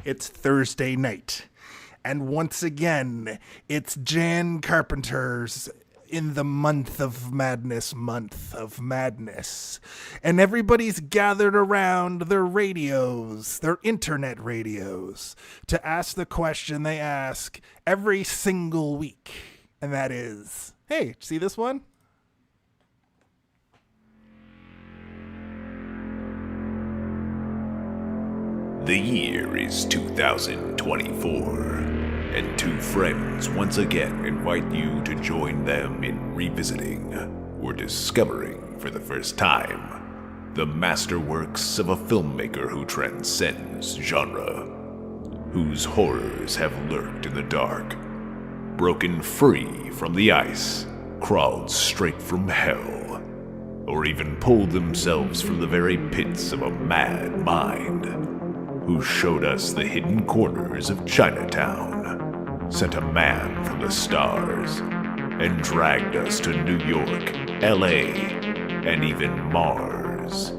It's Thursday night. And once again, it's Jan Carpenter's In the Month of Madness. And everybody's gathered around their radios, their internet radios, to ask the question they ask every single week. And that is, hey, see this one? The year is 2024, and two friends once again invite you to join them in revisiting or discovering for the first time the masterworks of a filmmaker who transcends genre, whose horrors have lurked in the dark, broken free from the ice, crawled straight from hell, or even pulled themselves from the very pits of a mad mind, who showed us the hidden corners of Chinatown, sent a man from the stars, and dragged us to New York, LA, and even Mars.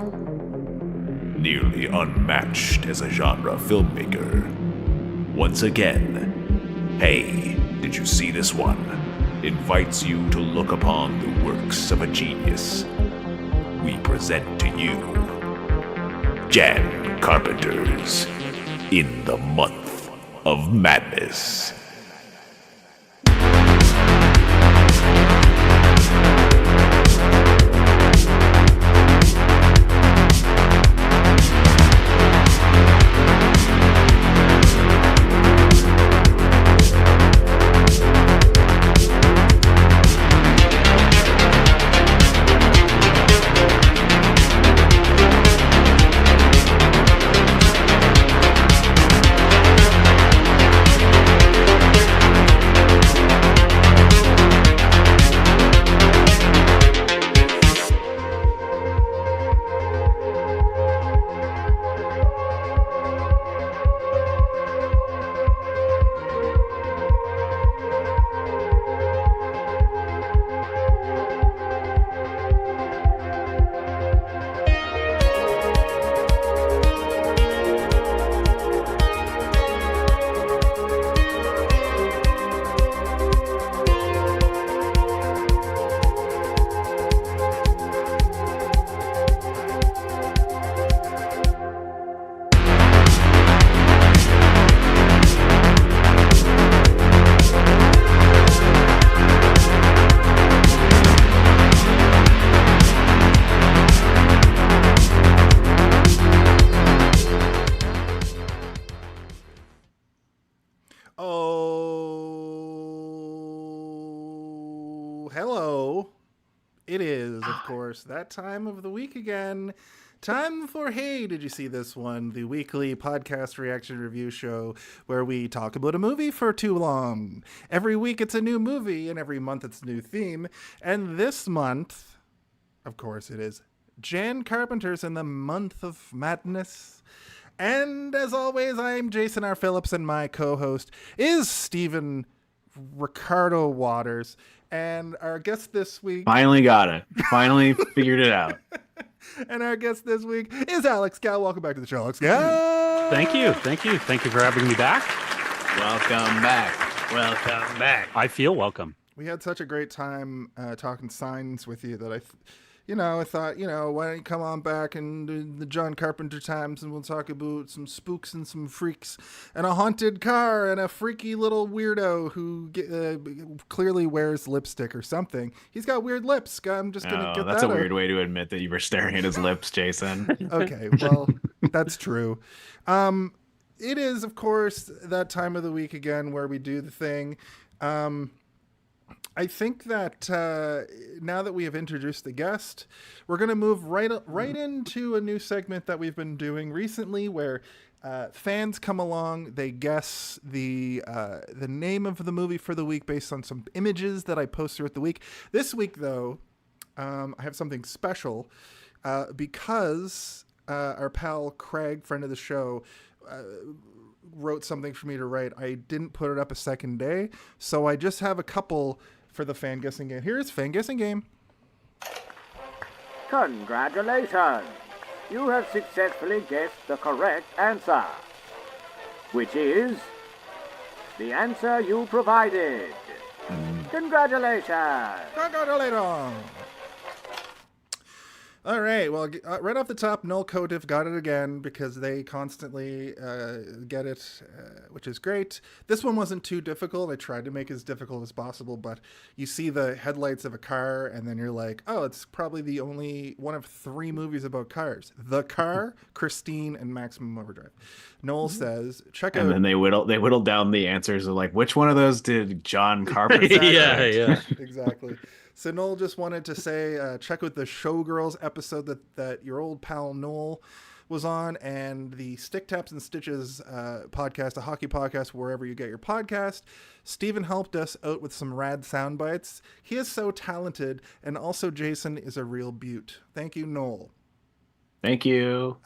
Nearly unmatched as a genre filmmaker. Once again, Hey, Did You See This One? Invites you to look upon the works of a genius. We present to you Jan Carpenter's In the Month of Madness. That time of the week again. Time for Hey, Did You See This One? The weekly podcast reaction review show where we talk about a movie for too long. Every week it's a new movie and every month it's a new theme. And this month, of course, it is Jan Carpenter's In the Month of Madness. And as always, I'm Jason R. Phillips and my co-host is Stephen Ricardo Waters. And our guest this week... Finally got it. Finally figured it out. And our guest this week is Alex Gow. Welcome back to the show, Alex Gow. Thank you. Thank you for having me back. Welcome back. I feel welcome. We had such a great time talking signs with you that I thought, why don't you come on back and do the John Carpenter times and we'll talk about some spooks and some freaks and a haunted car and a freaky little weirdo who clearly wears lipstick or something. He's got weird lips. I'm just going to get that That's a weird way to admit that you were staring at his lips, Jason. Okay, well, that's true. It is, of course, that time of the week again where we do the thing. I think that now that we have introduced the guest, we're going to move right into a new segment that we've been doing recently where fans come along, they guess the name of the movie for the week based on some images that I post throughout the week. This week, though, I have something special because our pal Craig, friend of the show, wrote something for me to write. I didn't put it up a second day, so I just have a couple for the fan guessing game. Here's fan guessing game. Congratulations! You have successfully guessed the correct answer. which is the answer you provided. Congratulations! Congratulations! All right. Well, right off the top, Null Cotif got it again because they constantly get it, which is great. This one wasn't too difficult. I tried to make it as difficult as possible, but you see the headlights of a car, and then you're like, oh, it's probably the only one of 3 movies about cars. The Car, Christine, and Maximum Overdrive. Noel says, check out... And then they whittled down the answers of like, which one of those did John Carpenter? Yeah. Exactly. So Noel just wanted to say, check out the Showgirls episode that your old pal Noel was on, and the Stick Taps and Stitches podcast, a hockey podcast, wherever you get your podcast. Steven helped us out with some rad sound bites. He is so talented, and also Jason is a real beaut. Thank you, Noel. Thank you.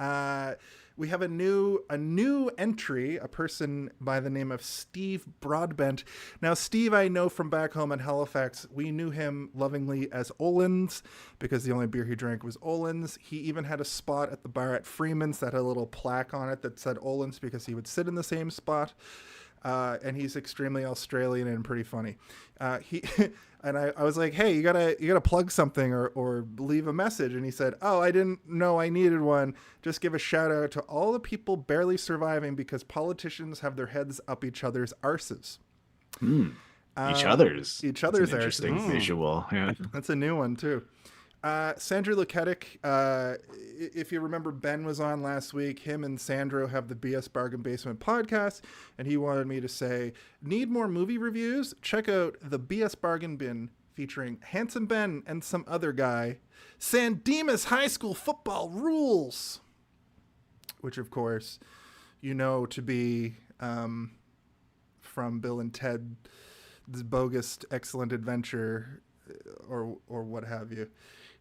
We have a new entry, a person by the name of Steve Broadbent. Now, Steve, I know from back home in Halifax, we knew him lovingly as Olin's because the only beer he drank was Olin's. He even had a spot at the bar at Freeman's that had a little plaque on it that said Olin's because he would sit in the same spot. And he's extremely Australian and pretty funny. And I was like, hey, you gotta plug something or leave a message. And he said, oh, I didn't know I needed one. Just give a shout out to all the people barely surviving because politicians have their heads up each other's arses. Each other's That's an interesting arses. visual. Yeah. That's a new one too. Sandra Luketic, if you remember, Ben was on last week. Him and Sandro have the BS Bargain Basement podcast, and he wanted me to say, need more movie reviews? Check out the BS Bargain Bin featuring Handsome Ben and some other guy. San Dimas High School Football Rules, which of course you know to be from Bill and Ted's Bogus Excellent Adventure or what have you.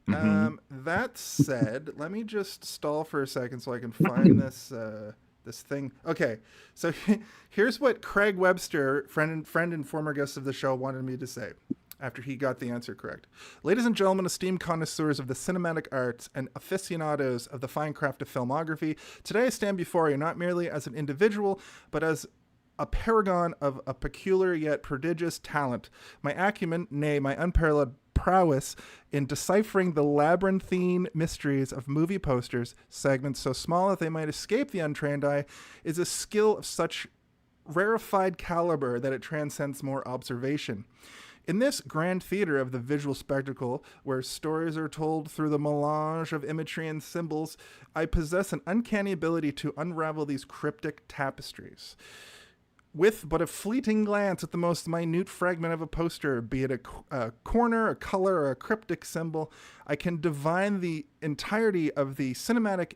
That said, let me just stall for a second so I can find this thing. Okay, so here's what Craig Webster, friend and former guest of the show, wanted me to say after he got the answer correct. Ladies and gentlemen, esteemed connoisseurs of the cinematic arts and aficionados of the fine craft of filmography, today I stand before you not merely as an individual, but as a paragon of a peculiar yet prodigious talent. My acumen, nay, my unparalleled prowess in deciphering the labyrinthine mysteries of movie posters, segments so small that they might escape the untrained eye, is a skill of such rarefied caliber that it transcends more observation. In this grand theater of the visual spectacle, where stories are told through the melange of imagery and symbols, I possess an uncanny ability to unravel these cryptic tapestries. With but a fleeting glance at the most minute fragment of a poster, be it a corner, a color, or a cryptic symbol, I can divine the entirety of the cinematic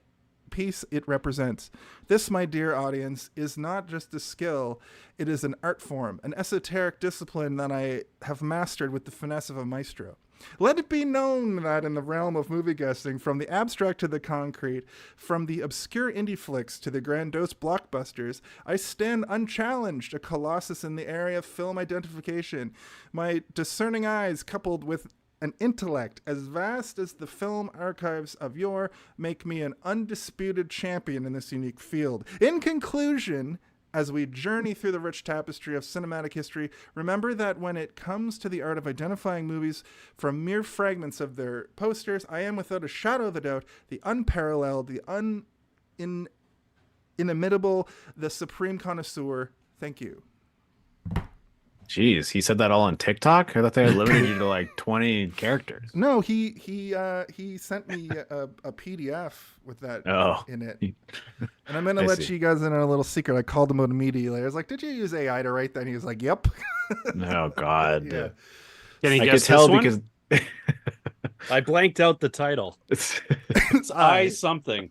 piece it represents. This, my dear audience, is not just a skill, it is an art form, an esoteric discipline that I have mastered with the finesse of a maestro. Let it be known that in the realm of movie guessing, from the abstract to the concrete, from the obscure indie flicks to the grandiose blockbusters, I stand unchallenged, a colossus in the area of film identification. My discerning eyes, coupled with an intellect as vast as the film archives of yore, make me an undisputed champion in this unique field. In conclusion, as we journey through the rich tapestry of cinematic history, remember that when it comes to the art of identifying movies from mere fragments of their posters, I am without a shadow of a doubt the unparalleled, the inimitable, the supreme connoisseur. Thank you. Jeez, he said that all on TikTok? I thought they had limited you to like 20 characters. No, he sent me a PDF with that in it. And I'm going to let you guys in on a little secret. I called him out immediately. I was like, did you use AI to write that? And he was like, yep. Oh, God. Yeah. I could tell because... I blanked out the title. It's I something.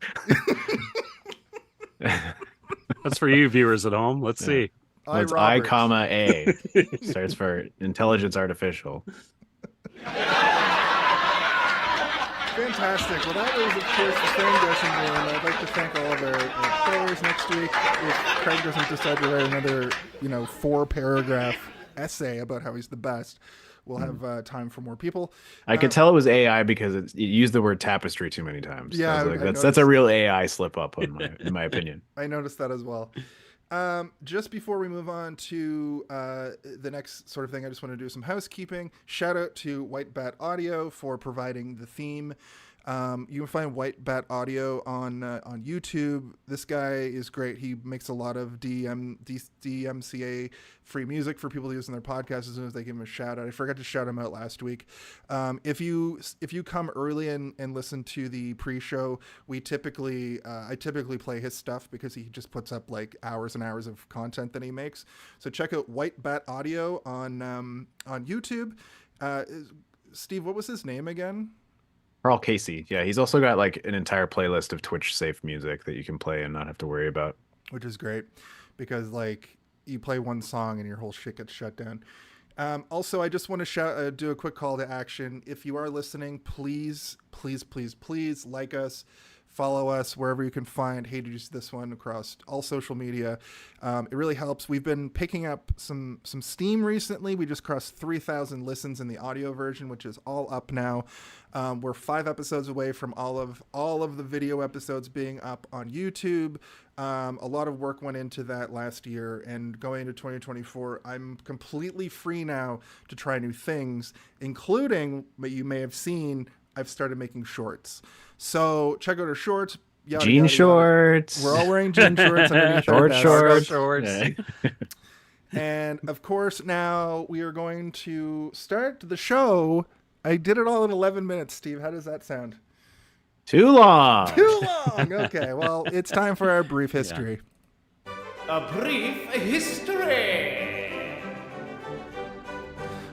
That's for you viewers at home. Let's see. Well, it's I, comma, A. Starts for intelligence artificial. Fantastic. Well, that was, of course, the film guessing room. I'd like to thank all of our players next week. If Craig doesn't decide to write another, 4-paragraph essay about how he's the best, we'll have time for more people. I could tell it was AI because it used the word tapestry too many times. Yeah, that's a real AI slip up, in my opinion. I noticed that as well. Just before we move on to the next sort of thing, I just want to do some housekeeping. Shout out to White Bat Audio for providing the theme. You can find White Bat Audio on YouTube. This guy is great. He makes a lot of DMCA free music for people to use in their podcast as soon as they give him a shout out. I forgot to shout him out last week. If you come early and listen to the pre-show, I typically play his stuff because he just puts up like hours and hours of content that he makes. So check out White Bat Audio on YouTube. Steve, what was his name again? Carl Casey. Yeah, he's also got like an entire playlist of Twitch safe music that you can play and not have to worry about. Which is great because like you play one song and your whole shit gets shut down. Also, I just want to do a quick call to action. If you are listening, please like us, follow us wherever you can find Hey Did You See This One across all social media. It really helps. We've been picking up some steam recently. We just crossed 3,000 listens in the audio version, which is all up now. We're 5 episodes away from all of the video episodes being up on YouTube. A lot of work went into that last year, and going into 2024, I'm completely free now to try new things, including what you may have seen. I've started making shorts. So check out our shorts. Jean shorts. We're all wearing jean shorts underneath shorts. Yeah. And of course, now we are going to start the show. I did it all in 11 minutes, Steve. How does that sound? Too long. Too long. Okay. Well, it's time for our brief history. A brief history.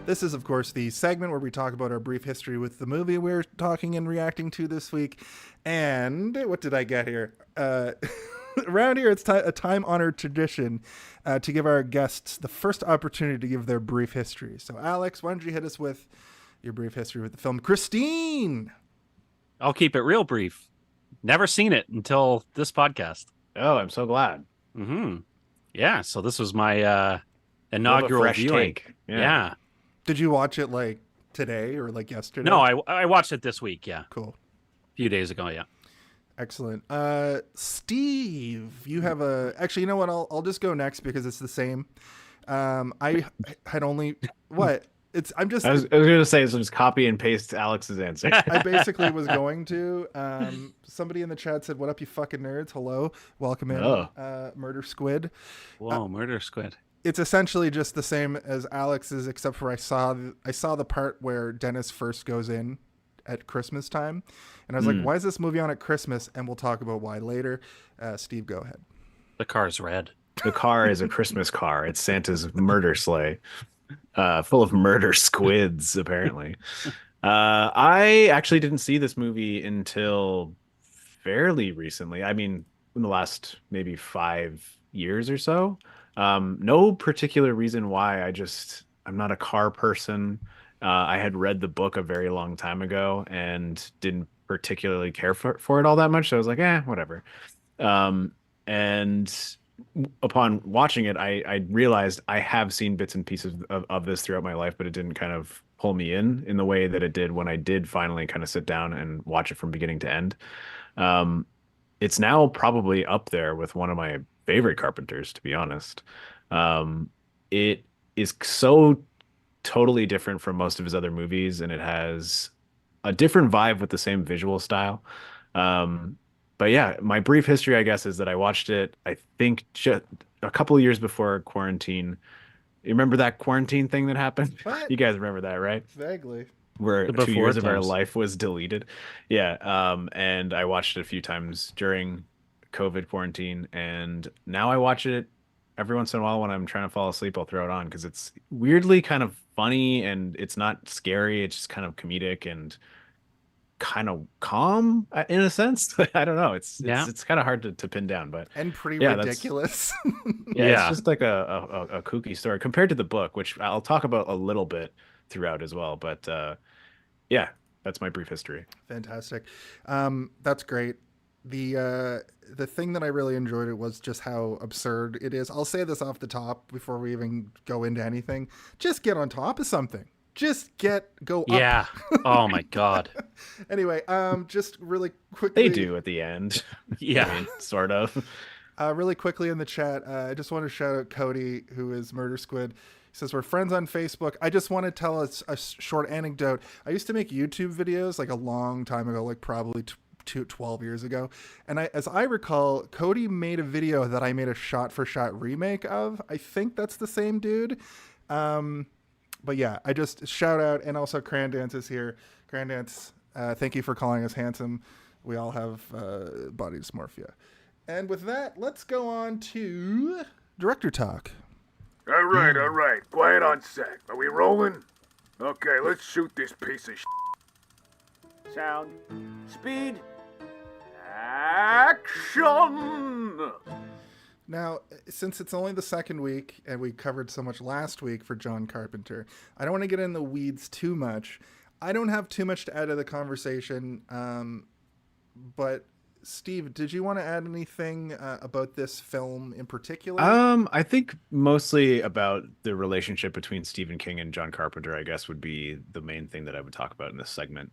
This is, of course, the segment where we talk about our brief history with the movie we're talking and reacting to this week. And what did I get here? Around here, it's a time-honored tradition to give our guests the first opportunity to give their brief history. So, Alex, why don't you hit us with your brief history with the film Christine? I'll keep it real brief. Never seen it until this podcast. Oh, I'm so glad. Mm-hmm. Yeah, so this was my inaugural fresh viewing. take. Yeah. Did you watch it like today or like yesterday? No, I watched it this week. Yeah, Cool. a few days ago. Yeah. Excellent. Steve, you have actually, you know what? I'll just go next because it's the same. I had only what? I was gonna say, so just copy and paste Alex's answer. I basically was going to. Somebody in the chat said, "What up, you fucking nerds? Hello, welcome in, Murder Squid." Whoa, Murder Squid. It's essentially just the same as Alex's, except for I saw the part where Dennis first goes in at Christmas time, and I was like, "Why is this movie on at Christmas?" And we'll talk about why later. Steve, go ahead. The car's red. The car is a Christmas car. It's Santa's murder sleigh, full of murder squids, apparently. I actually didn't see this movie until fairly recently. I mean, in the last maybe 5 years or so. No particular reason why. I'm not a car person. I had read the book a very long time ago and didn't particularly care for it all that much. So I was like, whatever. And upon watching it, I realized I have seen bits and pieces of this throughout my life, but it didn't kind of pull me in the way that it did when I did finally kind of sit down and watch it from beginning to end. It's now probably up there with one of my favorite Carpenters, to be honest. It is so totally different from most of his other movies, and it has a different vibe with the same visual style. But yeah, my brief history, I guess, is that I watched it, I think, just a couple of years before quarantine. You remember that quarantine thing that happened? What? You guys remember that, right? Vaguely. Where The 2 years of our times. life was deleted. Yeah. And I watched it a few times during COVID quarantine, and now I watch it every once in a while when I'm trying to fall asleep. I'll throw it on because it's weirdly kind of funny, and it's not scary. It's just kind of comedic and kind of calm in a sense. I don't know. It's kind of hard to pin down, but And pretty Yeah, ridiculous. it's just like a kooky story compared to the book, which I'll talk about a little bit throughout as well. But yeah, that's my brief history. Fantastic. That's great. The thing that I really enjoyed it was just how absurd it is. I'll say this off the top before we even go into anything. Just get on top of something. Just go up. Yeah. Oh my God. Anyway, just really quickly. They do at the end. Yeah. I mean, sort of. Really quickly in the chat, I just want to shout out Cody, who is Murder Squid. He says, we're friends on Facebook. I just want to tell us a short anecdote. I used to make YouTube videos like a long time ago, like probably 12 years ago. And as I recall, Cody made a video that I made a shot-for-shot remake of. I think that's the same dude. But yeah, I just shout out. And also Crandance is here. Crandance, thank you for calling us handsome. We all have body dysmorphia. And with that, let's go on to director talk. All right. Quiet on set. Are we rolling? Okay, let's shoot this piece of shit. Sound. Speed. Action! Now, since it's only the second week and we covered so much last week for John Carpenter, I don't want to get in the weeds too much. I don't have too much to add to the conversation, but Steve, did you want to add anything about this film in particular? I think mostly about the relationship between Stephen King and John Carpenter, I guess, would be the main thing that I would talk about in this segment.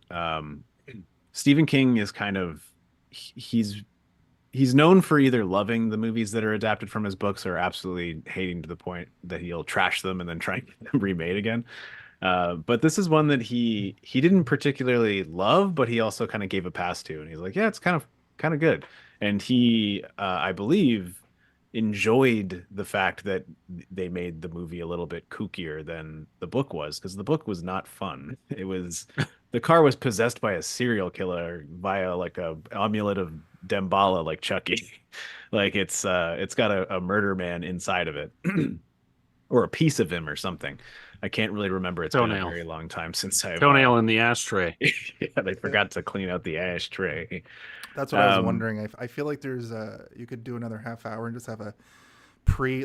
Stephen King is kind of, he's known for either loving the movies that are adapted from his books or absolutely hating to the point that he'll trash them and then try and get them remade again. But this is one that he didn't particularly love, but he also kind of gave a pass to, and he's like, yeah, it's kind of good. And he, I believe, enjoyed the fact that they made the movie a little bit kookier than the book was, because the book was not fun. It was, the car was possessed by a serial killer via like a amulet of Damballa, like Chucky. Like it's got a murder man inside of it, or a piece of him or something. I can't really remember. It's been a very long time since I've toenail in the ashtray. Yeah, they forgot to clean out the ashtray. That's what I was wondering. I feel like there's you could do another half hour and just have a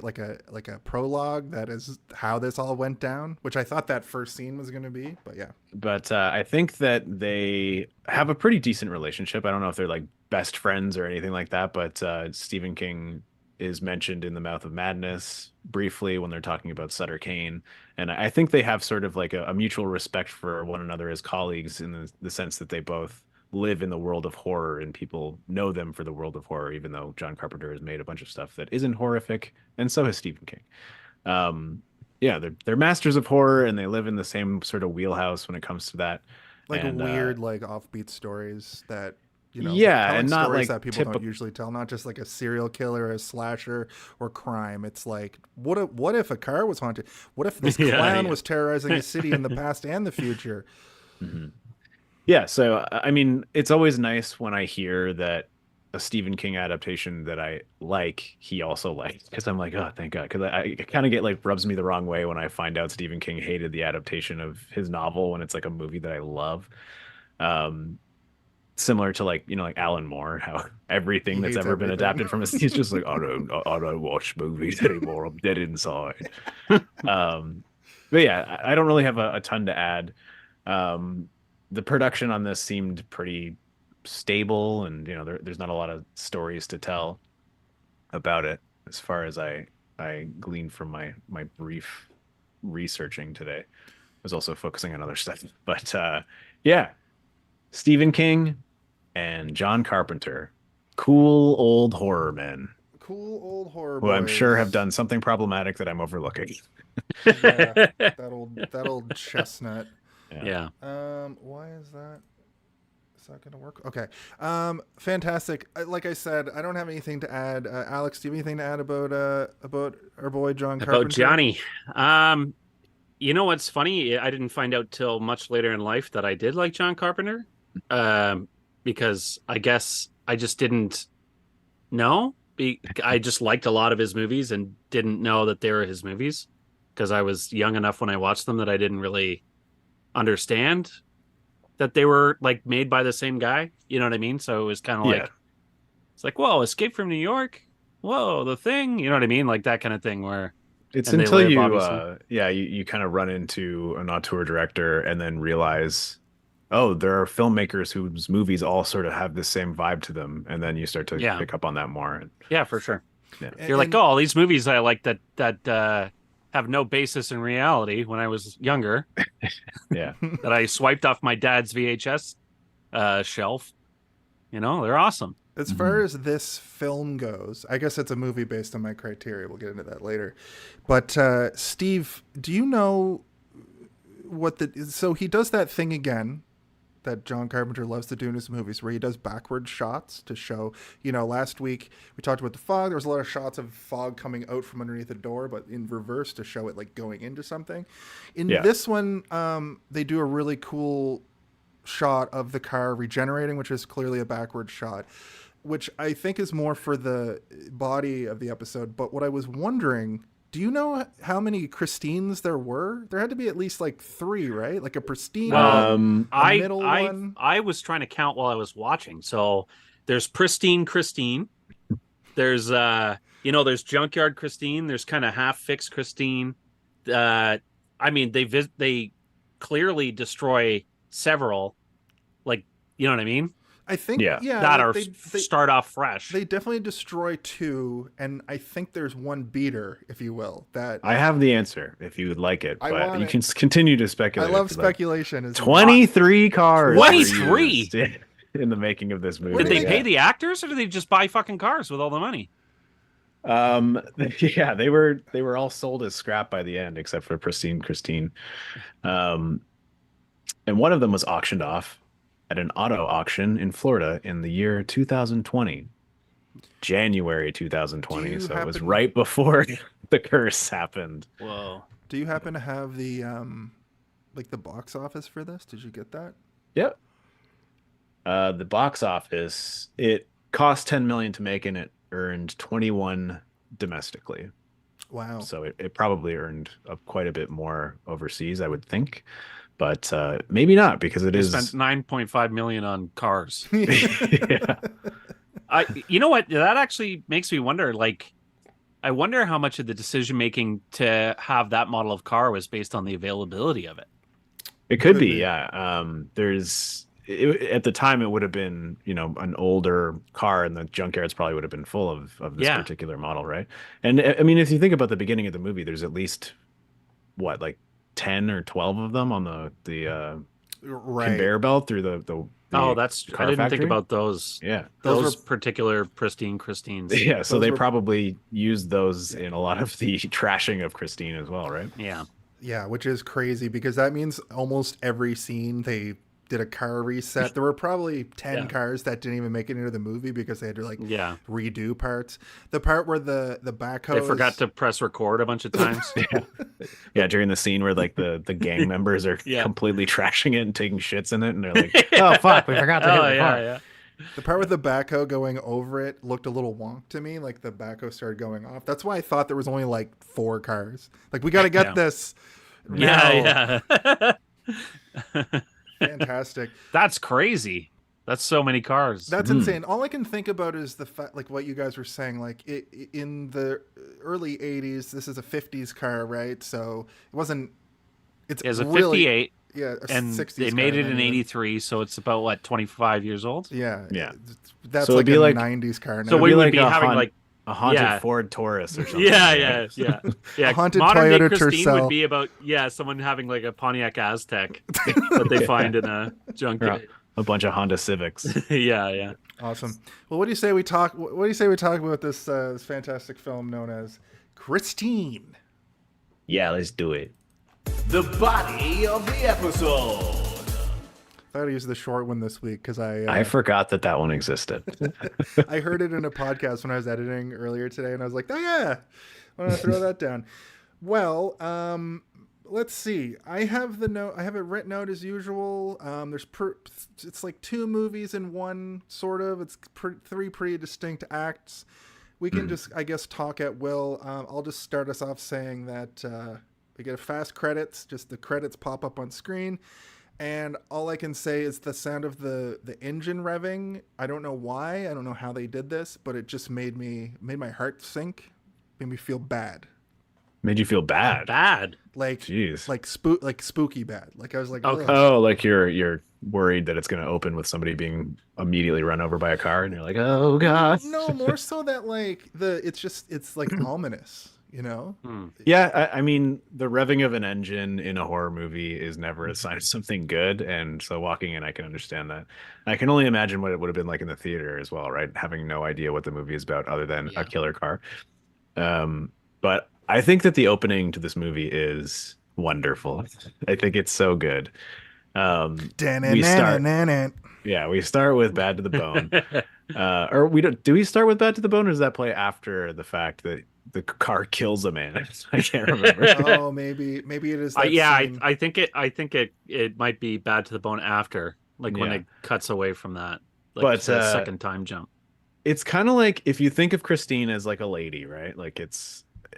like a prologue that is how this all went down, which I thought that first scene was going to be, but yeah. But I think that they have a pretty decent relationship. I don't know if they're like best friends or anything like that, but Stephen King is mentioned in The Mouth of Madness briefly when they're talking about Sutter Kane. And I think they have sort of like a mutual respect for one another as colleagues in the sense that they both live in the world of horror and people know them for the world of horror, even though John Carpenter has made a bunch of stuff that isn't horrific, and so has Stephen King. Yeah, they're masters of horror and they live in the same sort of wheelhouse when it comes to that. Like weird, like offbeat stories that, you know, yeah, and not stories like that people don't usually tell, not just like a serial killer, a slasher, or crime. It's like, what if a car was haunted? What if this clown was terrorizing a city in the past and the future? Mm-hmm. Yeah, so I mean, it's always nice when I hear that a Stephen King adaptation that I like, he also liked, because I'm like, oh, thank God, because I kind of get like rubs me the wrong way when I find out Stephen King hated the adaptation of his novel when it's like a movie that I love. Similar to like, you know, like Alan Moore, how everything that's ever been adapted from he's just like, I don't watch movies anymore. I'm dead inside. But yeah, I don't really have a ton to add. The production on this seemed pretty stable, and you know, there's not a lot of stories to tell about it as far as I gleaned from my brief researching today. I was also focusing on other stuff, but yeah, Stephen King and John Carpenter, cool old horror men. Cool old horror who boys. I'm sure have done something problematic that I'm overlooking. Yeah, that old chestnut. Yeah. Why is that? Is that gonna work? Okay. Fantastic. Like I said, I don't have anything to add. Alex, do you have anything to add about our boy John Carpenter? About Johnny. You know what's funny? I didn't find out till much later in life that I did like John Carpenter. Because I guess I just didn't know. I just liked a lot of his movies and didn't know that they were his movies because I was young enough when I watched them that I didn't really understand that they were like made by the same guy. You know what I mean? So it was kind of like, it's like, whoa, Escape from New York. Whoa, The Thing. You know what I mean? Like that kind of thing where it's until you kind of run into an auteur director and then realize, oh, there are filmmakers whose movies all sort of have the same vibe to them, and then you start to pick up on that more. Yeah, for sure. Yeah. You're like, oh, all these movies I like that have no basis in reality when I was younger. Yeah. That I swiped off my dad's VHS shelf. You know, they're awesome. As far as this film goes, I guess it's a movie based on my criteria. We'll get into that later. But Steve, do you know so he does that thing again that John Carpenter loves to do in his movies where he does backward shots to show, last week we talked about the fog. There was a lot of shots of fog coming out from underneath the door, but in reverse to show it like going into something. In this one, they do a really cool shot of the car regenerating, which is clearly a backward shot, which I think is more for the body of the episode. But what I was wondering, do you know how many Christines there were? There had to be at least like 3, right? Like a pristine one, a middle one. I was trying to count while I was watching. So there's pristine Christine. There's there's junkyard Christine. There's kind of half fixed Christine. I mean, they clearly destroy several, like, you know what I mean? I think, they start off fresh. They definitely destroy 2, and I think there's one beater, if you will. That I have the answer if you would like it, but you it. can continue to speculate. I love speculation. 23 cars. 23 in the making of this movie. Did they pay the actors, or did they just buy fucking cars with all the money? Yeah, they were all sold as scrap by the end, except for pristine Christine. And one of them was auctioned off at an auto auction in Florida in the year 2020, January 2020. So it was right before the curse happened. Whoa. Do you happen to have the the box office for this? Did you get that? Yep. The box office, it cost $10 million to make, and it earned 21 domestically. Wow. So it probably earned quite a bit more overseas, I would think. But maybe not, because they spent $9.5 million on cars. Yeah. You know what? That actually makes me wonder. Like, I wonder how much of the decision making to have that model of car was based on the availability of it. It could be, yeah. At the time, it would have been, an older car, and the junkyards probably would have been full of this particular model, right? And I mean, if you think about the beginning of the movie, there's at least 10 or 12 of them on the conveyor belt through the that's car I didn't factory. think about those. Yeah, those particular pristine Christines. Yeah, so they probably used those in a lot of the trashing of Christine as well, right? Yeah, which is crazy because that means almost every scene they did a car reset. There were probably 10 cars that didn't even make it into the movie because they had to redo parts. The part where the backhoe, they forgot to press record a bunch of times. Yeah, during the scene where the gang members are completely trashing it and taking shits in it, and they're like, "Oh fuck, we forgot to hit the car." Yeah. The part with the backhoe going over it looked a little wonk to me, like the backhoe started going off. That's why I thought there was only like 4 cars. Like, we got to get this now. Yeah. Fantastic. That's crazy. That's so many cars. That's insane. All I can think about is the fact, like what you guys were saying, like in the early 80s, this is a 50s car, right? So it wasn't, it was a 58. Yeah. And 60s they made car it in 83. So it's about 25 years old. Yeah. Yeah. That's so like a 90s car now. So we would be having a haunted Ford Taurus or something. Yeah. A haunted Modern Toyota day Christine Tercel would be about someone having like a Pontiac Aztec that they find in a junkyard. A bunch of Honda Civics. Yeah. Awesome. Well, what do you say we talk about this fantastic film known as Christine? Yeah, let's do it. The body of the episode. I thought I'd use the short one this week because I forgot that one existed. I heard it in a podcast when I was editing earlier today, and I was like, oh yeah, I'm gonna throw that down. Well, let's see. I have the note. I have it written out as usual. It's like 2 movies in one, sort of. It's 3 pretty distinct acts. We can just, I guess, talk at will. I'll just start us off saying that we get fast credits. Just the credits pop up on screen. And all I can say is the sound of the engine revving. I don't know why. I don't know how they did this, but it just made my heart sink, made me feel bad. Made you feel bad. Bad. like Jeez. like spooky bad. Like I was like, Okay. ugh. Oh, like you're worried that it's going to open with somebody being immediately run over by a car, and you're like, oh god. No, more so that like it's like ominous, you know? Hmm. Yeah, I mean, the revving of an engine in a horror movie is never a sign of something good, and so walking in, I can understand that. I can only imagine what it would have been like in the theater as well, right? Having no idea what the movie is about other than Yeah. a killer car. But I think that the opening to this movie is wonderful. I think it's so good. We start, yeah, we start with Bad to the Bone. Or we don't, do we start with Bad to the Bone, or does that play after the fact that the car kills a man? I can't remember. Oh, maybe it is that Yeah, scene. I think it might be Bad to the Bone after, like when Yeah. it cuts away from that, like But, the second time jump. It's kind of like if you think of Christine as like a lady, right? Like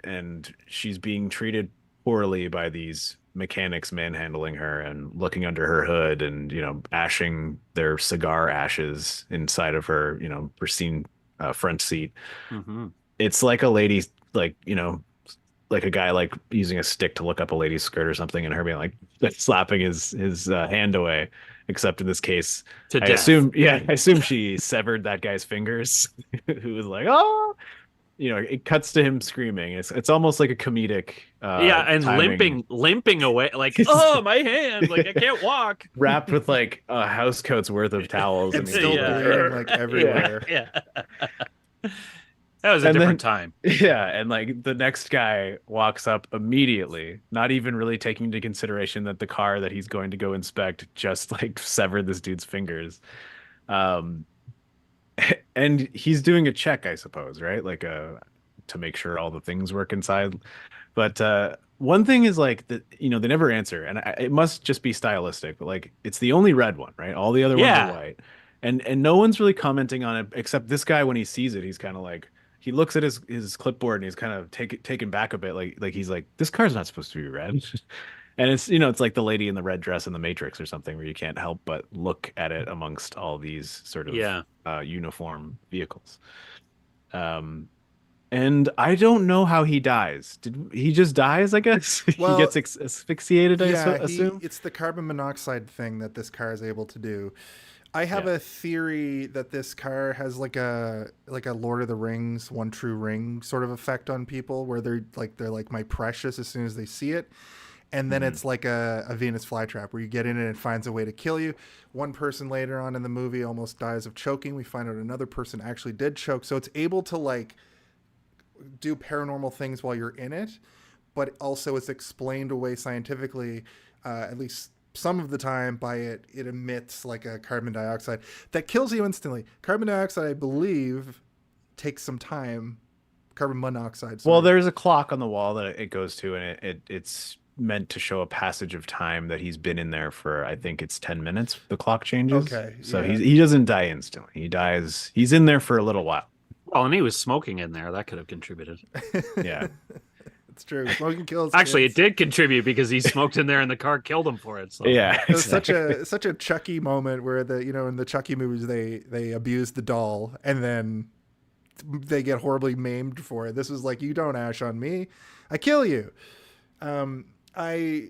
and she's being treated poorly by these mechanics manhandling her and looking under her hood and, ashing their cigar ashes inside of her, pristine front seat. Hmm. It's like a lady, like, like a guy like using a stick to look up a lady's skirt or something, and her being like slapping his hand away. Except in this case, To I death. assume she severed that guy's fingers, who was like, oh, it cuts to him screaming. It's almost like a comedic, Yeah, and timing, limping away, like, oh, my hand, like I can't walk. wrapped with like a house coat's worth of towels, It's and still Yeah. bleeding like everywhere. Yeah. That was a And different then- time. yeah, and like the next guy walks up immediately, not even really taking into consideration that the car that he's going to go inspect just like severed this dude's fingers. And he's doing a check, I suppose, right? Like to make sure all the things work inside. But one thing is like that, they never answer, and it must just be stylistic, but like it's the only red one, right? All the other ones Yeah. are white. And no one's really commenting on it except this guy. When he sees it, he's kind of like, he looks at his clipboard and he's kind of taken back a bit, like he's like, this car's not supposed to be red. And it's it's like the lady in the red dress in the Matrix or something, where you can't help but look at it amongst all these sort of Yeah. uniform vehicles. And I don't know how he dies. Did he just dies? I guess Well, he gets asphyxiated. Yeah, I assume. it's the carbon monoxide thing that this car is able to do. I have a theory that this car has like a Lord of the Rings, One True Ring sort of effect on people, where they're like my precious as soon as they see it. And then it's like a Venus flytrap where you get in it and it finds a way to kill you. One person later on in the movie almost dies of choking. We find out another person actually did choke. So it's able to like do paranormal things while you're in it, but also it's explained away scientifically, at least some of the time, by it emits like a carbon dioxide that kills you instantly. Carbon dioxide, I believe, takes some time. Carbon monoxide. Well, sorry. there's a clock on the wall that it goes to, and it's meant to show a passage of time that he's been in there for, I think it's 10 minutes. The clock changes. Okay, So yeah. he doesn't die instantly. He dies. He's in there for a little while. Well, and he was smoking in there. That could have contributed. Yeah. It's true. Smoking kills. Actually, kids. it did contribute because he smoked in there and the car killed him for it. So. Yeah. It was such a Chucky moment where in the Chucky movies they abuse the doll and then they get horribly maimed for it. This was like, you don't ash on me, I kill you. I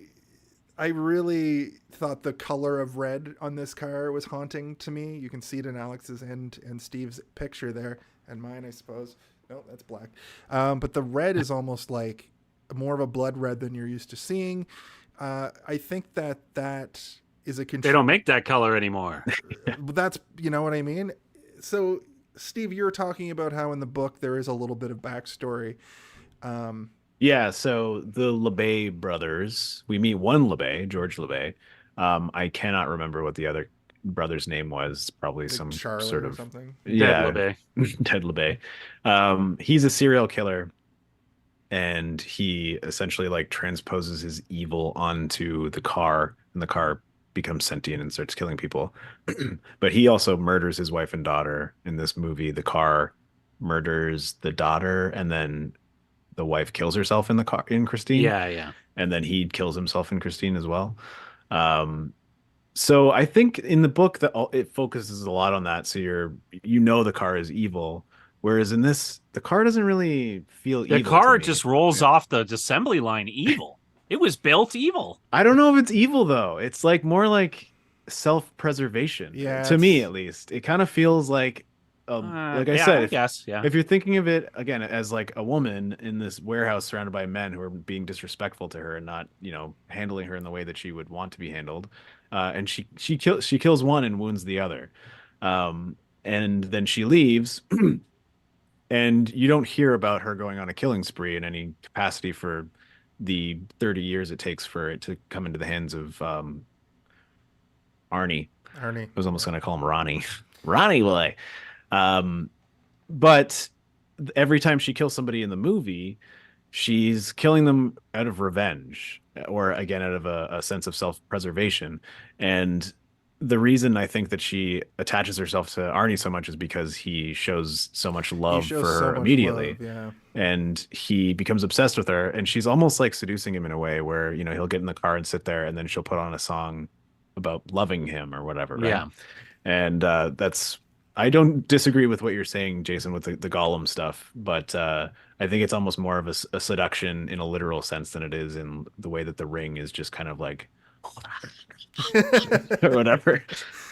really thought the color of red on this car was haunting to me. You can see it in Alex's and Steve's picture there, and mine, I suppose. No, that's black. But the red is almost like more of a blood red than you're used to seeing. I think that is a They don't make that color anymore. That's, you know what I mean? So, Steve, you're talking about how in the book there is a little bit of backstory. Yeah, so the LeBay brothers, we meet one LeBay, George LeBay. I cannot remember what the other brother's name was. Probably Like some Charlotte sort or of something. yeah, Dead LeBay. Ted LeBay. He's a serial killer, and he essentially like transposes his evil onto the car, and the car becomes sentient and starts killing people. But he also murders his wife and daughter in this movie. The car murders the daughter, and then the wife kills herself in the car in Christine. Yeah. And then he kills himself in Christine as well. So I think in the book that it focuses a lot on that. So the car is evil, Whereas in this, the car doesn't really feel The evil to car me. just rolls off the assembly line evil. It was built evil. I don't know if it's evil though. It's like more like self-preservation. Yeah, To me, it's- at least, it kind of feels like, like I Yeah, said, I guess. Yeah. if you're thinking of it again as like a woman in this warehouse surrounded by men who are being disrespectful to her and not, handling her in the way that she would want to be handled, and she kills one and wounds the other, and then she leaves, and you don't hear about her going on a killing spree in any capacity for the 30 years it takes for it to come into the hands of Arnie. I was almost going to call him Ronnie. Ronnie boy. But every time she kills somebody in the movie, she's killing them out of revenge or again out of a sense of self-preservation. And the reason I think that she attaches herself to Arnie so much is because he shows so much love shows for so her much immediately. love, yeah. And he becomes obsessed with her, and she's almost like seducing him in a way where, he'll get in the car and sit there, and then she'll put on a song about loving him or whatever. Right? Yeah. And I don't disagree with what you're saying, Jason, with the Gollum stuff, but I think it's almost more of a seduction in a literal sense than it is in the way that the ring is just kind of like or whatever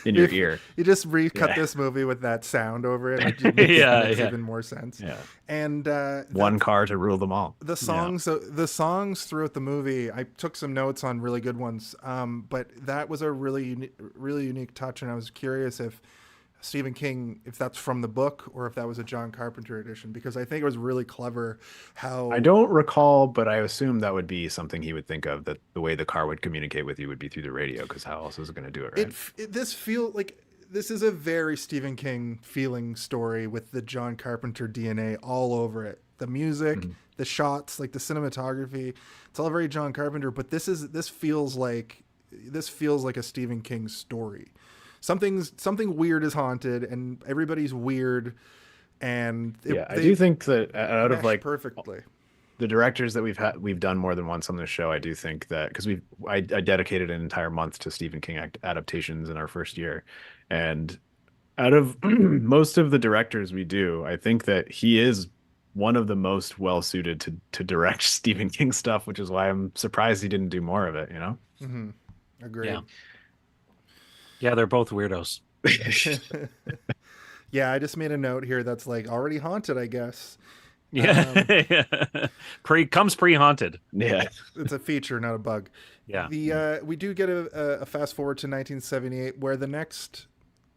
in your ear. You just recut this movie with that sound over it. It just makes even more sense. Yeah. And one car to rule them all. The songs, the songs throughout the movie, I took some notes on really good ones. But that was a really unique touch, and I was curious if Stephen King, if that's from the book or if that was a John Carpenter edition, because I think it was really clever how... I don't recall, but I assume that would be something he would think of, that the way the car would communicate with you would be through the radio, because how else is it going to do it, right? This is a very Stephen King feeling story with the John Carpenter DNA all over it. The music, the shots, like the cinematography, it's all very John Carpenter, but this feels like a Stephen King story. Something weird is haunted, and everybody's weird, and I do think that out of like perfectly the directors that we've done more than once on this show, I do think that because I dedicated an entire month to Stephen King adaptations in our first year, and out of most of the directors we do, I think that he is one of the most well suited to direct Stephen King stuff, which is why I'm surprised he didn't do more of it. Mm-hmm. Agreed. Yeah, they're both weirdos. Yeah, I just made a note here that's like already haunted, I guess. Yeah. Comes pre-haunted. Yeah. It's a feature, not a bug. Yeah. We do get a fast forward to 1978 where the next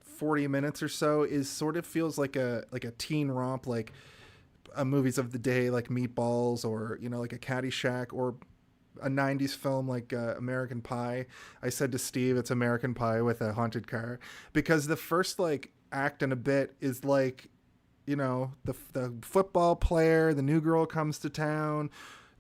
40 minutes or so is sort of feels like a teen romp, like movies of the day like Meatballs or, like a Caddyshack or a 90s film like American Pie. I said to Steve, it's American Pie with a haunted car, because the first like act and a bit is like, the football player, the new girl comes to town,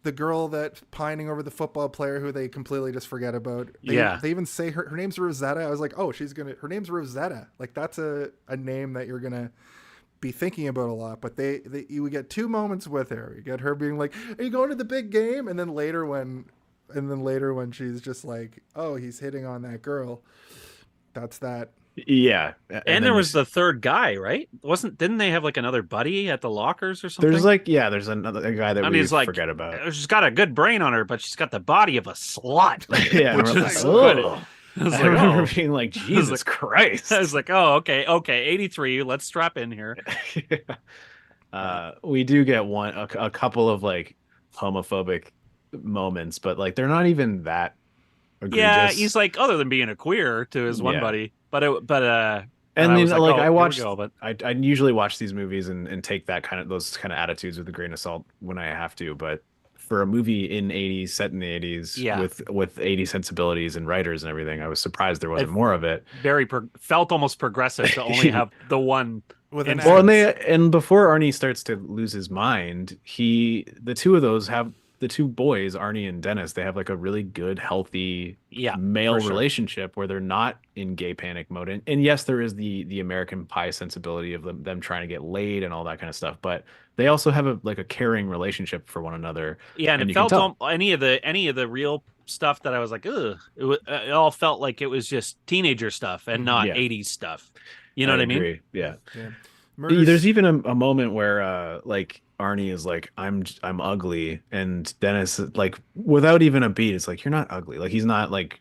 the girl that pining over the football player who they completely just forget about. They even say her name's Rosetta. I was like, oh, her name's Rosetta. Like that's a name that you're gonna be thinking about a lot. But you would get two moments with her. You get her being like, are you going to the big game? And then later when she's just like, oh, he's hitting on that girl. That's that. Yeah. And there was the third guy, right? Didn't they have like another buddy at the lockers or something? There's another guy that we forget about. She's got a good brain on her, but she's got the body of a slut. Yeah. Which is good. I remember being like, Jesus Christ. I was like, oh, okay, 83. Let's strap in here. We do get a couple of like homophobic moments, but like they're not even that egregious. Yeah, he's like, other than being a queer to his one buddy, but I usually watch these movies and take those kind of attitudes with a grain of salt when I have to, but for a movie set in the 80s with 80s sensibilities and writers and everything, I was surprised there wasn't more of it. Felt almost progressive to only have the one with an and before Arnie starts to lose his mind, the two of those have the two boys, Arnie and Dennis, they have like a really good, healthy male relationship where they're not in gay panic mode. And yes, there is the American Pie sensibility of them trying to get laid and all that kind of stuff, but they also have a caring relationship for one another. Yeah, and it felt any of the real stuff that I was like, ugh, it all felt like it was just teenager stuff and not 80s stuff. You know what I mean? Yeah. There's even a moment where like Arnie is like, I'm ugly, and Dennis like without even a beat, it's like, you're not ugly. Like he's not like,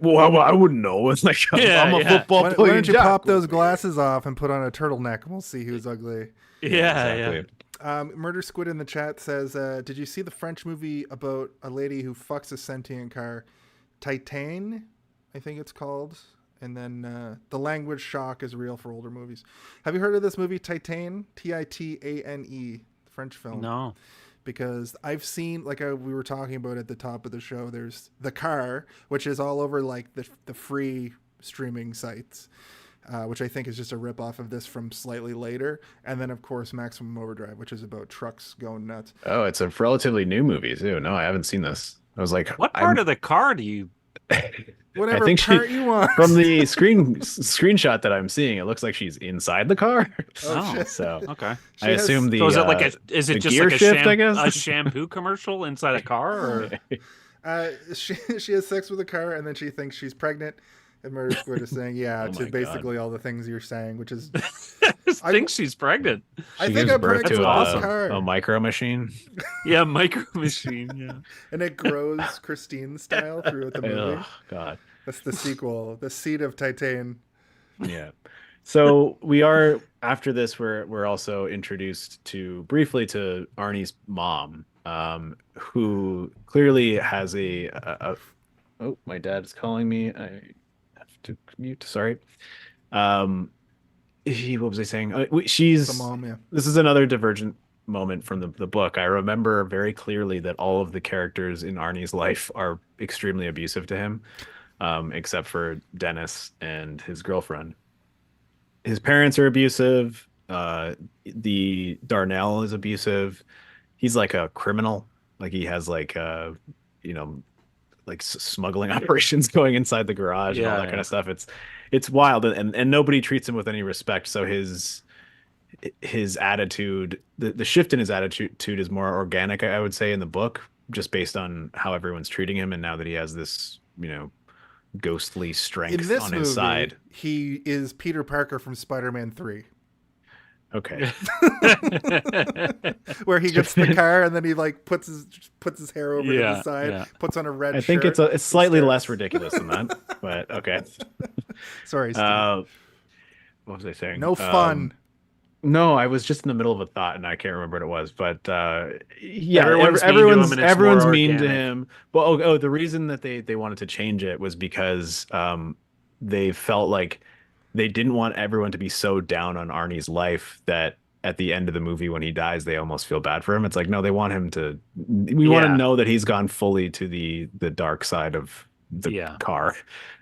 well, I wouldn't know. It's like I'm a football Why player. don't you jock pop those over glasses off and put on a turtleneck, and we'll see who's ugly. here. Yeah, exactly. Murder Squid in the chat says, did you see the French movie about a lady who fucks a sentient car? Titane, I think it's called. And then the language shock is real for older movies. Have you heard of this movie, Titane? Titane, the French film. No. Because I've seen, like we were talking about at the top of the show, there's The Car, which is all over like the free streaming sites, which I think is just a ripoff of this from slightly later. And then, of course, Maximum Overdrive, which is about trucks going nuts. Oh, it's a relatively new movie too. No, I haven't seen this. I was like, What part of the car do you? Whatever I think part you want. from the screenshot that I'm seeing, it looks like she's inside the car. Oh, shit. So Okay. I assume the So is it like is it the just gear like shift, I guess? a shampoo commercial inside a car? Or? She has sex with a car, and then she thinks she's pregnant. And Murder Squid is saying, yeah, Oh to my basically all the things you're saying, which is... I think she's pregnant. I She think gives I'm birth pregnant to with this a car. micro machine. Yeah, micro machine. Yeah. And it grows Christine style throughout the movie. Oh God. That's the sequel, The Seed of Titane. Yeah. So we are after this. We're also introduced briefly to Arnie's mom, who clearly has a. Oh, my dad's calling me. I have to mute. Sorry. What was I saying? She's The mom, yeah. This is another divergent moment from the book. I remember very clearly that all of the characters in Arnie's life are extremely abusive to him, except for Dennis and his girlfriend. His parents are abusive. The Darnell is abusive. He's like a criminal. Like he has like like smuggling operations going inside the garage and all that kind of stuff. It's wild, and nobody treats him with any respect. So his attitude, the shift in his attitude is more organic, I would say, in the book, just based on how everyone's treating him, and now that he has this, ghostly strength In this on movie, his side. he is Peter Parker from Spider-Man 3. Okay. Where he gets the car and then he like puts his hair over to the side, puts on a red I think shirt. it's slightly less ridiculous than that, but okay. Sorry, Steve. What was I saying? No fun. No, I was just in the middle of a thought and I can't remember what it was. But yeah, everyone's mean to him. Well, the reason that they wanted to change it was because they felt like they didn't want everyone to be so down on Arnie's life that at the end of the movie when he dies, they almost feel bad for him. It's like, no, they want him to. We want to know that he's gone fully to the dark side of the car,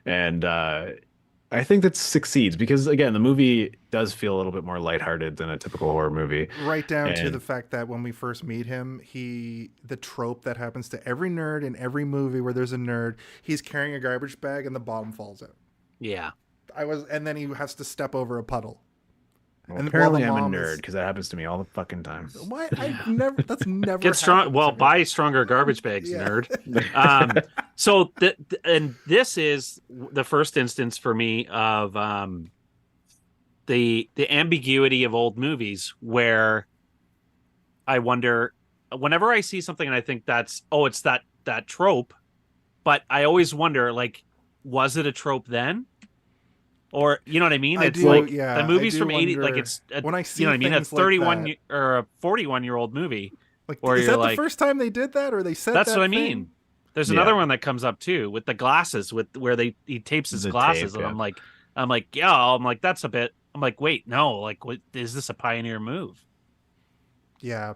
and I think that succeeds because again, the movie does feel a little bit more lighthearted than a typical horror movie. Right down to the fact that when we first meet him, the trope that happens to every nerd in every movie where there's a nerd, he's carrying a garbage bag and the bottom falls out. Yeah. And then he has to step over a puddle. Well, and apparently I'm a nerd because that happens to me all the fucking time. Why? That's never get strong. Well, buy stronger garbage bags, nerd. So and this is the first instance for me of the ambiguity of old movies where I wonder whenever I see something and I think it's that trope, but I always wonder, like, was it a trope then? Or you know what I mean? It's like the movies from 80, like it's when I see, you know what I mean, a 31 or a 41-year-old movie. Like, is that the first time they did that, or they said that's that what I mean? thing? There's another one that comes up too with the glasses, where he tapes his glasses, and I'm like, that's a bit. I'm like, wait, no, like, what is this a pioneer move? Yeah.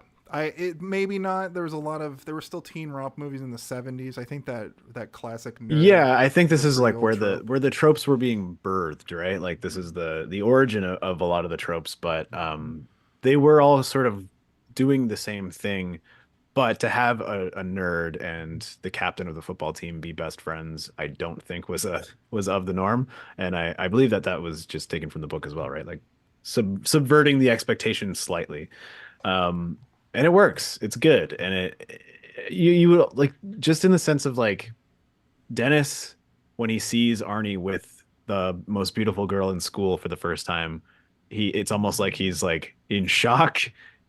Maybe not. There were still teen romp movies in the 70s. I think that classic nerd. Yeah, I think this is like where the tropes were being birthed, right? Like this is the origin of a lot of the tropes, but they were all sort of doing the same thing. But to have a nerd and the captain of the football team be best friends, I don't think was of the norm. And I believe that was just taken from the book as well, right? Like subverting the expectations slightly. And it works. It's good. And you would like, just in the sense of like Dennis, when he sees Arnie with the most beautiful girl in school for the first time, it's almost like he's like in shock,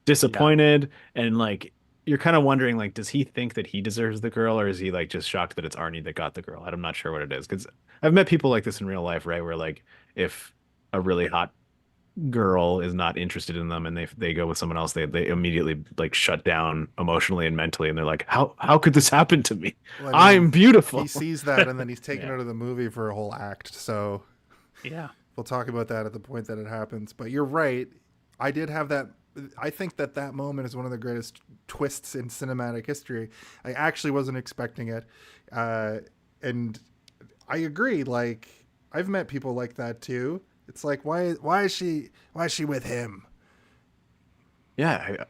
disappointed, and like you're kind of wondering, like, does he think that he deserves the girl, or is he like just shocked that it's Arnie that got the girl? I'm not sure what it is, because I've met people like this in real life, right? Where like if a really hot girl is not interested in them and they go with someone else, they immediately like shut down emotionally and mentally, and they're like, how could this happen to me? Well, I mean, I'm beautiful. He sees that and then he's taken out of the movie for a whole act. So Yeah. we'll talk about that at the point that it happens. But you're right. I did have that. I think that moment is one of the greatest twists in cinematic history. I actually wasn't expecting it. And I agree. Like, I've met people like that too. It's like, why is she with him? Yeah,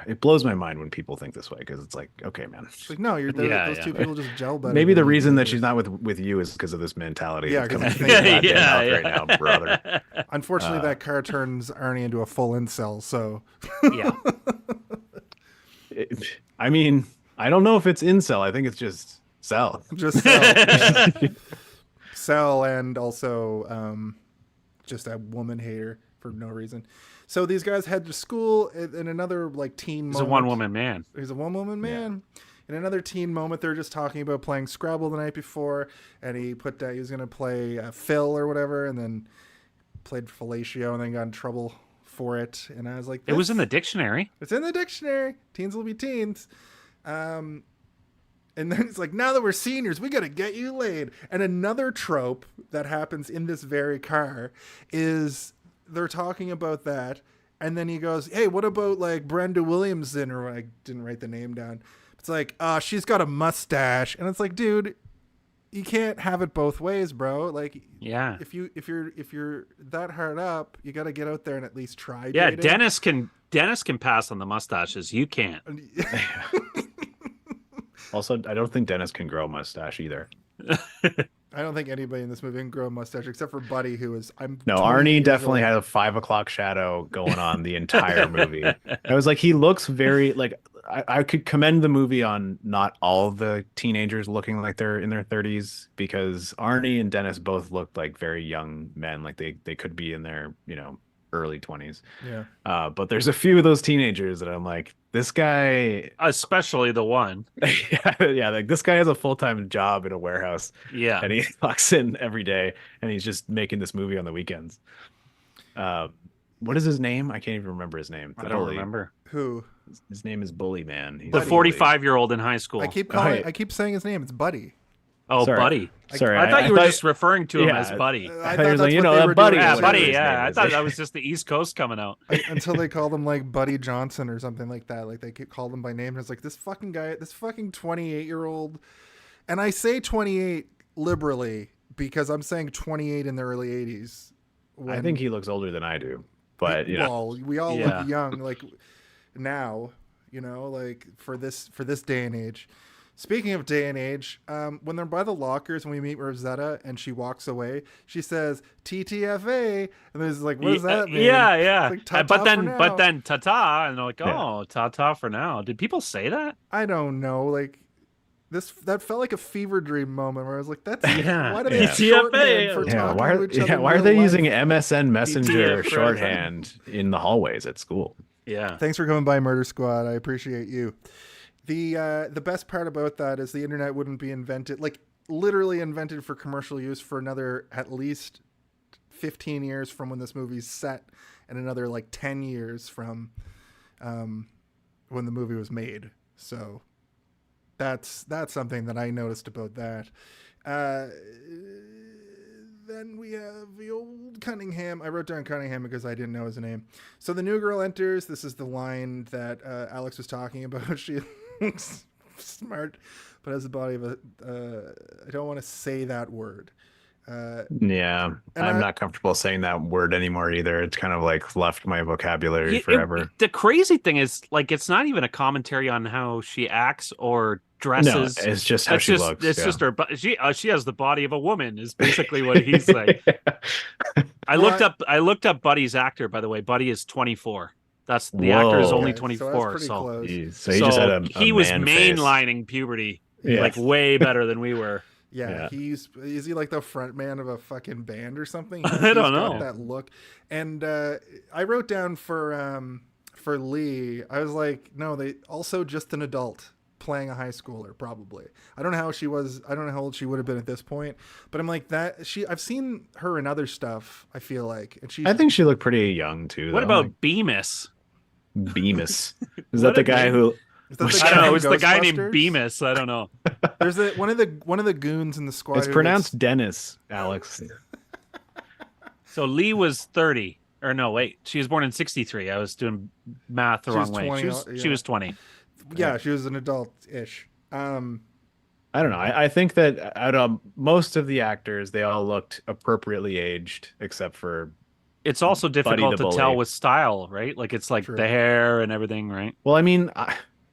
it blows my mind when people think this way, because it's like, okay, man. It's like, no, those two people just gel better. Maybe the reason that she's not with you is because of this mentality. Yeah, that's because coming from your mouth right now, brother. Unfortunately, that car turns Arnie into a full incel. So Yeah. I mean, I don't know if it's incel. I think it's just cell. just sell, sell, and also just a woman hater for no reason. So these guys head to school in another like teen moment. He's a one-woman man. He's a one-woman man. In another teen moment, they're just talking about playing Scrabble the night before, and he put that he was going to play Phil or whatever, and then played fellatio, and then got in trouble for it. And I was like, It was in the dictionary. It's in the dictionary. Teens will be teens. And then it's like, now that we're seniors, we got to get you laid. And another trope that happens in this very car is they're talking about that. And then he goes, hey, what about like Brenda Williamson? Or I didn't write the name down. It's like, she's got a mustache. And it's like, dude, you can't have it both ways, bro. Like, Yeah. if you're that hard up, you got to get out there and at least try. Yeah, dating. Dennis can pass on the mustaches. You can't. Also, I don't think Dennis can grow a mustache either. I don't think anybody in this movie can grow a mustache except for Buddy, who is No, Arnie definitely had a 5 o'clock shadow going on the entire movie. I was like, he looks very like I could commend the movie on not all the teenagers looking like they're in their 30s, because Arnie and Dennis both looked like very young men, like they could be in their, early 20s. Yeah. But there's a few of those teenagers that I'm like, this guy, Especially the one. yeah, like this guy has a full-time job in a warehouse. Yeah. And he clocks in every day, and he's just making this movie on the weekends. What is his name? I can't even remember his name. I don't remember. Who? His name is Bully Man. He's The Bully. 45-year-old in high school. I keep saying his name. It's Buddy. Oh, Sorry. Buddy. Sorry, I thought you were just referring to him as Buddy. I thought he was that's like, what they that were Buddy. doing. Yeah, is Buddy. his Yeah, name I is. thought that was just the East Coast coming out. Until they called him like Buddy Johnson or something like that. Like they called him by name. And it's like, this fucking guy, this fucking 28-year-old. And I say 28 liberally because I'm saying 28 in the early 80s. I think he looks older than I do, but Well, we all Yeah. look young, like now, like for this day and age. Speaking of day and age, when they're by the lockers and we meet Rosetta and she walks away, she says TTFA, and there's like, what does that mean? Yeah. It's like, but ta-ta for then now. ta-ta, and they're like, Yeah. oh, ta-ta for now. Did people say that? I don't know, like that felt like a fever dream moment where I was like, that's Yeah. why do they Yeah. have shorthand for Yeah, talking why to each other in are real they life? using MSN Messenger TTF, shorthand in the hallways at school? Yeah. Thanks for coming by, Murder Squad. I appreciate you. The best part about that is the internet wouldn't be invented, like literally invented for commercial use for another at least 15 years from when this movie's set, and another like 10 years from when the movie was made. So that's something that I noticed about that. Then we have the old Cunningham. I wrote down Cunningham because I didn't know his name. So the new girl enters. This is the line that Alex was talking about. She looks smart, but has the body of a... I don't want to say that word. Yeah, I'm not comfortable saying that word anymore either. It's kind of like left my vocabulary forever. The crazy thing is, like, it's not even a commentary on how she acts or dresses. No, it's just how she looks. It's just her. But she has the body of a woman. Is basically what he's like. I looked up Buddy's actor. By the way, Buddy is 24. That's the actor is only 24. So he just had a he was man face. mainlining puberty Yeah. like way better than we were. Yeah, is he like the front man of a fucking band or something? I don't He's got know. that look. And I wrote down for Leigh, I was like, no, they also just an adult playing a high schooler, probably. I don't know how she was. I don't know how old she would have been at this point, but I'm like that. I've seen her in other stuff. I feel like, and I think she looked pretty young too. What though. about Like, Bemis? Bemis? Is What that the a guy name. who? is that the I don't know. from It was the guy named Ghostbusters? Bemis. I don't know. There's one of the goons in the squad. It's who pronounced gets- Dennis, Alex. So Leigh was 30. Or no, wait. She was born in 63. I was doing math the She was wrong way. 20, She yeah. was 20. yeah, she was an adult-ish. I don't know. I think that out of most of the actors, they all looked appropriately aged, except for It's also Buddy difficult the to tell bully. with style, right? Like it's like True. the hair and everything, right? Well, I mean,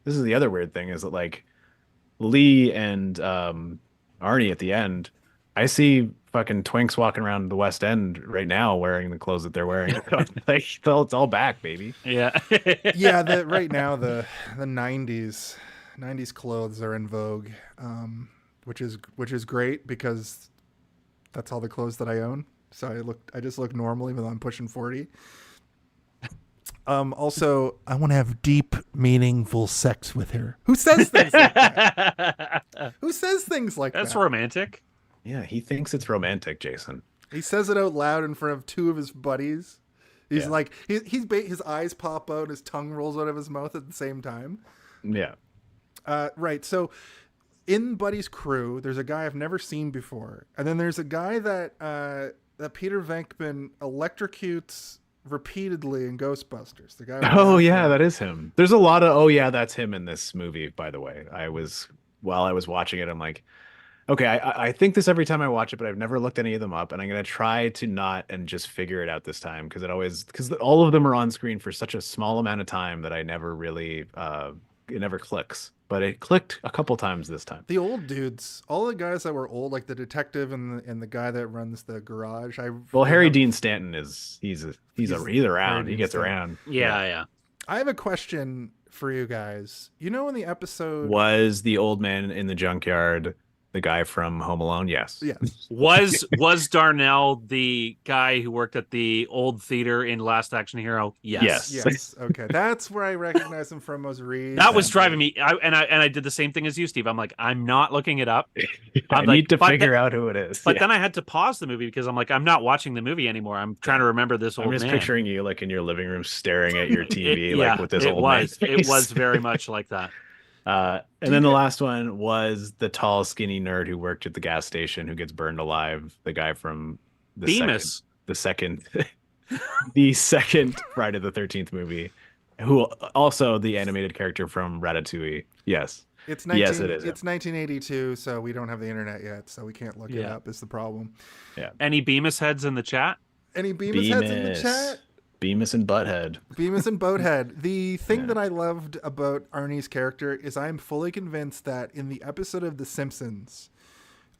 this is the other weird thing is that like Leigh and Arnie at the end, I see fucking twinks walking around the West End right now wearing the clothes that they're wearing. Like it's all back, baby. Yeah. Yeah, right now the 90s clothes are in vogue, which is great because that's all the clothes that I own. So I just look normal even though I'm pushing 40. Also, I want to have deep, meaningful sex with her. Who says things like that? Who says things like That's that? romantic. Yeah, he thinks it's romantic, Jason. He says it out loud in front of two of his buddies. He's Yeah. like, his eyes pop out, his tongue rolls out of his mouth at the same time. Yeah. Right. So in Buddy's crew, there's a guy I've never seen before. And then there's a guy that Peter Venkman electrocutes repeatedly in Ghostbusters. The guy. with Oh the yeah, afro. that is him. There's a lot of that's him in this movie, by the way. While I was watching it, I'm like, okay, I think this every time I watch it, but I've never looked any of them up, and I'm gonna try to not and just figure it out this time because all of them are on screen for such a small amount of time that I never really it never clicks. But it clicked a couple times this time. The old dudes, all the guys that were old, like the detective and the guy that runs the garage. Well, Harry Dean Stanton he's around. Dean He gets Stanton. around. Yeah. I have a question for you guys. You know, in the episode, Was the old man in the junkyard the guy from Home Alone? Yes. yes, Was Darnell the guy who worked at the old theater in Last Action Hero? Yes. yes, okay, that's where I recognize him from. Was Reed. That was driving me. I did the same thing as you, Steve. I'm like, I'm not looking it up. I I'm like, need to but figure then- out who it is. But Yeah. then I had to pause the movie because I'm like, I'm not watching the movie anymore. I'm trying to remember this old I'm just man. picturing you like in your living room staring at your TV Yeah, like with this it old was. man It face. was very much like that. And then the last one was the tall, skinny nerd who worked at the gas station who gets burned alive. The guy from the Bemis. second the second Friday the 13th movie, who also the animated character from Ratatouille. Yes. It's Yes, it is. It's 1982, so we don't have the internet yet, so we can't look it Yeah. up. Is the problem? Any Bemis heads in the chat? Any Bemis heads in the chat? Bemis and Butthead. Bemis and Boathead. The thing that I loved about Arnie's character is I'm fully convinced that in the episode of The Simpsons,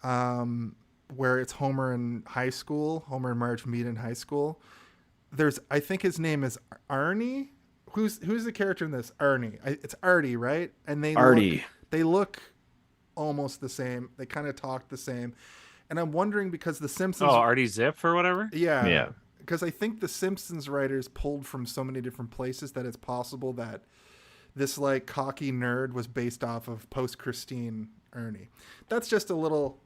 where it's Homer in high school, Homer and Marge meet in high school, I think his name is Arnie. Who's the character in this? Arnie. It's Artie, right? And Artie. They look almost the same. They kind of talk the same. And I'm wondering because The Simpsons. Oh, Artie Zip or whatever? Yeah. Yeah. Because I think the Simpsons writers pulled from so many different places that it's possible that this like cocky nerd was based off of post-Christine Ernie. That's just a little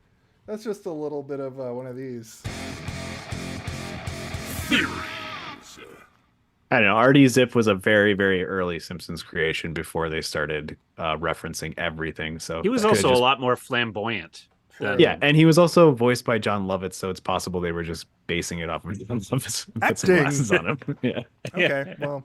bit of one of these. I don't know. Artie Zip was a very, very early Simpsons creation before they started referencing everything. So He was that could've also just- a lot more flamboyant. than- Yeah, and he was also voiced by John Lovitz, so it's possible they were just basing it off of John Lovitz. Put some Acting. glasses on him. Yeah. Okay, well,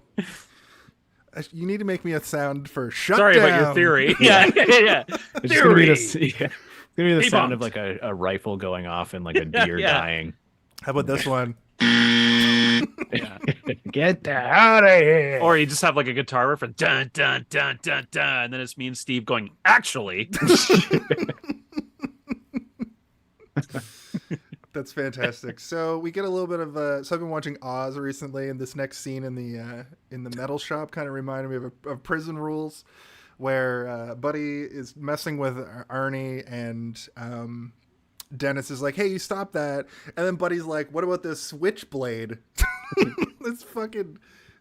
you need to make me a sound for shut Sorry down. about your theory. Yeah. It's just gonna be this, yeah. It's gonna be the Debunked. sound of like a rifle going off and like a deer Yeah. dying. How about this one? Get the out of here. Or you just have like a guitar riff and dun dun dun dun dun, and then it's me and Steve going, actually. That's fantastic. So we get a little bit of so I've been watching Oz recently, and this next scene in the metal shop kind of reminded me of Prison Rules, where Buddy is messing with Arnie, and Dennis is like, hey, you stop that. And then Buddy's like, what about this switchblade? This fucking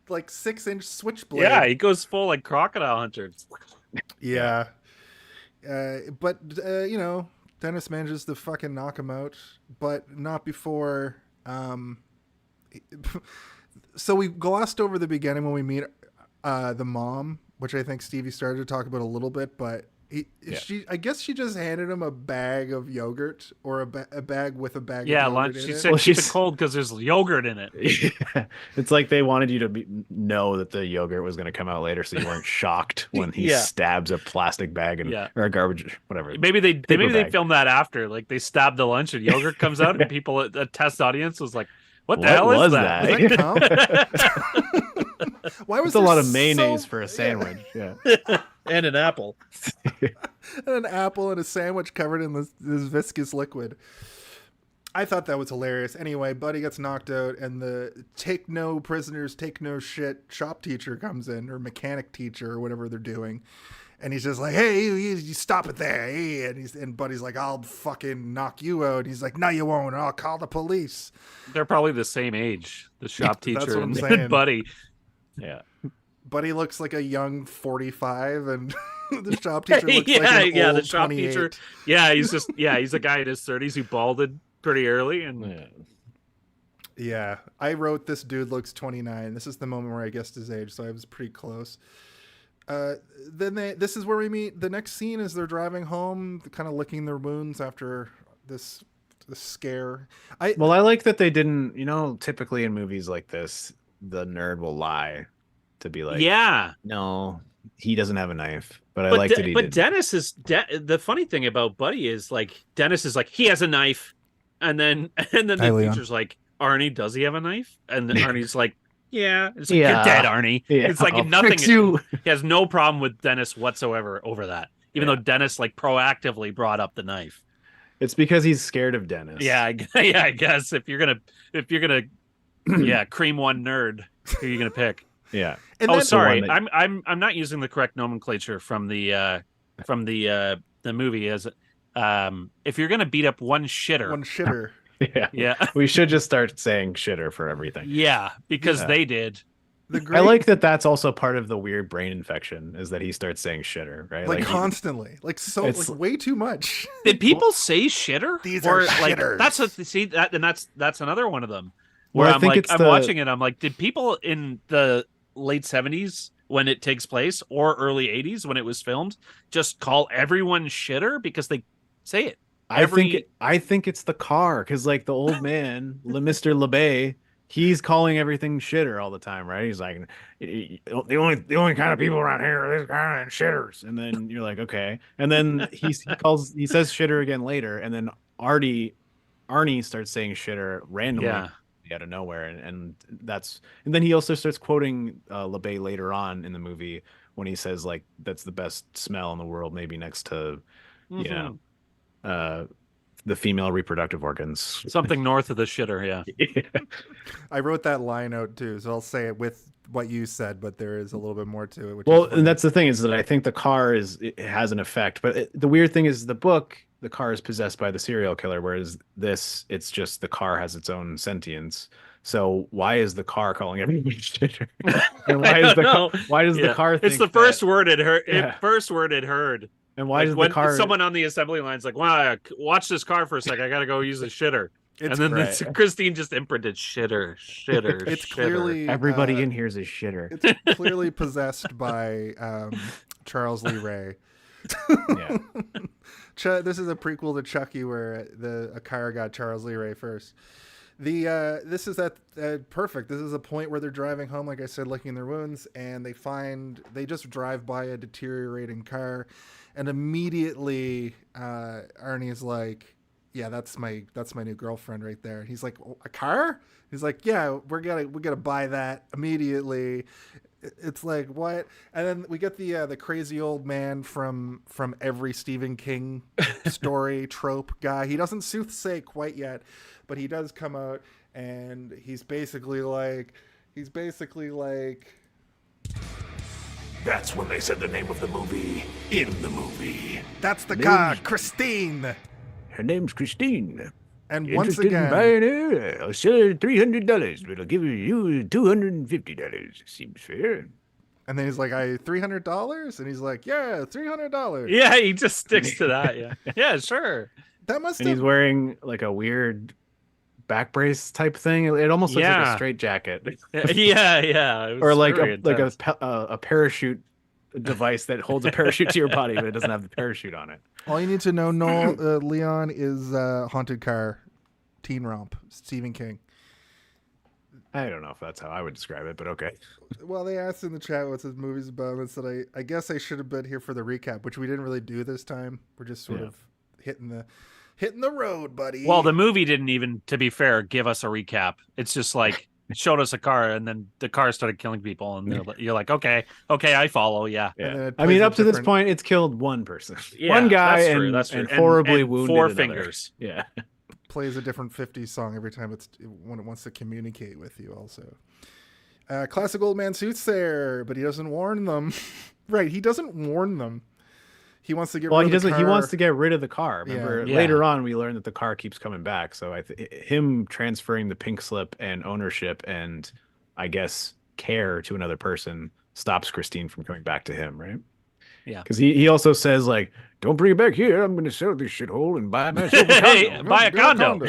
like 6-inch switchblade. Yeah, he goes full like crocodile hunter. Yeah. But you know, Dennis manages to fucking knock him out, but not before. So we glossed over the beginning when we meet the mom, which I think Stevie started to talk about a little bit, but I guess she just handed him a bag of yogurt or a bag with a bag of yogurt lunch. in She it. said keep it cold because there's yogurt in it. Yeah. It's like they wanted you to know that the yogurt was going to come out later, so you weren't shocked when he stabs a plastic bag or a garbage, whatever. Maybe they filmed that after, like they stabbed the lunch and yogurt comes out, and people at the test audience was like, "What the hell is that?" Was that cum? Why was it's a there lot of mayonnaise for a sandwich? Yeah. And an apple. And an apple and a sandwich covered in this viscous liquid. I thought that was hilarious. Anyway, Buddy gets knocked out, and the take no prisoners, take no shit shop teacher comes in, or mechanic teacher, or whatever they're doing. And he's just like, hey, you stop it there. Hey. And Buddy's like, I'll fucking knock you out. And he's like, no, you won't. I'll call the police. They're probably the same age, the shop teacher That's what I'm and saying. Buddy. Yeah. Buddy looks like a young 45, and the shop teacher looks like an old the shop 28. teacher. He's a guy in his 30s who balded pretty early, and yeah. I wrote this dude looks 29. This is the moment where I guessed his age, so I was pretty close. This is where we meet. The next scene is they're driving home, kind of licking their wounds after this scare. I like that they didn't. Typically in movies like this, the nerd will lie to be like, no, he doesn't have a knife. But I like that he did. Dennis is the funny thing about Buddy is like Dennis is like, he has a knife, and then the teacher's like, Arnie, does he have a knife? And then Arnie's like, yeah. It's like, you're dead, Arnie. Yeah. It's like nothing. He has no problem with Dennis whatsoever over that, even though Dennis like proactively brought up the knife. It's because he's scared of Dennis. Yeah, I guess if you're gonna cream one nerd, who are you gonna pick? Yeah. And sorry, I'm not using the correct nomenclature from the movie as if you're gonna beat up one shitter. Yeah. We should just start saying shitter for everything. Yeah, because they did. I like that. That's also part of the weird brain infection is that he starts saying shitter, right? Like constantly, like way too much. Did people say shitter? These are shitters. That's another one of them. Where I'm watching it. I'm like, did people in the late 70s when it takes place or early 80s when it was filmed just call everyone shitter because they say it? I think it's the car because like the old man, Mr. LeBay, he's calling everything shitter all the time, right? He's like, the only kind of people around here are this kind of shitters, and then you're like, okay, and then he says shitter again later, and then Arnie starts saying shitter randomly. Out of nowhere, and then he also starts quoting LeBay later on in the movie when he says like that's the best smell in the world, maybe next to the female reproductive organs, something north of the shitter. I wrote that line out too, so I'll say it with what you said, but there is a little bit more to it. And that's the thing is that I think the car it has an effect, but the weird thing is the book. The car is possessed by the serial killer, whereas it's just the car has its own sentience. So why is the car calling everybody shitter? And why does the car think it's the first word it heard? First word it heard. And why does the car? Someone on the assembly line's like, "Wow, watch this car for a sec. I gotta go use a shitter." And then Christine just imprinted shitter. It's clearly everybody in here is a shitter. It's clearly possessed by Charles Lee Ray. Yeah. This is a prequel to Chucky where a car got Charles Lee Ray first. This is perfect. This is a point where they're driving home, like I said, licking their wounds, and they just drive by a deteriorating car, and immediately Arnie's like, yeah, that's my new girlfriend right there. And he's like, oh, a car? He's like, yeah, we're gonna buy that immediately. It's like, what? And then we get the crazy old man from every Stephen King story trope guy. He doesn't soothsay quite yet, but he does come out, and he's basically like That's when they said the name of the movie in the movie. That's the car, Christine. Her name's Christine. And once Interested in again, buying her? I'll sell her $300, but I'll give you $250. Seems fair. and then he's like, $300? And he's like, yeah, $300. Yeah, he just sticks to that. Yeah, yeah, sure. That must And have. he's wearing like a weird back brace type thing. It almost looks like Yeah. a straight jacket. Yeah, yeah. It was Or like very a intense. parachute device that holds a parachute to your body, but it doesn't have the parachute on it. All you need to know, Leon, is Haunted Car, Teen Romp, Stephen King. I don't know if that's how I would describe it, but okay. Well, they asked in the chat what's his movie's about, and said, I guess I should have been here for the recap, which we didn't really do this time. We're just sort of hitting the road, buddy. Well, the movie didn't even, to be fair, give us a recap. It's just like it showed us a car, and then the car started killing people, and you're like, okay, I follow, yeah. And then it I mean, plays a up to this different- point, it's killed one person, Yeah, one guy, that's true, and, that's true. and horribly And wounded four another. fingers. Yeah. plays a different 50s song every time when it wants to communicate with you also. Classic old man suits there, but he doesn't warn them. Right, he doesn't warn them. He wants to get rid of the car. He wants to get rid of the car. Remember, Yeah. later on, we learned that the car keeps coming back. So him transferring the pink slip and ownership and I guess care to another person stops Christine from coming back to him, right? Yeah. Because he also says, like, don't bring it back here. I'm going to sell this shithole and buy myself a Hey, condo. buy a condo.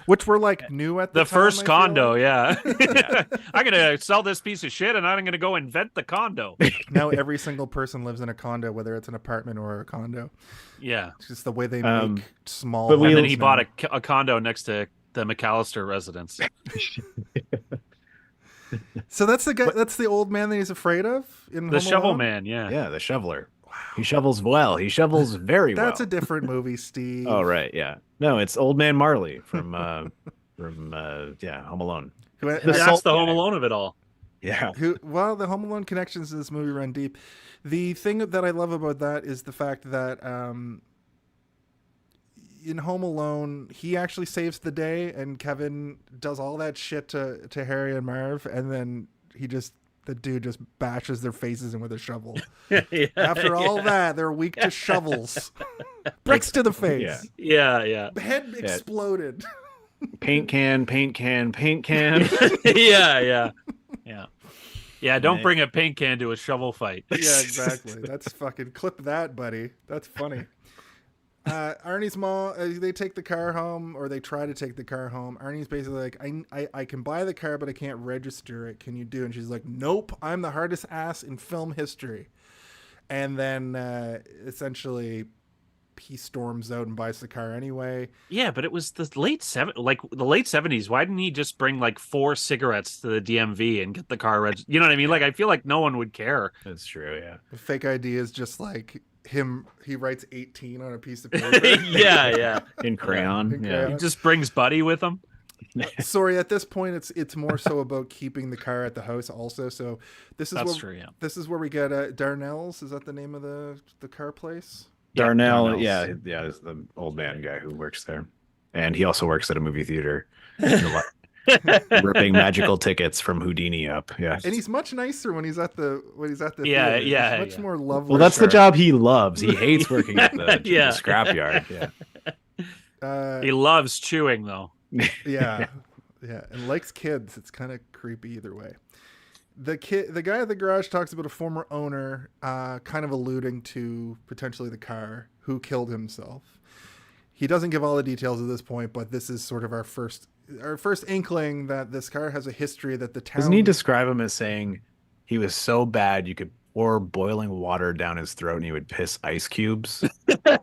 Which were like new at the The time, first I feel condo, like. yeah. I'm gonna sell this piece of shit, and I'm gonna go invent the condo. Now every single person lives in a condo, whether it's an apartment or a condo. Yeah. It's just the way they make small. but we- And then homes he now. bought a condo next to the McAllister residence. So that's the guy. That's the old man that he's afraid of in The Home Shovel Alone? Man, yeah. Yeah, the shoveler. He shovels well. He shovels very well. That's a different movie, Steve. Oh, right. Yeah. No, it's Old Man Marley from Home Alone. That's the Home Alone of it all. Yeah. Well, the Home Alone connections to this movie run deep. The thing that I love about that is the fact that in Home Alone, he actually saves the day, and Kevin does all that shit to Harry and Marv, and then the dude just bashes their faces in with a shovel. Yeah, After all that, they're weak to shovels. Bricks to the face. yeah. Head exploded. Paint can. Yeah, don't bring a paint can to a shovel fight. Yeah, exactly. That's fucking clip that, buddy. That's funny. Arnie's mom, they take the car home, or they try to take the car home. Arnie's basically like, I can buy the car, but I can't register it. Can you do? And she's like, nope, I'm the hardest ass in film history. And then essentially he storms out and buys the car anyway. Yeah, but it was the late 70s. Why didn't he just bring like 4 cigarettes to the DMV and get the car registered? You know what I mean? Like, I feel like no one would care. That's true, yeah. The fake ID is just like him. He writes 18 on a piece of paper. yeah. In crayon. In Yeah. crayon. He just brings Buddy with him. Sorry, at this point, it's more so about keeping the car at the house also. So this is That's true, yeah. This is where we get Darnell's. Is that the name of the car place? Darnell, Darnell's. yeah, is the old man guy who works there. And he also works at a movie theater. Ripping magical tickets from Houdini up. Yeah. And he's much nicer when he's at the Yeah, theater. He's yeah, much yeah. more lovely. Well, that's the job he loves. He hates working at the Yeah. scrapyard. Yeah. He loves chewing, though. Yeah, and likes kids. It's kind of creepy either way. The guy at the garage talks about a former owner, kind of alluding to potentially the car, who killed himself. He doesn't give all the details at this point, but this is sort of our first inkling that this car has a history that the town. Doesn't he describe him as saying he was so bad you could pour boiling water down his throat and he would piss ice cubes?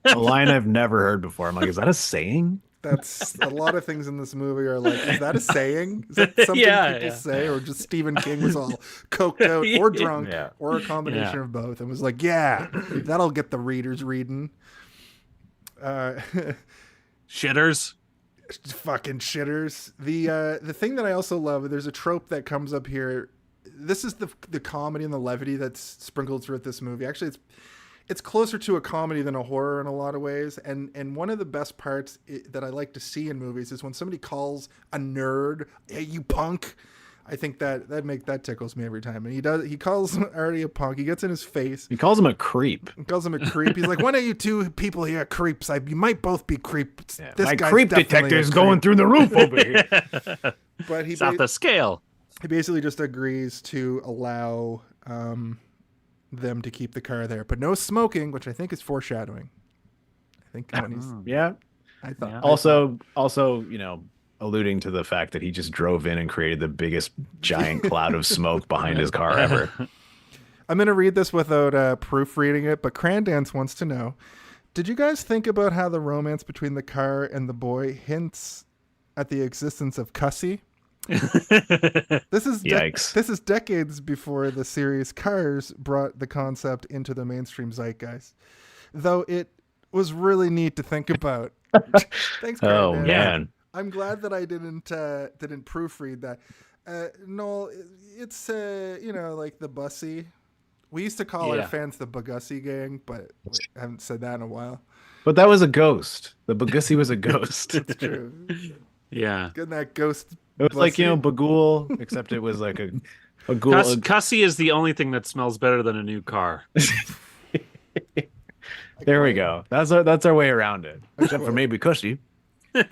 A line I've never heard before. I'm like, is that a saying? That's a lot of things in this movie are like, is that a saying? Is that something people say, or just Stephen King was all coked out or drunk, Yeah. or a combination of both, and was like, yeah, that'll get the readers reading. Shitters. Fucking shitters. The thing that I also love, there's a trope that comes up here. This is the comedy and the levity that's sprinkled throughout this movie. Actually, it's closer to a comedy than a horror in a lot of ways. And one of the best parts that I like to see in movies is when somebody calls a nerd, "Hey, you punk." I think that tickles me every time. And he calls Arnie a punk. He gets in his face. He calls him a creep. He calls him a creep. He's like, one of you two people here are creeps. You might both be creeps. Yeah, This my guy's creep definitely detector a is creep." going through the roof over here. But It's off the scale. he basically just agrees to allow them to keep the car there, but no smoking, which I think is foreshadowing. I think when he's, Yeah. I thought Yeah. Also, alluding to the fact that he just drove in and created the biggest giant cloud of smoke behind his car ever. I'm going to read this without proofreading it, but Crandance wants to know, did you guys think about how the romance between the car and the boy hints at the existence of Cussy? This is Yikes. This is decades before the series Cars brought the concept into the mainstream zeitgeist, though it was really neat to think about. Thanks, Oh, Crandance. man. I'm glad that I didn't proofread that. Noel, it's like the Bussy. We used to call our fans the Bugussi gang, but I haven't said that in a while. But that was a ghost. The Bagussi was a ghost. It's true. Yeah. Getting that ghost. It was like, Bussy. Bagool, except it was like a ghoul. Cussy is the only thing that smells better than a new car. There we go. That's our way around it. Except for maybe Cussy. I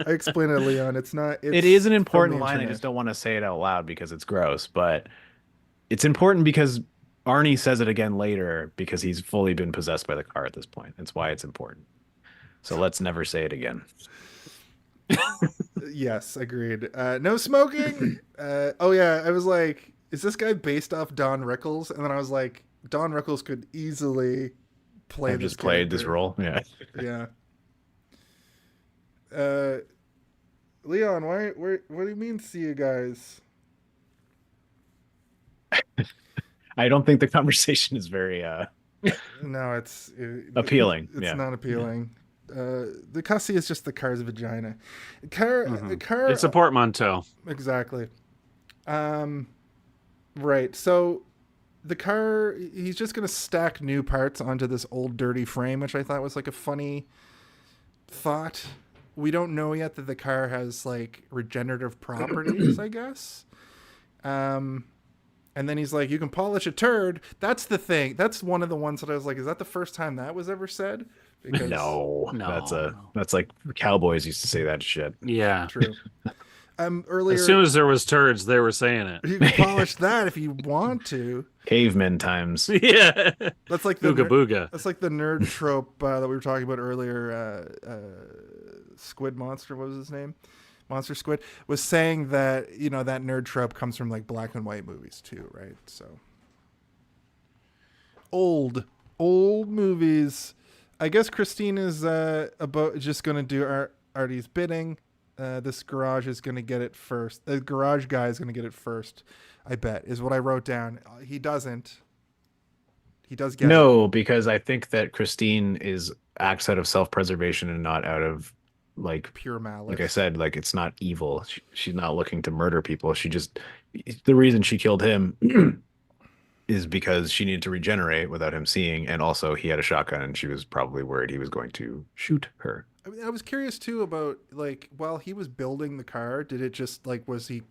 explain it, Leon. It's not. It is an important from the line. I internet. just don't want to say it out loud because it's gross. But it's important because Arnie says it again later because he's fully been possessed by the car at this point. That's why it's important. So let's never say it again. Yes, agreed. No smoking. Oh yeah, I was like, is this guy based off Don Rickles? And then I was like, Don Rickles could easily play I've this just played this character. role. Yeah. Yeah. Leon, what do you mean see you guys? I don't think the conversation is very No, it's appealing. It's Yeah. not appealing. The cussy is just the car's vagina. The car. It's a portmanteau. Exactly. Right. So the car, he's just going to stack new parts onto this old dirty frame, which I thought was like a funny thought. We don't know yet that the car has like regenerative properties, I guess. And then he's like, you can polish a turd. That's the thing. That's one of the ones that I was like, is that the first time that was ever said? Because No, No. that's like cowboys used to say that shit. Yeah. true. Earlier, As soon as there was turds, they were saying it. you can polish that if you want to. Cavemen times. Yeah. That's like the Booga booga. That's like the nerd trope that we were talking about earlier. Squid Monster, what was his name? Monster Squid was saying that that nerd trope comes from like black and white movies too, right? So old movies. I guess Christine is about just going to do Artie's bidding. This garage is going to get it first. The garage guy is going to get it first. I bet is what I wrote down. He doesn't. He does get No, because I think that Christine acts out of self-preservation and not out of like pure malice. like I said, like it's not evil. She's not looking to murder people. The reason she killed him is because she needed to regenerate without him seeing, and also he had a shotgun and she was probably worried he was going to shoot her. I mean, I was curious too about like while he was building the car, did it just like was he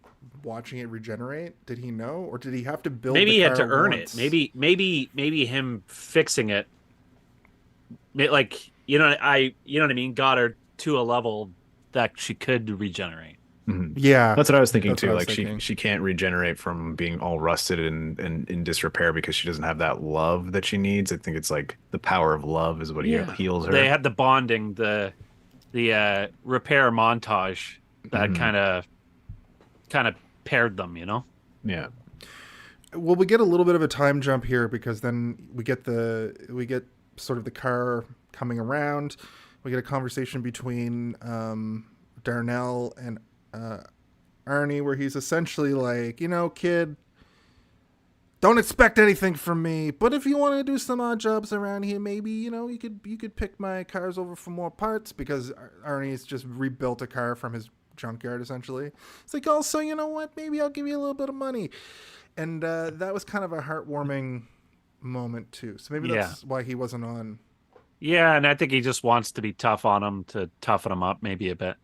watching it regenerate? Did he know, or did he have to build? Maybe the he had to car earn once? it. Maybe him fixing it, like you know what I mean, got her to a level that she could regenerate. Mhm. Yeah, That's what I was thinking That's too. what I was Like thinking. she can't regenerate from being all rusted and in disrepair because she doesn't have that love that she needs. I think it's like the power of love is what heals her. They had the bonding, the repair montage that kind of paired them, Yeah. Well, we get a little bit of a time jump here because then we get sort of the car coming around. We get a conversation between Darnell and Arnie where he's essentially like, kid, don't expect anything from me, but if you want to do some odd jobs around here, maybe, you could pick my cars over for more parts, because Arnie's just rebuilt a car from his junkyard, essentially. It's like, also, you know what? Maybe I'll give you a little bit of money. And that was kind of a heartwarming moment, too. So maybe that's why he wasn't on. Yeah, and I think he just wants to be tough on him to toughen him up maybe a bit.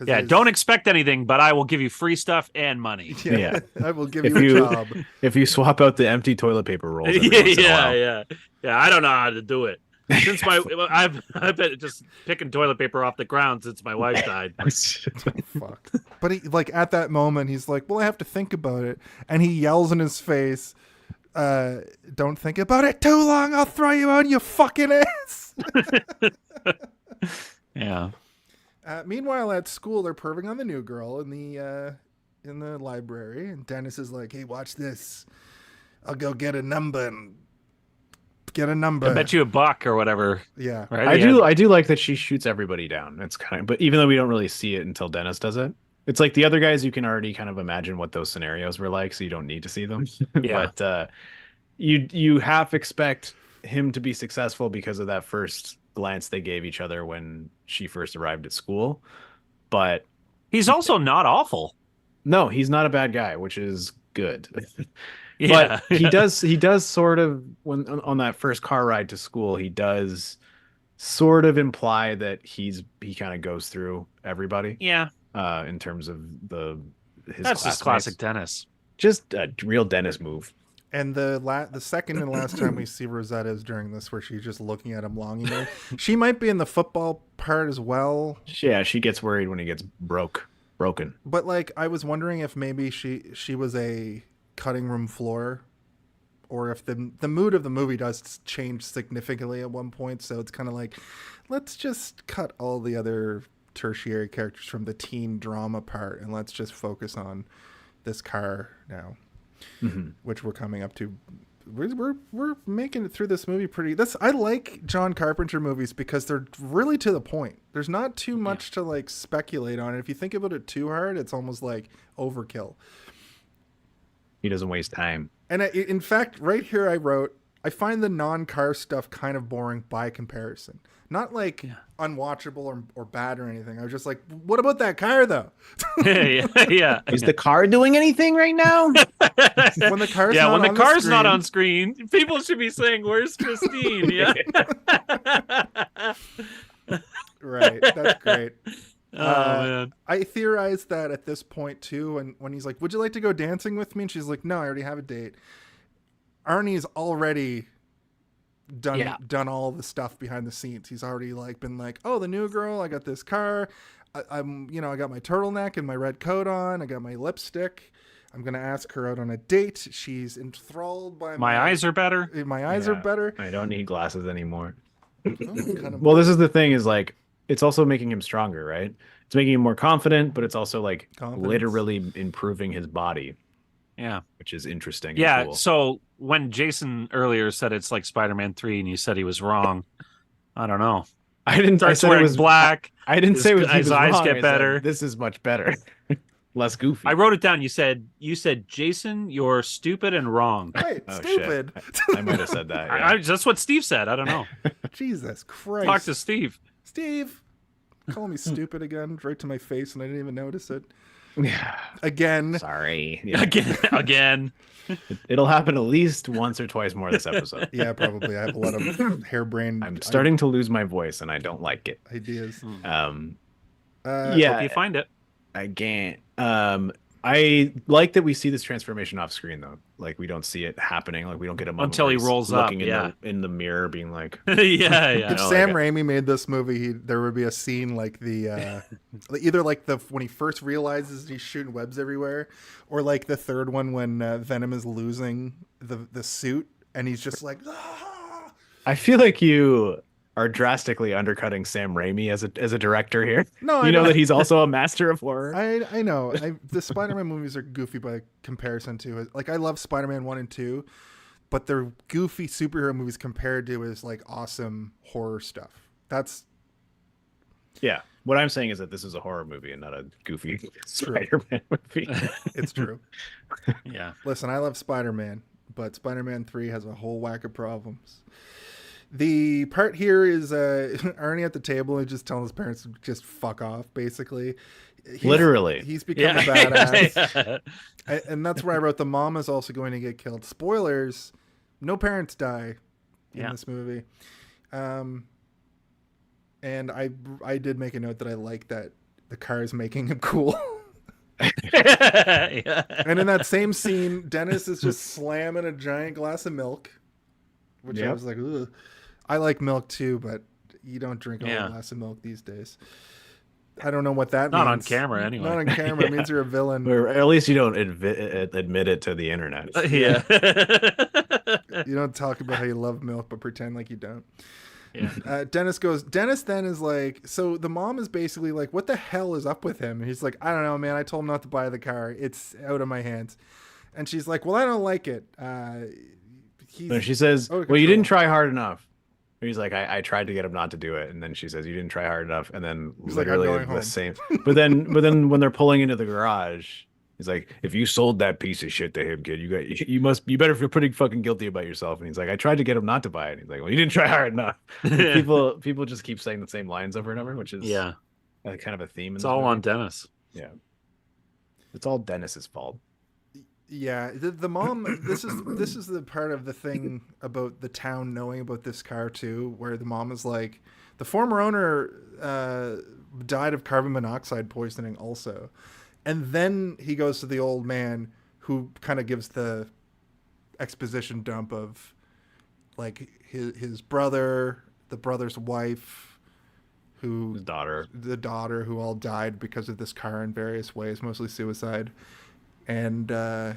Yeah, don't expect anything, but I will give you free stuff and money. Yeah. I will give If you a you job. if you swap out the empty toilet paper rolls every once in a while. Yeah. I don't know how to do it. Since I've been just picking toilet paper off the ground since my wife died. Fuck. But he, like, at that moment, he's like, well, I have to think about it. And he yells in his face, don't think about it too long. I'll throw you on your fucking ass. Yeah. Meanwhile, at school, they're perving on the new girl in the library. And Dennis is like, hey, watch this. I'll go get a number and get a number. I bet you $1 or whatever. Yeah. Right? I do like that she shoots everybody down. It's kind of, but even though we don't really see it until Dennis does it, it's like the other guys, you can already kind of imagine what those scenarios were like, so you don't need to see them. Yeah. But you half expect him to be successful because of that first glance they gave each other when she first arrived at school. But He's also not awful. no, he's not a bad guy, which is good. Yeah. But he does sort of, when on that first car ride to school, he does sort of imply that he kind of goes through everybody. Yeah. In terms of his That's just classmates. classic Dennis. Just a real Dennis move. And the second and last time we see Rosetta is during this, where she's just looking at him longingly. She might be in the football part as well. Yeah, she gets worried when he gets broken. But like, I was wondering if maybe she was a cutting room floor, or if the mood of the movie does change significantly at one point. So it's kind of like, let's just cut all the other tertiary characters from the teen drama part, and let's just focus on this car now. Mm-hmm. Which we're coming up to. We're making it through this movie pretty. I like John Carpenter movies because they're really to the point. There's not too much to like speculate on. If you think about it too hard, it's almost like overkill. He doesn't waste time. And in fact, right here I wrote, I find the non-car stuff kind of boring by comparison. Not like unwatchable or bad or anything. I was just like, what about that car though? Yeah. Is the car doing anything right now? When the car's not when the on car's screen, not on screen, people should be saying, "Where's Christine?" Yeah. Right. That's great. Man. I theorized that at this point too, and when he's like, "Would you like to go dancing with me?" and she's like, "No, I already have a date." Arnie's already done all the stuff behind the scenes. He's already like been like, "Oh, the new girl, I got this car. I got my turtleneck and my red coat on. I got my lipstick. I'm gonna ask her out on a date. She's enthralled by My eyes are better. My eyes are better." I don't need glasses anymore. Kind of Well, this is the thing, is like, it's also making him stronger, right? It's making him more confident, but it's also like Confidence. literally improving his body, Yeah. which is interesting. Yeah. And cool. So when Jason earlier said it's like Spider-Man 3 and you said he was wrong, I don't know. I didn't. I Starts said it wearing was black. I didn't say it was, he his was eyes wrong. get I said, better. this is much better, less goofy. I wrote it down. You said, Jason, you're stupid and wrong. Right, Oh, stupid. I might have said that. Yeah. That's what Steve said. I don't know. Jesus Christ. Talk to Steve. Steve. Calling me stupid again, right to my face, and I didn't even notice it. Yeah. Again. Sorry. Yeah. Again. It'll happen at least once or twice more this episode. Yeah, probably. I have a lot of harebrained I'm starting to lose my voice, and I don't like it. ideas. Hope Yeah, you find it. I can't. I like that we see this transformation off screen, though. Like, we don't see it happening. Like, we don't get a moment Until where he he's rolls up, looking in the mirror, being like, Yeah. If know, Sam like Raimi made this movie, there would be a scene like the either like when he first realizes he's shooting webs everywhere, or like the third one when Venom is losing the suit and he's just like, ah! I feel like you are drastically undercutting Sam Raimi as a director here. No, you know that he's also a master of horror. I know. The Spider-Man movies are goofy by comparison to it. Like, I love Spider-Man 1 and 2, but they're goofy superhero movies compared to his like awesome horror stuff. That's Yeah. What I'm saying is that this is a horror movie and not a goofy Spider-Man movie. it's true. Yeah. Listen, I love Spider-Man, but Spider-Man 3 has a whole whack of problems. The part here is Arnie at the table and just telling his parents to just fuck off, basically. Literally. He's become a badass. And that's where I wrote, the mom is also going to get killed. Spoilers, no parents die in this movie. And I did make a note that I like that the car is making him cool. Yeah. And in that same scene, Dennis is just slamming a giant glass of milk, which I was like, ugh. I like milk too, but you don't drink a whole glass of milk these days. I don't know what that means. Not on camera, anyway. Not on camera. It means you're a villain. Or at least you don't admit it to the internet. Yeah. You don't talk about how you love milk, but pretend like you don't. Yeah. Dennis then is like, so the mom is basically like, what the hell is up with him? And he's like, I don't know, man. I told him not to buy the car. It's out of my hands. And she's like, well, I don't like it. She says, well, you didn't try hard enough. He's like, I tried to get him not to do it, and then she says, you didn't try hard enough, and then he's literally like, the same. But then when they're pulling into the garage, he's like, if you sold that piece of shit to him, kid, you better feel pretty fucking guilty about yourself. And he's like, I tried to get him not to buy it. And he's like, well, you didn't try hard enough. people just keep saying the same lines over and over, which is kind of a theme. It's all on Dennis. Yeah, it's all Dennis's fault. Yeah, the mom. This is the part of the thing about the town knowing about this car too, where the mom is like, the former owner died of carbon monoxide poisoning also, and then he goes to the old man who kind of gives the exposition dump of like his brother, the brother's wife, the daughter who all died because of this car in various ways, mostly suicide. And the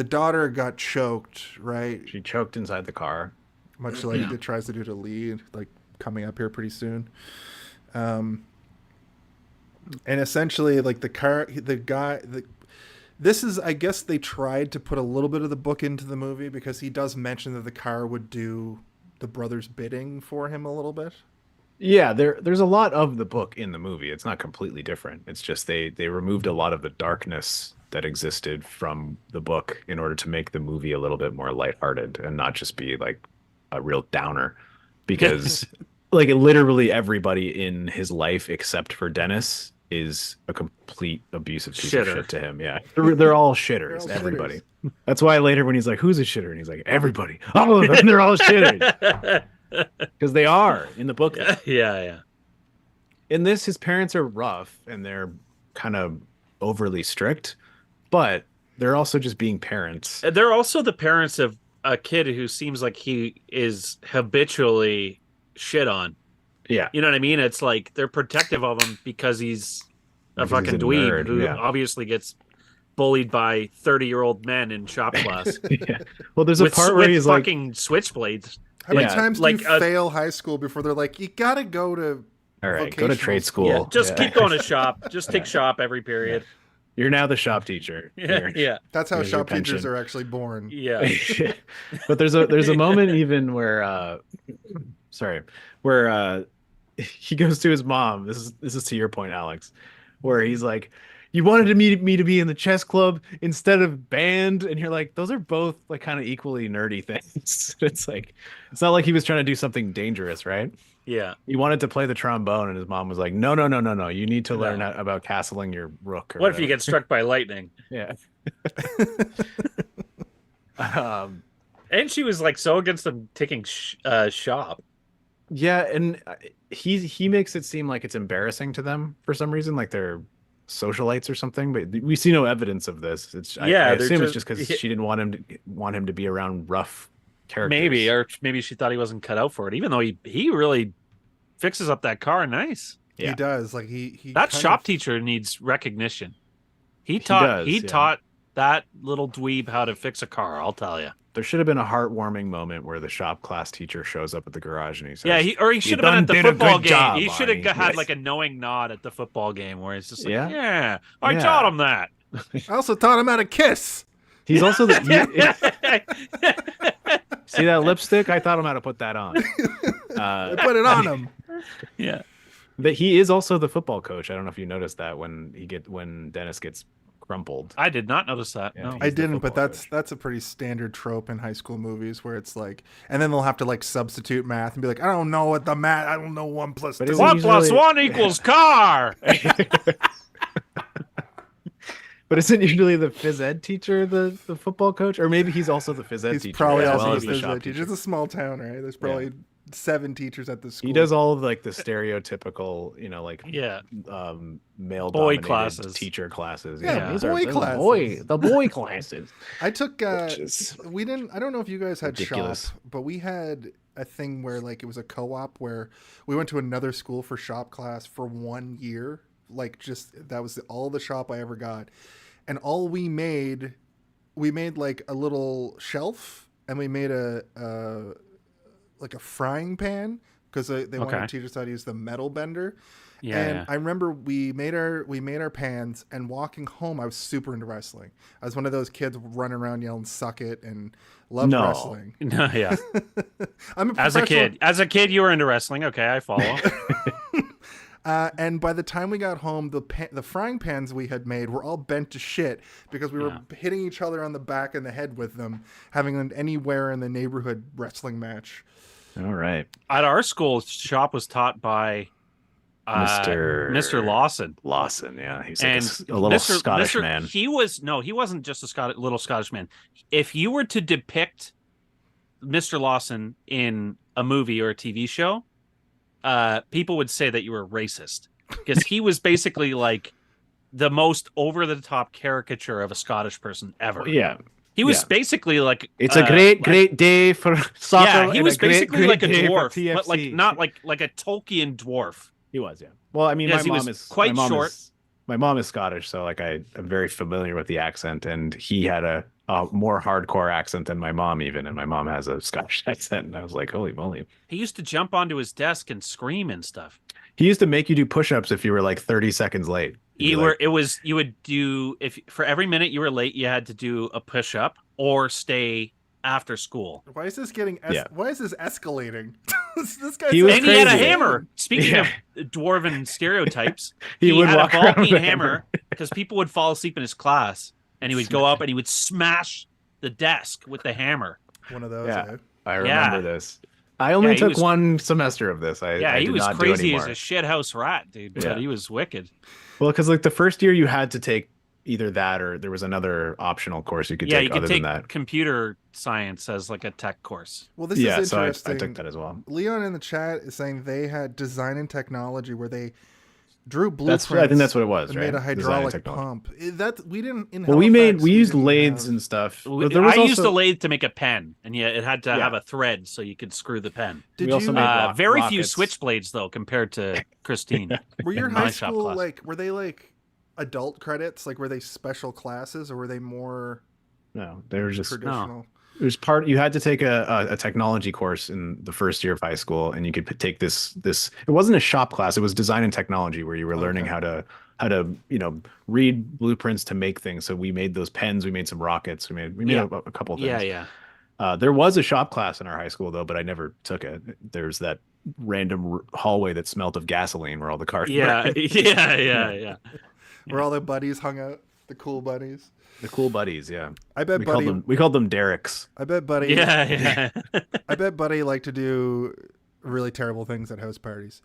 daughter got choked, right? She choked inside the car, much like it tries to do to Leigh, like coming up here pretty soon. And essentially, like this is, I guess they tried to put a little bit of the book into the movie because he does mention that the car would do the brother's bidding for him a little bit. Yeah, there's a lot of the book in the movie. It's not completely different. It's just they removed a lot of the darkness that existed from the book in order to make the movie a little bit more lighthearted and not just be like a real downer. Because like literally everybody in his life except for Dennis is a complete abusive piece of shit to him. Yeah, they're all shitters. Everybody. That's why later when he's like, "Who's a shitter?" and he's like, "Everybody." All of them. They're all shitters. Because they are in the book. Yeah. In this, his parents are rough and they're kind of overly strict, but they're also just being parents. They're also the parents of a kid who seems like he is habitually shit on. Yeah. You know what I mean? It's like they're protective of him because he's a fucking dweeb who obviously gets bullied by 30-year-old men in shop class. Yeah. Well, there's a part where he's like fucking switchblades. How many times do you fail high school before they're like, you gotta go to go to trade school. Yeah, just keep going to shop. Just take shop every period. You're now the shop teacher. Yeah. That's how shop teachers are actually born. Yeah. But there's a moment even where he goes to his mom. This is to your point, Alex, where he's like, you wanted me to be in the chess club instead of band, and you're like, those are both like kind of equally nerdy things. It's like, it's not like he was trying to do something dangerous, right? Yeah. He wanted to play the trombone, and his mom was like, no. You need to learn about castling your rook. What if you get struck by lightning? Yeah. And she was like so against them taking shop. Yeah, and he makes it seem like it's embarrassing to them for some reason, like they're socialites or something, but we see no evidence of this. I assume it's just because she didn't want him to be around rough characters. Maybe she thought he wasn't cut out for it, even though he really fixes up that car nice. Yeah. He does. Like he that shop teacher needs recognition. He taught that little dweeb how to fix a car, I'll tell you. There should have been a heartwarming moment where the shop class teacher shows up at the garage and he says, he should have been at the football game. Job, he should have had like a knowing nod at the football game where it's just like, I taught him that. I also taught him how to kiss. He's also see that lipstick? I taught him how to put that on. I put it on him. Yeah. But he is also the football coach. I don't know if you noticed that when Dennis gets crumpled. I did not notice that. Yeah, no, I didn't, but that's a pretty standard trope in high school movies where it's like, and then they'll have to like substitute math and be like, I don't know what I don't know 1 + 2. 1 + 1 equals car. But isn't usually the phys ed teacher the football coach, or maybe he's also the phys ed teacher? He's probably also the phys ed teacher. It's a small town, right? There's probably 7 teachers at the school. He does all of like the stereotypical, like Yeah. male Boy dominated classes. teacher classes. Yeah, these boy are classes. the boy classes. I took is we didn't I don't know if you guys had ridiculous. shop, but we had a thing where like it was a co-op where we went to another school for shop class for 1 year. Like just that was all the shop I ever got. And all we made like a little shelf, and we made a like a frying pan because they wanted to teach us how to use the metal bender. Yeah. And I remember we made our pans, and walking home I was super into wrestling. I was one of those kids running around yelling "suck it" and loved wrestling. No, yeah. I'm a As a professional- kid, you were into wrestling. Okay, I follow. And by the time we got home, the frying pans we had made were all bent to shit because we were hitting each other on the back and the head with them, having an anywhere in the neighborhood wrestling match. All right. At our school, shop was taught by Mr. Lawson. Lawson, yeah. He's And like a little Scottish man. He wasn't just a little Scottish man. If you were to depict Mr. Lawson in a movie or a TV show, people would say that you were racist because he was basically like the most over the top caricature of a Scottish person ever. Yeah. He was basically like it's a great day for soccer. Yeah, he was basically like a day for dwarf, but like TFC. not like a Tolkien dwarf. He was, yeah. Well, I mean, Yes, my he mom was is quite my mom short. my mom is Scottish, so like I'm very familiar with the accent, and he had a more hardcore accent than my mom even, and my mom has a Scottish accent, and I was like, holy moly. He used to jump onto his desk and scream and stuff. He used to make you do push-ups if you were like 30 seconds late. You would do, if for every minute you were late, you had to do a push-up or stay after school. Why is this why is this escalating? This guy He was And he had a crazy. hammer. Speaking of dwarven stereotypes, He would had walk a around ball with peen a hammer because people would fall asleep in his class, and he would go up and he would smash the desk with the hammer. One of those. Yeah. Eh? I remember Yeah. this. I only Yeah, he took was- one semester of this. I He did was not do crazy as anymore. a shithouse rat, dude. Yeah. But he was wicked. Well, because like the first year you had to take either that or there was another optional course you could Yeah, take you could other take than that. computer science as like a tech course. Well, this Yeah, is so I interesting. took that as well. Leon in the chat is saying they had design and technology where they drew blueprints. I think that's what it was, and right? made a Design and hydraulic technology. pump. That we didn't. In Well, Halifax, we used didn't lathes have- and stuff. But there was I used a also- lathe to make a pen, and yeah, it had to have a thread so you could screw the pen. Did we also you? made rock- Very few rockets. switchblades though, compared to Christine. Were your in high my shop school class. like? Were they like adult credits? Like were they special classes or were they more No, they were just traditional? it was part. You had to take a technology course in the first year of high school, and you could take this. It wasn't a shop class; it was design and technology, where you were learning how to read blueprints to make things. So we made those pens, we made some rockets, we made Yeah. a couple of things. Yeah. There was a shop class in our high school though, but I never took it. There's that random hallway that smelt of gasoline where all the cars. Yeah, were. yeah. Where all the buddies hung out, the cool buddies. The cool buddies. Yeah, I bet we called them Derricks. I bet Buddy. Yeah. I bet Buddy liked to do really terrible things at house parties.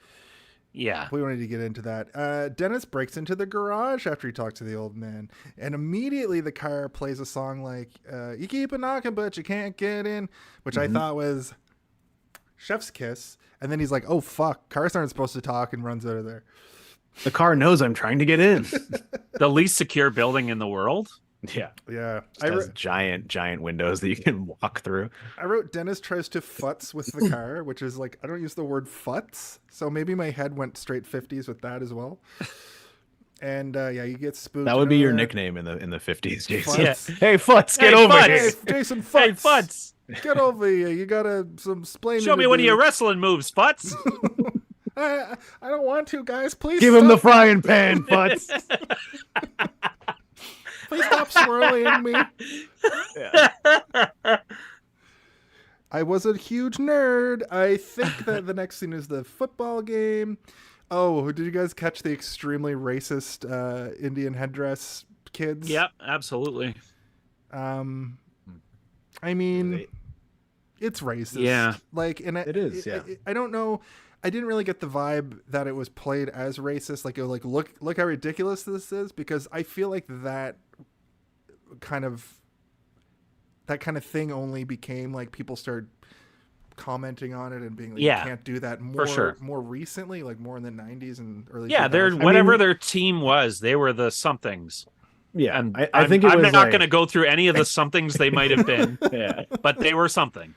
Yeah. We wanted to get into that. Dennis breaks into the garage after he talks to the old man, and immediately the car plays a song like "You keep a knocking, but you can't get in," which I thought was chef's kiss. And then he's like, "Oh fuck, cars aren't supposed to talk," and runs out of there. The car knows I'm trying to get in. The least secure building in the world. Yeah. Yeah, It has giant windows that you can walk through. I wrote Dennis tries to futz with the car, which is like, I don't use the word futz, so maybe my head went straight 50s with that as well. And yeah, you get spooked. That would be your there. nickname in the 50s, Jason. Futz. Hey, Futz, get Hey, over Futz. here. Hey, Jason Futz. Hey, Futz, Get over here. You gotta some explaining. show me to one of do. your wrestling moves, Futz. I don't want to, guys. Please Give him the stop. frying pan, Futz. Please stop swirling me. I was a huge nerd. I think that the next scene is the football game. Oh, did you guys catch the extremely racist Indian headdress kids? Yep, absolutely. I mean, it's racist. Yeah. Like, and It is, yeah. I don't know. I didn't really get the vibe that it was played as racist. Like, it was like, look how ridiculous this is, because I feel like that kind of thing only became like people started commenting on it and being like, Yeah, you can't do that for sure. more recently, like more in the 90s and early Yeah, 2000s. whatever their team was, they were the somethings. Yeah, And I think it I'm was not like, going to go through any of the somethings they might have been, yeah. but they were something.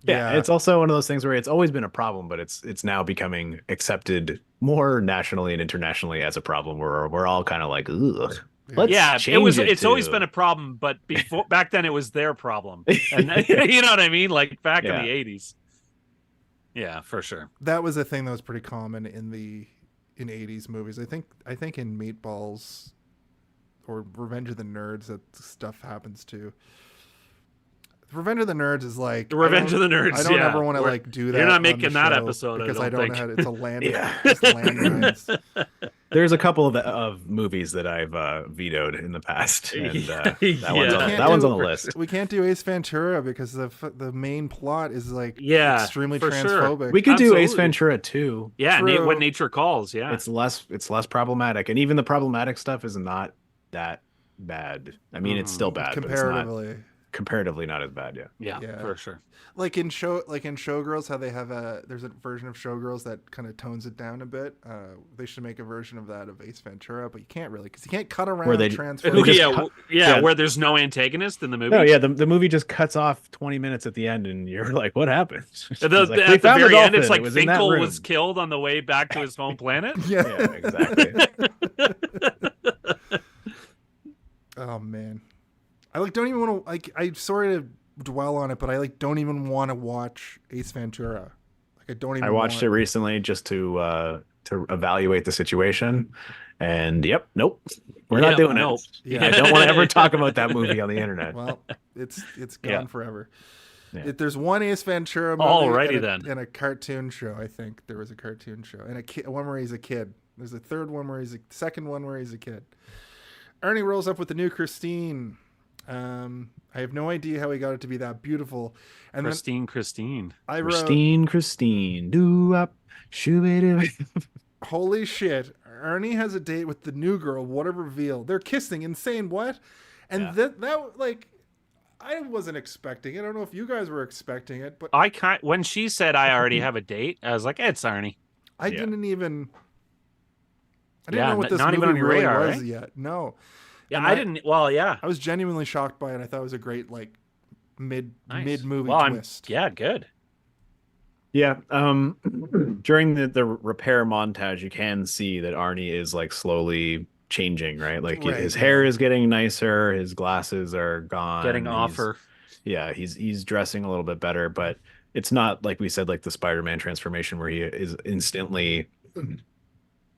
Yeah, it's also one of those things where it's always been a problem, but it's now becoming accepted more nationally and internationally as a problem. Where we're all kind of like, ugh. Let's change It's always been a problem, but before back then it was their problem, and you know what I mean, like back in the 80s. Yeah, for sure. That was a thing that was pretty common in 80s movies. I think in Meatballs or Revenge of the Nerds that stuff happens too. Revenge of the Nerds is like the Revenge of the Nerds. I don't ever want to like do that. You're not on making the that show episode because I don't think. know how to, it's a land. Yeah. Just landmines. There's a couple of movies that I've vetoed in the past, and that one's on the list. We can't do Ace Ventura because the main plot is like extremely for transphobic. Sure. We could do Ace Ventura 2. Yeah, When Nature Calls. Yeah, it's less problematic, and even the problematic stuff is not that bad. I mean, it's still bad, comparatively. But it's comparatively not as bad. Yeah, for sure. Like in Showgirls, how they have there's a version of Showgirls that kind of tones it down a bit. They should make a version of that of Ace Ventura, but you can't really because you can't cut around transphobic. Where there's no antagonist in the movie. No, the movie just cuts off 20 minutes at the end, and you're like, what happened? At the very end, it's like Finkel was killed on the way back to his home planet. Yeah, exactly. Oh man. I don't even want to I'm sorry to dwell on it, but I don't even want to watch Ace Ventura. I watched it recently just to evaluate the situation, and nope, we're not doing it. Yeah, I don't want to ever talk about that movie on the internet. Well, it's gone forever. Yeah. There's one Ace Ventura movie and a cartoon show. I think there was a cartoon show and one where he's a kid. There's a third one where second one where he's a kid. Ernie rolls up with the new Christine. I have no idea how he got it to be that beautiful. And Christine. Christine. Do up, shoo. Holy shit! Ernie has a date with the new girl. What a reveal! They're kissing. Insane. What? And that like, I wasn't expecting it. I don't know if you guys were expecting it, but when she said I already have a date, I was like, it's Arnie. I didn't know what this movie really was yet. No. Yeah, I didn't. Well, yeah, I was genuinely shocked by it. I thought it was a great like mid movie twist. Good. Yeah. During the repair montage, you can see that Arnie is like slowly changing, right? Like his hair is getting nicer, his glasses are gone, getting offer. Yeah, he's dressing a little bit better, but it's not like we said, like the Spider-Man transformation where he is instantly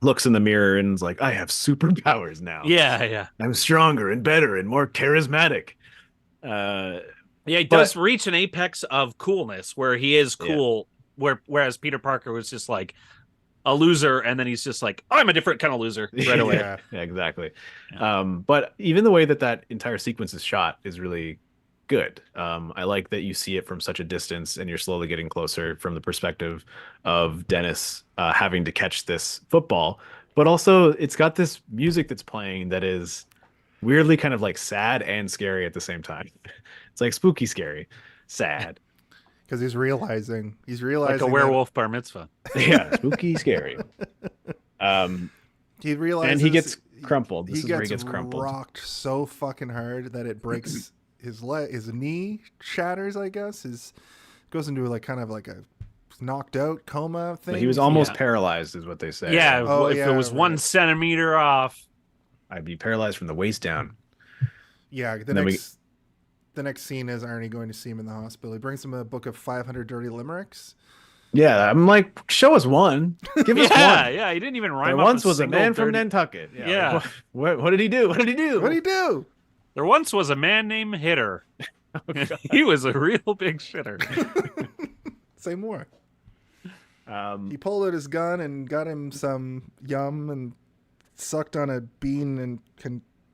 looks in the mirror and is like, I have superpowers now. Yeah. I'm stronger and better and more charismatic. He does reach an apex of coolness where he is cool, whereas Peter Parker was just like a loser, and then he's just like, I'm a different kind of loser right away. Yeah, exactly. Yeah. But even the way that entire sequence is shot is really good. I like that you see it from such a distance and you're slowly getting closer from the perspective of Dennis having to catch this football, but also it's got this music that's playing that is weirdly kind of like sad and scary at the same time. It's like spooky, scary, sad. Because he's realizing like a werewolf bar mitzvah. Yeah, spooky, scary. He realizes, and he gets crumpled. This is where he gets crumpled. Rocked so fucking hard that it breaks his knee shatters. I guess goes into like kind of like a knocked out coma thing. But he was almost paralyzed, is what they say. Yeah, if it was 1 centimeter off, I'd be paralyzed from the waist down. Yeah, the next scene is Arnie going to see him in the hospital. He brings him a book of 500 dirty limericks. Yeah, I'm like, show us one. Give us one. Yeah, he didn't even rhyme. There once was a man from Nantucket. Yeah. Like, what did he do? What did he do? There once was a man named Hitter. He was a real big shitter. Say more. He pulled out his gun and got him some yum and sucked on a bean and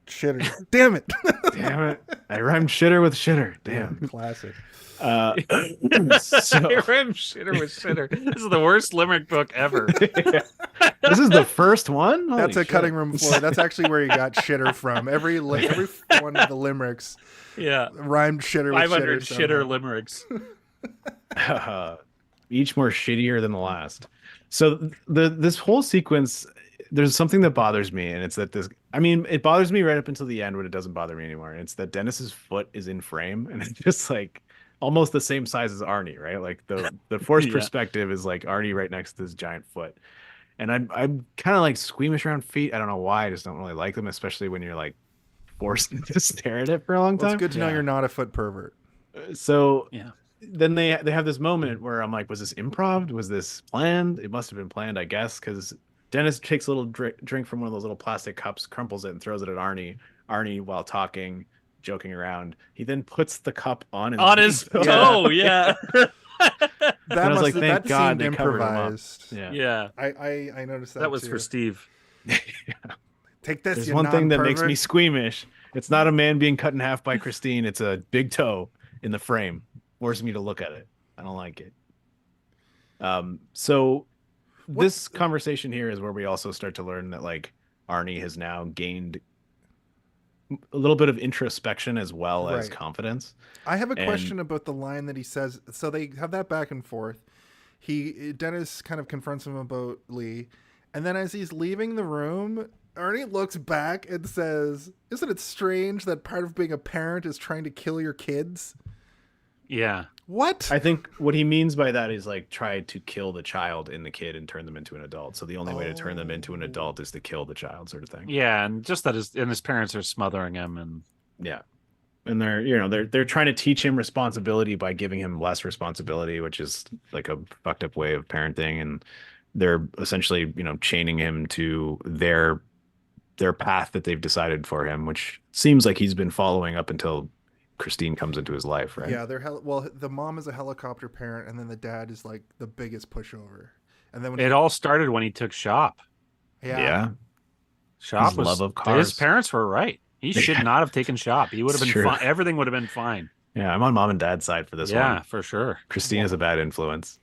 shitter. Damn it. Damn it. I rhymed shitter with shitter. Damn. Classic. I rhymed shitter with shitter. This is the worst limerick book ever. This is the first one? Holy That's a cutting room floor. That's actually where he got shitter from. Every one of the limericks rhymed shitter with 500 shitter. 500 shitter limericks. Each more shittier than the last. So this whole sequence, there's something that bothers me, and it's that it bothers me right up until the end when it doesn't bother me anymore. And it's that Dennis's foot is in frame, and it's just like almost the same size as Arnie, right? Like the forced perspective is like Arnie right next to this giant foot. And I'm kind of like squeamish around feet. I don't know why. I just don't really like them, especially when you're like forced to stare at it for a long time. Well, it's good to know you're not a foot pervert. So then they have this moment where I'm like, was this improv? Was this planned? It must have been planned, I guess, because Dennis takes a little drink from one of those little plastic cups, crumples it, and throws it at Arnie. Arnie, while talking, joking around, he then puts the cup on his toe. Yeah. I was like, thank God seemed they improvised. Yeah. I noticed that. That was too. for Steve. Take this. There's one thing that makes me squeamish. It's not a man being cut in half by Christine. It's a big toe in the frame, forcing me to look at it. I don't like it. So this conversation here is where we also start to learn that like Arnie has now gained a little bit of introspection as well as confidence. I have a question about the line that he says. So they have that back and forth. Dennis kind of confronts him about Leigh, and then as he's leaving the room, Arnie looks back and says, "Isn't it strange that part of being a parent is trying to kill your kids?" Yeah. What? I think what he means by that is like try to kill the child in the kid and turn them into an adult. So the only way to turn them into an adult is to kill the child, sort of thing. Yeah, and just that his parents are smothering him, and and they're trying to teach him responsibility by giving him less responsibility, which is like a fucked up way of parenting. And they're essentially chaining him to their path that they've decided for him, which seems like he's been following up until Christine comes into his life, right? Yeah, the mom is a helicopter parent, and then the dad is like the biggest pushover. And then when it all started when he took shop. Yeah. Shop his love of cars. His parents were right. He should not have taken shop. He would have been fine. Everything would have been fine. Yeah, I'm on mom and dad's side for this one. Yeah, for sure. Christine is a bad influence.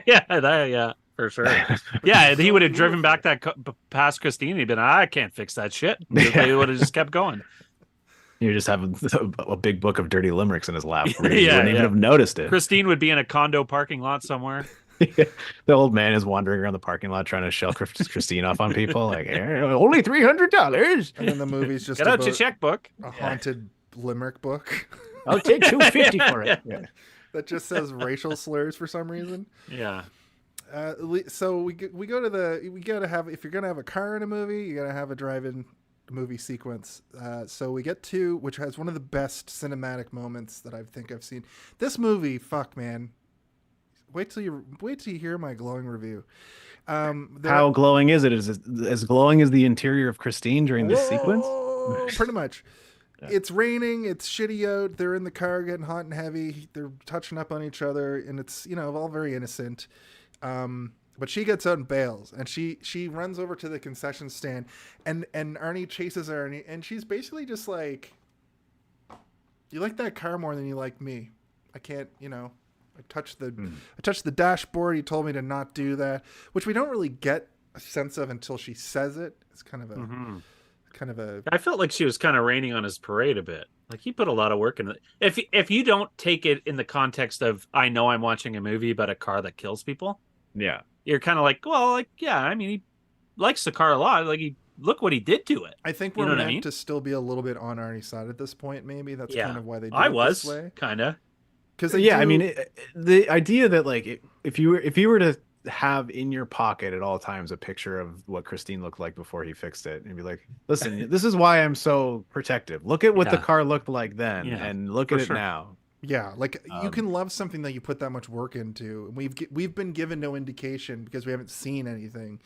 Yeah, for sure. Yeah, he would have driven back past Christine. He'd been, I can't fix that shit. He would have just kept going. You just have a big book of dirty limericks in his lap. You wouldn't even have noticed it. Christine would be in a condo parking lot somewhere. The old man is wandering around the parking lot trying to shell Christine off on people. Like, only $300. And then the movie's just get out your checkbook. A haunted limerick book. I'll take $250 for it. Yeah. That just says racial slurs for some reason. Yeah. So we go to we gotta have, if you're gonna have a car in a movie, you gotta have a drive-in movie sequence. So we get to, which has one of the best cinematic moments that I think I've seen. This movie, fuck man. Wait till you hear my glowing review. How glowing is it? Is it as glowing as the interior of Christine during this sequence? Pretty much. Yeah. It's raining. It's shitty out. They're in the car getting hot and heavy. They're touching up on each other, and it's all very innocent. But she gets out and bails, and she runs over to the concession stand, and Arnie chases her, and she's basically just like, "You like that car more than you like me. I can't, I touched the dashboard. You told me to not do that," which we don't really get a sense of until she says it. It's kind of a. I felt like she was kind of raining on his parade a bit. Like he put a lot of work in it. If you don't take it in the context of, I know I'm watching a movie about a car that kills people. Yeah. You're kind of like, well, like, yeah, I mean, he likes the car a lot. Like, look what he did to it. I think we're meant to still be a little bit on Arnie's side at this point. Maybe that's kind of why they do it this way. Kind of. Because I mean, the idea that like if you were to have in your pocket at all times a picture of what Christine looked like before he fixed it, and be like, listen, this is why I'm so protective. Look at what the car looked like then, and look at it now. Yeah, like you can love something that you put that much work into. We've been given no indication because we haven't seen anything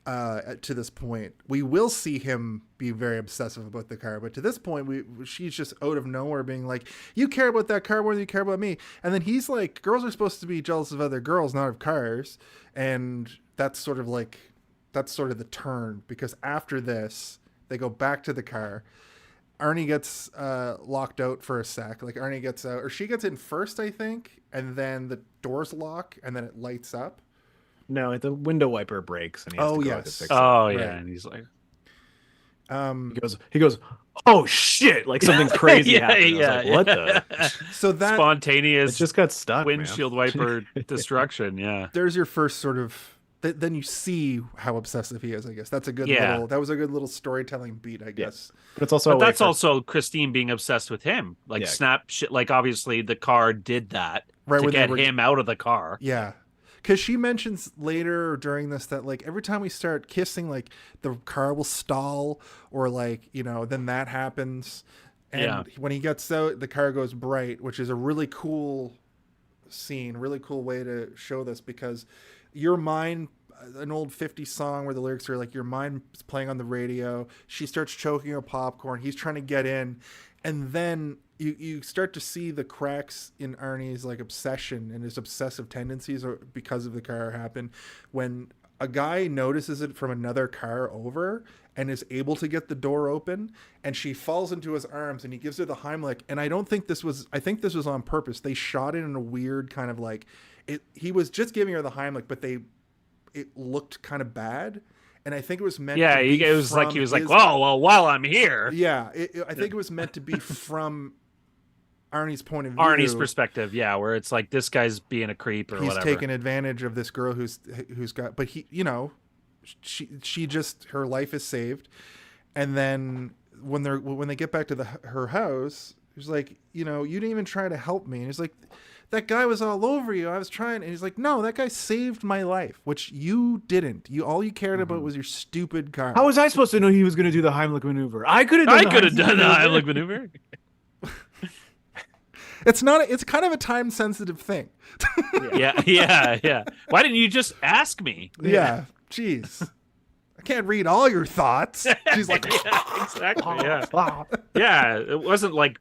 to this point. We will see him be very obsessive about the car, but to this point, she's just out of nowhere being like, "You care about that car more than you care about me." And then he's like, "Girls are supposed to be jealous of other girls, not of cars." And that's sort of the turn, because after this, they go back to the car. Arnie gets locked out for a sec. Like Arnie gets out, or she gets in first, I think, and then the doors lock, and then it lights up. No, the window wiper breaks, and he has to go to fix it. Oh yeah, right. And he's like, He goes, oh shit, like something crazy Yeah, happened. yeah, I was like, what the? So that It Spontaneous just got stuck, windshield man. wiper destruction. Yeah. there's your first sort of. Then you see how obsessive he is. I guess that's a good Yeah. little. That was a good little storytelling beat. I guess. But it's also, But that's also Christine being obsessed with him. Like Yeah. snap shit. Like obviously the car did that Right, to when they get were- him out of the car. Yeah. Because she mentions later during this that like every time we start kissing, like the car will stall or like, then that happens. And Yeah. when he gets out, the car goes bright, which is a really cool scene, really cool way to show this because your mind, an old 50s song where the lyrics are like your mind is playing on the radio. She starts choking on popcorn. He's trying to get in. And then you start to see the cracks in Arnie's like obsession and his obsessive tendencies because of the car happen when a guy notices it from another car over and is able to get the door open and she falls into his arms and he gives her the Heimlich. And I think this was on purpose. They shot it in a weird kind of like he was just giving her the Heimlich, but it looked kind of bad. And I think it was meant to be it was like he was like, his- "Oh, well, while I'm here." Yeah, I think it was meant to be from Arnie's point of view. Arnie's perspective, yeah, where it's like this guy's being a creep or He's whatever. taking advantage of this girl who's got, but he, she just, her life is saved. And then when they get back to her house, he's like, you didn't even try to help me. And he's like, that guy was all over you. I was trying. And he's like, no, that guy saved my life, which you didn't. All you cared about was your stupid car. how was I supposed to know he was going to do the Heimlich maneuver? I could have done the Heimlich maneuver. It's not, it's kind of a time sensitive thing. Yeah. Why didn't you just ask me? Yeah. Jeez. I can't read all your thoughts. She's like, Yeah, exactly. Yeah. Yeah. It wasn't like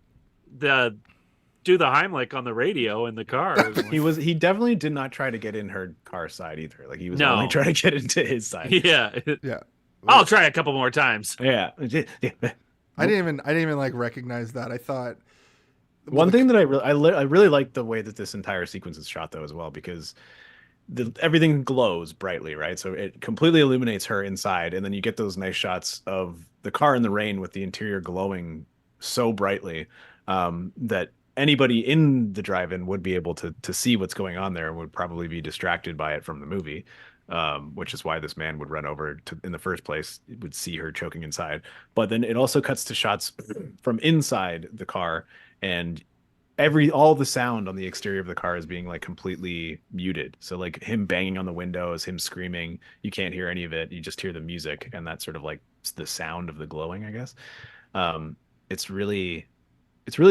do the Heimlich on the radio in the car. It was like- He definitely did not try to get in her car side either. Like he was No. only trying to get into his side. yeah. yeah. I'll try a couple more times. Yeah. I didn't even like recognize that. I thought One thing that I really like the way that this entire sequence is shot though as well, because everything glows brightly, right? So it completely illuminates her inside, and then you get those nice shots of the car in the rain with the interior glowing so brightly that anybody in the drive-in would be able to see what's going on there and would probably be distracted by it from the movie, which is why this man would run over to, in the first place, would see her choking inside. But then it also cuts to shots from inside the car, and all the sound on the exterior of the car is being like completely muted. So like him banging on the windows, him screaming, you can't hear any of it. You just hear the music and that sort of like the sound of the glowing, I guess. It's really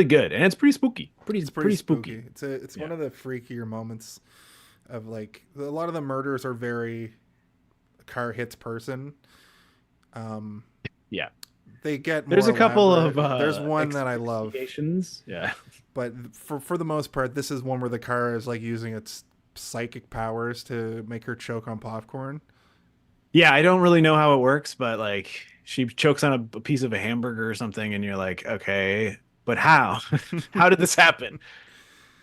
good, and it's pretty spooky. it's pretty spooky. It's one of the freakier moments of like a lot of the murders are very car hits person. Yeah. They get There's a more couple elaborate. of There's one that I love. Yeah. But for the most part, this is one where the car is like using its psychic powers to make her choke on popcorn. Yeah, I don't really know how it works, but like she chokes on a piece of a hamburger or something, and you're like, okay, but how? How did this happen?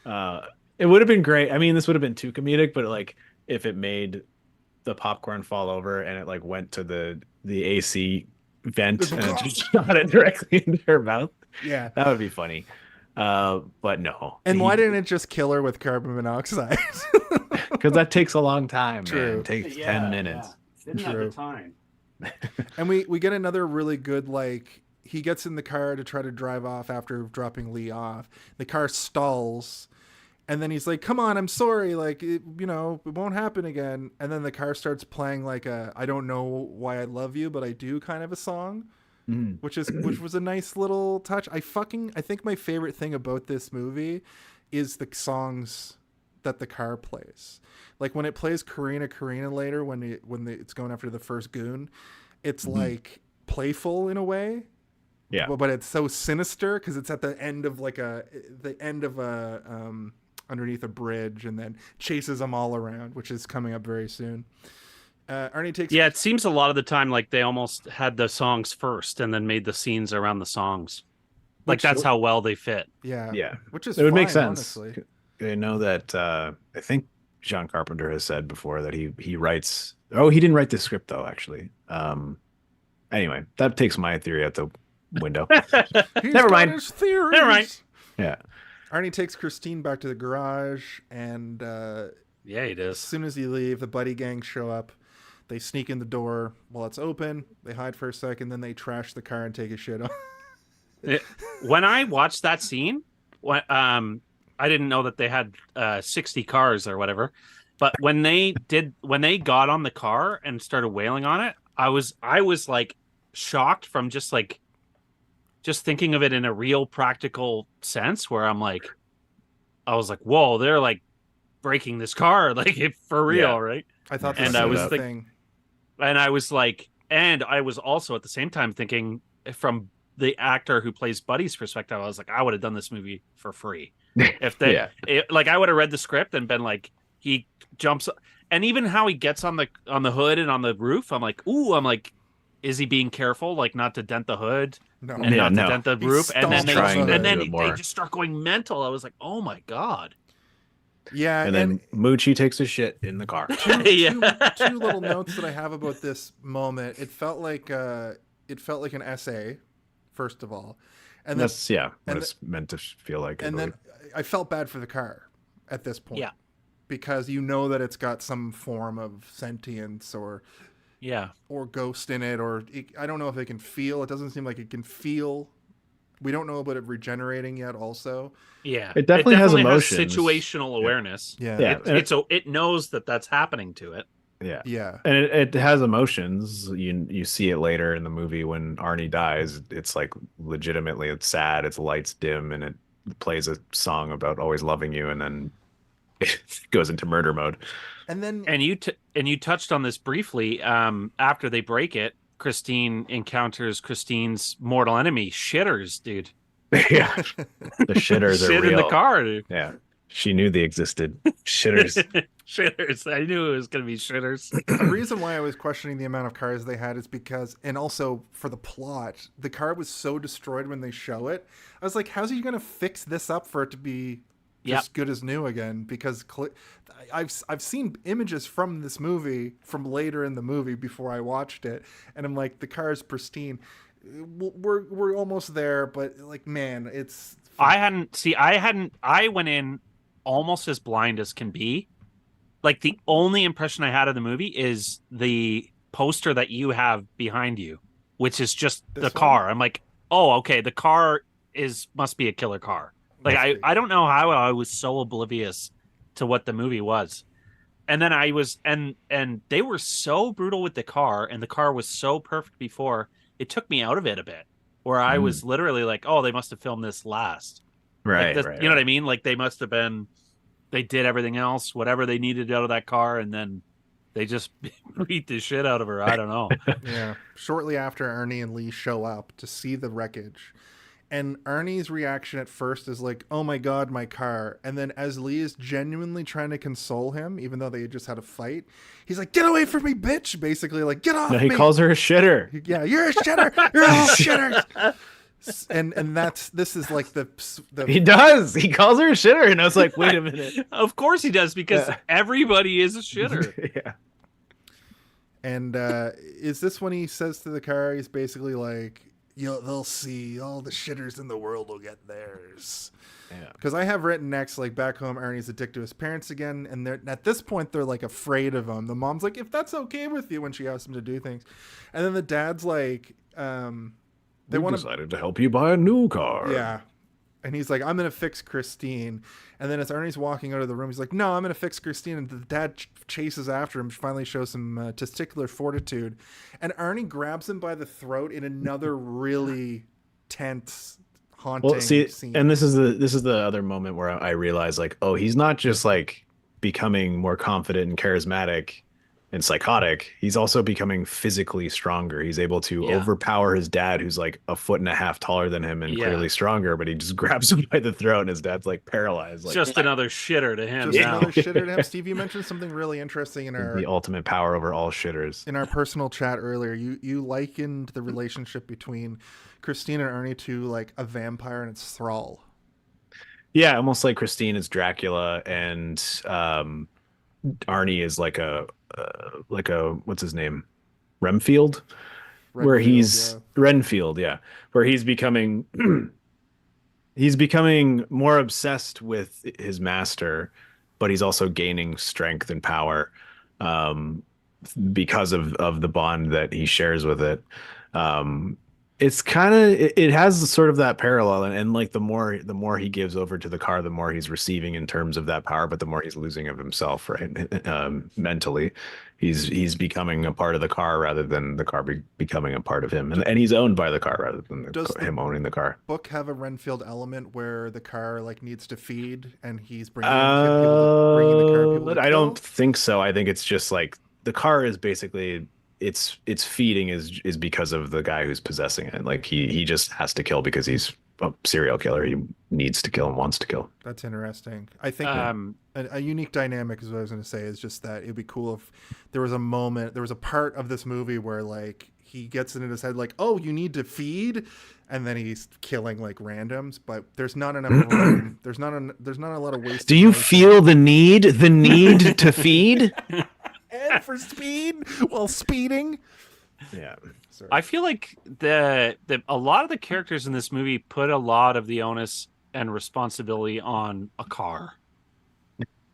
It would have been great. I mean, this would have been too comedic, but like if it made the popcorn fall over and it like went to the AC vent and it just shot it directly into her mouth. Yeah, That would be funny. But no. and why didn't it just kill her with carbon monoxide? Because that takes a long time. True. Man. It takes 10 minutes. Didn't have the time. And we get another really good, like, he gets in the car to try to drive off after dropping Leigh off. The car stalls, and then he's like, come on, I'm sorry, like, it won't happen again. And then the car starts playing like I don't know why I love you, but I do kind of a song, which was a nice little touch. I think my favorite thing about this movie is the songs that the car plays. Like when it plays Karina later, when it's going after the first goon, it's like playful in a way. Yeah. But it's so sinister because it's at the end of underneath a bridge, and then chases them all around, which is coming up very soon. Arnie takes. Yeah, it seems a lot of the time like they almost had the songs first and then made the scenes around the songs. Like that's how well they fit. Yeah. Which is it would fine, make sense. honestly. I know that I think John Carpenter has said before that he writes. Oh, he didn't write the script though. Actually, I Anyway, that takes my theory out the window. He's Never got mind. his theories. Never mind. Yeah. Arnie takes Christine back to the garage, and Yeah, he as does. soon as you leave, the buddy gang show up. They sneak in the door while it's open. They hide for a second, then they trash the car and take a shit. When I watched that scene, I didn't know that they had 60 cars or whatever. But when they got on the car and started wailing on it, I was like shocked from just thinking of it in a real practical sense, where I was like, whoa, they're like breaking this car, like for real, Yeah. right? I thought And the I was same like- thing. And I was like, and I was also at the same time thinking from the actor who plays Buddy's perspective, I was like, I would have done this movie for free. If they, Yeah. like, I would have read the script and been like, he jumps, and even how he gets on the hood and on the roof, I'm like, is he being careful, like not to dent the hood No. and Yeah, not no. to dent the He roof? And then stomps on the hood. they Do it more. just start going mental. I was like, oh my god. Yeah, And then Moochie takes a shit in the car. Yeah. two little notes that I have about this moment. It felt like an essay, first of all, and then That's what and it's meant to feel like. I and then believe. I felt bad for the car at this point. Yeah. Because you know that it's got some form of sentience or Yeah. ghost in it, or I don't know if it can feel. It doesn't seem like it can feel. We don't know about it regenerating yet. Also, Yeah. It definitely has emotions. situational awareness. yeah, Yeah. It knows that that's happening to it. Yeah. yeah. And it has emotions. You see it later in the movie when Arnie dies. It's like legitimately it's sad. Its lights dim and it plays a song about always loving you, and then it goes into murder mode. And then And you touched on this briefly. After they break it, Christine encounters Christine's mortal enemy, shitters, dude. Yeah. The shitters are Shit real. in the car, dude. Yeah. She knew they existed. Shitters. Shitters. I knew it was gonna be shitters. the reason why I was questioning the amount of cars they had is because, and also for the plot, the car was so destroyed when they show it. I was like, how's he going to fix this up for it to be just good as new again? Because I've seen images from this movie from later in the movie before I watched it, and I'm like, the car is pristine. We're almost there, but like, man, it's. I went in almost as blind as can be. Like, the only impression I had of the movie is the poster that you have behind you, which is just This the car. I'm like, oh, okay, the car must be a killer car. Like, I don't know how I was so oblivious to what the movie was. And then I was, and they were so brutal with the car, and the car was so perfect before, it took me out of it a bit, where I was literally like, oh, they must have filmed this last. Right, Like, right. you know what I mean? Like, they must have been, they did everything else, whatever they needed out of that car, and then they just beat the shit out of her. I don't know. Yeah. Shortly after Ernie and Leigh show up to see the wreckage, and Ernie's reaction at first is like, oh my God, my car. And then as Leigh is genuinely trying to console him, even though they had just had a fight, he's like, get away from me, bitch. Basically, like, get off No, he me. calls her a shitter. Yeah, you're a shitter. You're all shitters. And this is like the He does. He calls her a shitter, and I was like, wait a minute. Of course he does, because Yeah. everybody is a shitter. Yeah. And is this when he says to the car, he's basically like, they'll see, all the shitters in the world will get theirs. Yeah. Because I have written next, like, back home, Ernie's addicted to his parents again, and they're at this point they're like afraid of him. The mom's like, if that's okay with you, when she asks him to do things, and then the dad's like, they want to, decided to help you buy a new car. yeah. And he's like, I'm going to fix Christine. And then as Ernie's walking out of the room, he's like, no, I'm going to fix Christine. And the dad chases after him, finally shows some testicular fortitude. And Ernie grabs him by the throat in another really tense, haunting Well, see, scene. and this is the other moment where I realized, like, oh, he's not just like becoming more confident and charismatic and psychotic. He's also becoming physically stronger. He's able to overpower his dad, who's like a foot and a half taller than him and clearly stronger, but he just grabs him by the throat, and his dad's like paralyzed. Like, Just another shitter to him Just now. another shitter to him. Steve, you mentioned something really interesting in our the ultimate power over all shitters. in our personal chat earlier. You likened the relationship between Christine and Ernie to like a vampire and its thrall. Yeah, almost like Christine is Dracula, and Arnie is like a what's his name, Remfield, where Renfield, he's Renfield, yeah, where he's becoming he's becoming more obsessed with his master, but he's also gaining strength and power because of the bond that he shares with it. It's kind of it has sort of that parallel, and like the more he gives over to the car, the more he's receiving in terms of that power, but the more he's losing of himself, right? Mentally, he's becoming a part of the car rather than the car becoming a part of him, and he's owned by the car rather than him owning the car. Book have a Renfield element where the car like needs to feed, and he's bringing the car people to I kill? don't think so. I think it's just like the car is basically its feeding is because of the guy who's possessing it. Like he just has to kill because he's a serial killer. He needs to kill and wants to kill. That's interesting. I think a unique dynamic is what I was going to say is just that it'd be cool if there was a part of this movie where like he gets it in his head like, oh, you need to feed, and then he's killing like randoms, but there's not enough room. There's not a lot of waste. Do you feel the need to feed? And for speed while speeding. Yeah. Sorry. I feel like a lot of the characters in this movie put a lot of the onus and responsibility on a car.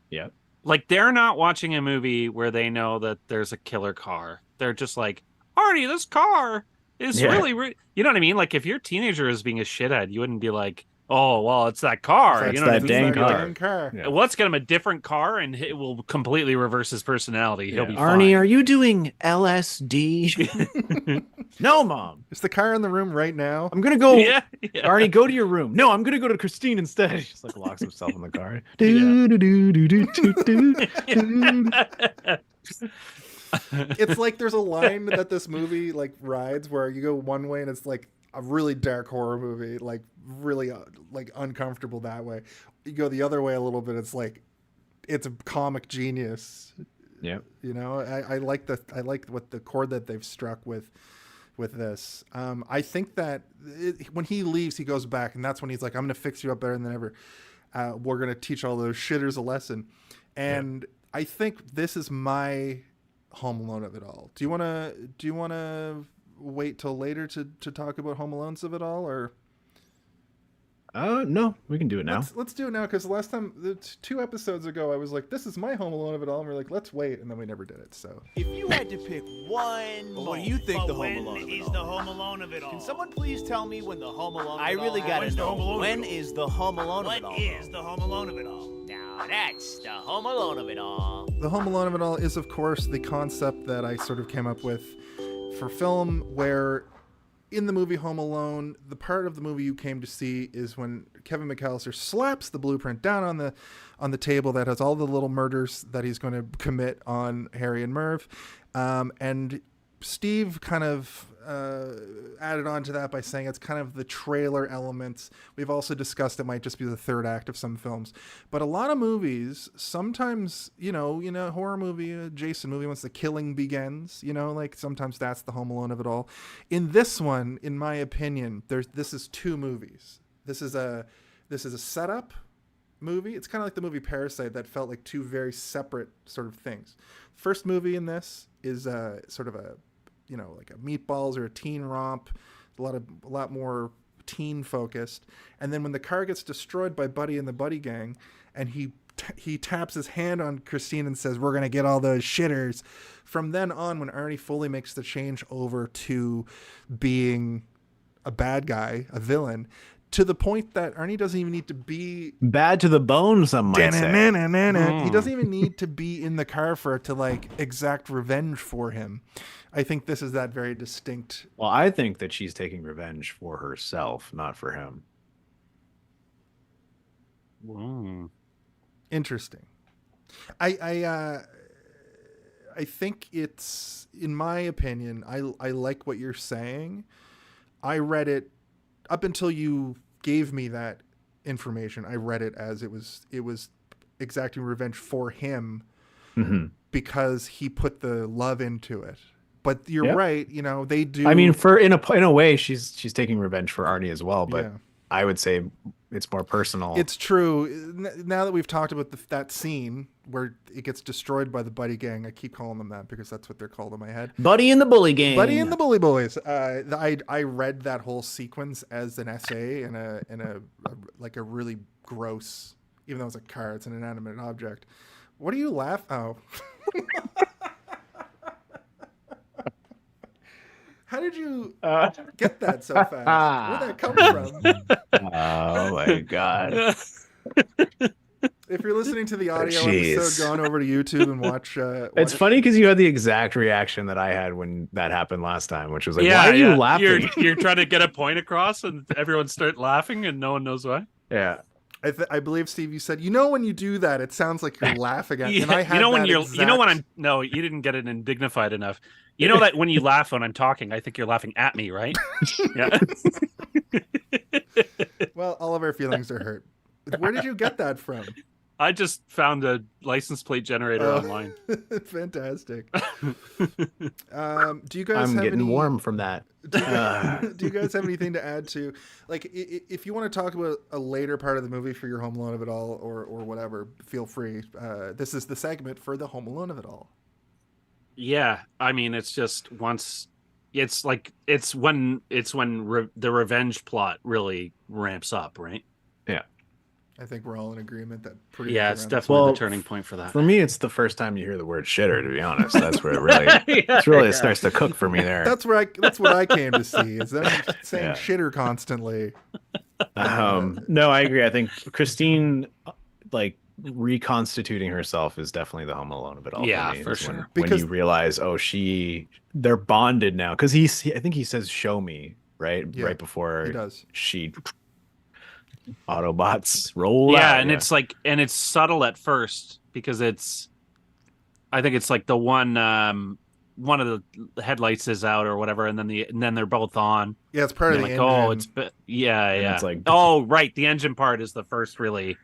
Yeah. Like they're not watching a movie where they know that there's a killer car. They're just like, Arnie, this car is really, you know what I mean? Like if your teenager is being a shithead, you wouldn't be like, oh, well, it's that car. It's you know that what I mean? dang car. Yeah. Let's get him a different car, and it will completely reverse his personality. He'll be Arnie, fine. are you doing LSD? No, Mom. Is the car in the room right now? I'm gonna go. Yeah. Arnie, go to your room. No, I'm gonna go to Christine instead. He just like locks himself in the car. It's like there's a line that this movie like rides where you go one way and it's like a really dark horror movie, like really like uncomfortable that way. You go the other way a little bit, it's like it's a comic genius. Yeah, you know, I like what the chord that they've struck with this. I think that when he leaves, he goes back, and that's when he's like, "I'm going to fix you up better than ever. We're going to teach all those shitters a lesson." And I think this is my Home Alone of it all. Do you want to wait till later to talk about Home Alones of it all, or? No, we can do it now. Let's do it now, because the last time, 2 episodes ago, I was like, "This is my Home Alone of it all," and we're like, "Let's wait," and then we never did it. So, if you had to pick one, what do you think the Home Alone of it all? The Home Alone of it all? Can someone please tell me when the Home Alone? I really gotta know. When is the Home Alone of it all? What is the Home Alone of it all? Now that's the Home Alone of it all. The Home Alone of it all is, of course, the concept that I sort of came up with for film, where in the movie Home Alone, the part of the movie you came to see is when Kevin McAllister slaps the blueprint down on the table that has all the little murders that he's going to commit on Harry and Merv. And Steve kind of added on to that by saying it's kind of the trailer elements. We've also discussed it might just be the third act of some films. But a lot of movies, sometimes, you know, horror movie, a Jason movie, once the killing begins, like sometimes that's the Home Alone of it all. In this one, in my opinion, this is 2 movies. This is a setup movie. It's kind of like the movie Parasite that felt like 2 very separate sort of things. First movie in this is sort of a, like a Meatballs or a teen romp, a lot more teen focused. And then when the car gets destroyed by Buddy and the Buddy Gang, and he taps his hand on Christine and says, "We're gonna get all those shitters." From then on, when Arnie fully makes the change over to being a bad guy, a villain, to the point that Arnie doesn't even need to be bad to the bone, some might say. He doesn't even need to be in the car for it to like exact revenge for him. I think this is that very distinct. Well, I think that she's taking revenge for herself, not for him. Interesting. I think it's, in my opinion, I like what you're saying. I read it up until you gave me that information. I read it as it was exacting revenge for him because he put the love into it. But you're right, they do. I mean, in a way, she's taking revenge for Arnie as well. But I would say it's more personal. It's true. Now that we've talked about that scene where it gets destroyed by the Buddy gang. I keep calling them that because that's what they're called in my head. Buddy and the Bully Gang. Buddy and the Bully Boys. I read that whole sequence as an essay in a like a really gross, even though it's a car, it's an inanimate object. What do you laugh? Oh. How did you get that so fast? Where'd that come from? Oh my god. If you're listening to the audio Jeez. episode, go on over to YouTube and watch. It's funny because you had the exact reaction that I had when that happened last time, which was like, why are you laughing? You're trying to get a point across, and everyone start laughing, and no one knows why. Yeah. I believe, Steve, you said, when you do that, it sounds like you're laughing at. Yeah, And I had no, you didn't get it indignified enough. You know that when you laugh when I'm talking, I think you're laughing at me, right? Yeah. Well, all of our feelings are hurt. Where did you get that from? I just found a license plate generator online. Fantastic. Do you guys I'm have getting any, warm from that. do you guys have anything to add to, like, if you want to talk about a later part of the movie for your Home Alone of it all, or whatever, feel free. This is the segment for the Home Alone of it all. Yeah, I mean, it's just once. It's when the revenge plot really ramps up, right? Yeah. I think we're all in agreement that pretty. Yeah, it's definitely the turning point for that. For me, it's the first time you hear the word shitter, to be honest. That's where it really, it starts to cook for me there. That's what I came to see, is them saying shitter constantly. No, I agree. I think Christine, like, reconstituting herself is definitely the Home Alone of it all. Yeah, for me, for sure. When you realize, they're bonded now, because I think he says, "Show me," right? Yeah, right before he does. She Autobots roll out. Yeah, and it's like, and it's subtle at first because I think it's like the one of the headlights is out or whatever, and then they're both on. Yeah, it's part of the like, engine. oh, it's yeah. It's like, oh, right, the engine part is the first really.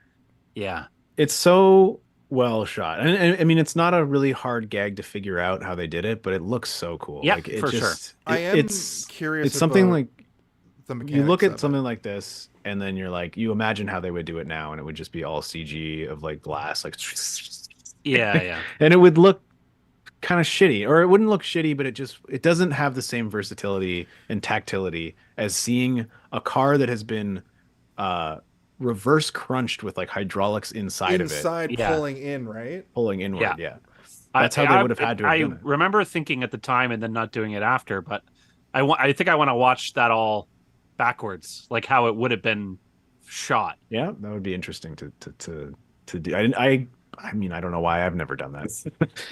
Yeah, it's so well shot, and I mean, it's not a really hard gag to figure out how they did it, but it looks so cool. Yeah, like, for sure. I am it's curious. It's something like the you look at of something like this, and then you're like, you imagine how they would do it now, and it would just be all CG of like glass, like yeah, and it would look kind of shitty, or it wouldn't look shitty, but it doesn't have the same versatility and tactility as seeing a car that has been reverse crunched with like hydraulics inside of it, pulling in, right? Pulling inward. Yeah. That's how they would have had to have I done it. remember thinking at the time and then not doing it after, but I think I want to watch that all backwards, like how it would have been shot. Yeah, that would be interesting to do. I mean, I don't know why I've never done that.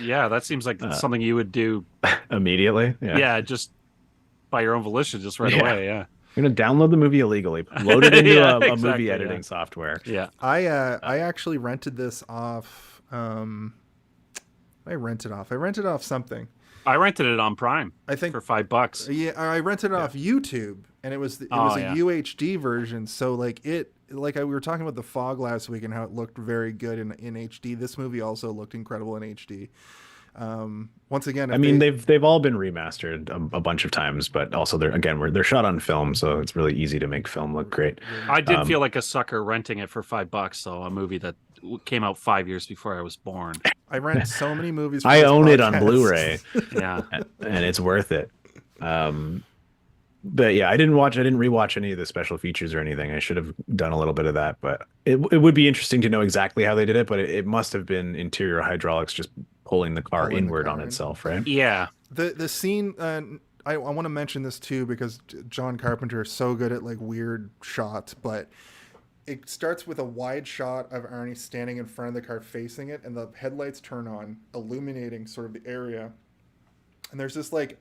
Yeah, that seems like something you would do immediately. Yeah, just by your own volition, just right away. Yeah. You're gonna download the movie illegally, load it into a movie editing software. Yeah. I actually rented this off. I rented off something. I rented it on Prime. I think for $5. Yeah, I rented it off YouTube, and it was a UHD version. So like we were talking about the fog last week and how it looked very good in HD. This movie also looked incredible in HD. Once again, I mean, they've all been remastered a bunch of times, but also they're shot on film, so it's really easy to make film look great. I did feel like a sucker renting it for $5, though. A movie that came out 5 years before I was born. I rent so many movies. I own it on Blu-ray. Yeah, and it's worth it. But yeah, I didn't rewatch any of the special features or anything. I should have done a little bit of that, but it would be interesting to know exactly how they did it. But it must have been interior hydraulics just pulling the car inward on itself, right? Yeah. The scene. I want to mention this too because John Carpenter is so good at like weird shots, but it starts with a wide shot of Arnie standing in front of the car facing it, and the headlights turn on, illuminating sort of the area. And there's this like,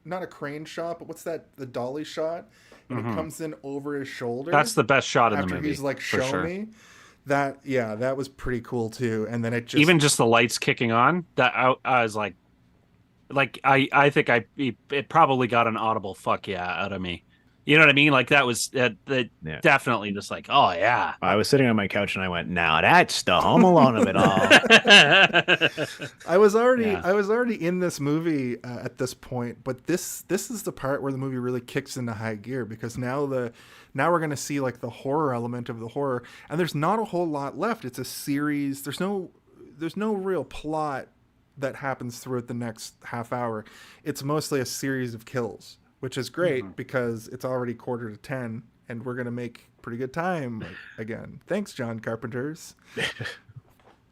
not a crane shot, but what's that? The dolly shot, and it comes in over his shoulder. That's the best shot in the movie. After he's like, "Show me." That was pretty cool too. And then it just the lights kicking on. That I was like I think it probably got an audible fuck yeah out of me. You know what I mean? Like that was definitely just like, oh yeah. I was sitting on my couch and I went, now that's the Home Alone of it all. I was already in this movie at this point, but this is the part where the movie really kicks into high gear, because now we're going to see like the horror element of the horror, and there's not a whole lot left. It's a series. there's no real plot that happens throughout the next half hour. It's mostly a series of kills, which is great because it's already 9:45 and we're gonna make pretty good time again. Thanks, John Carpenters.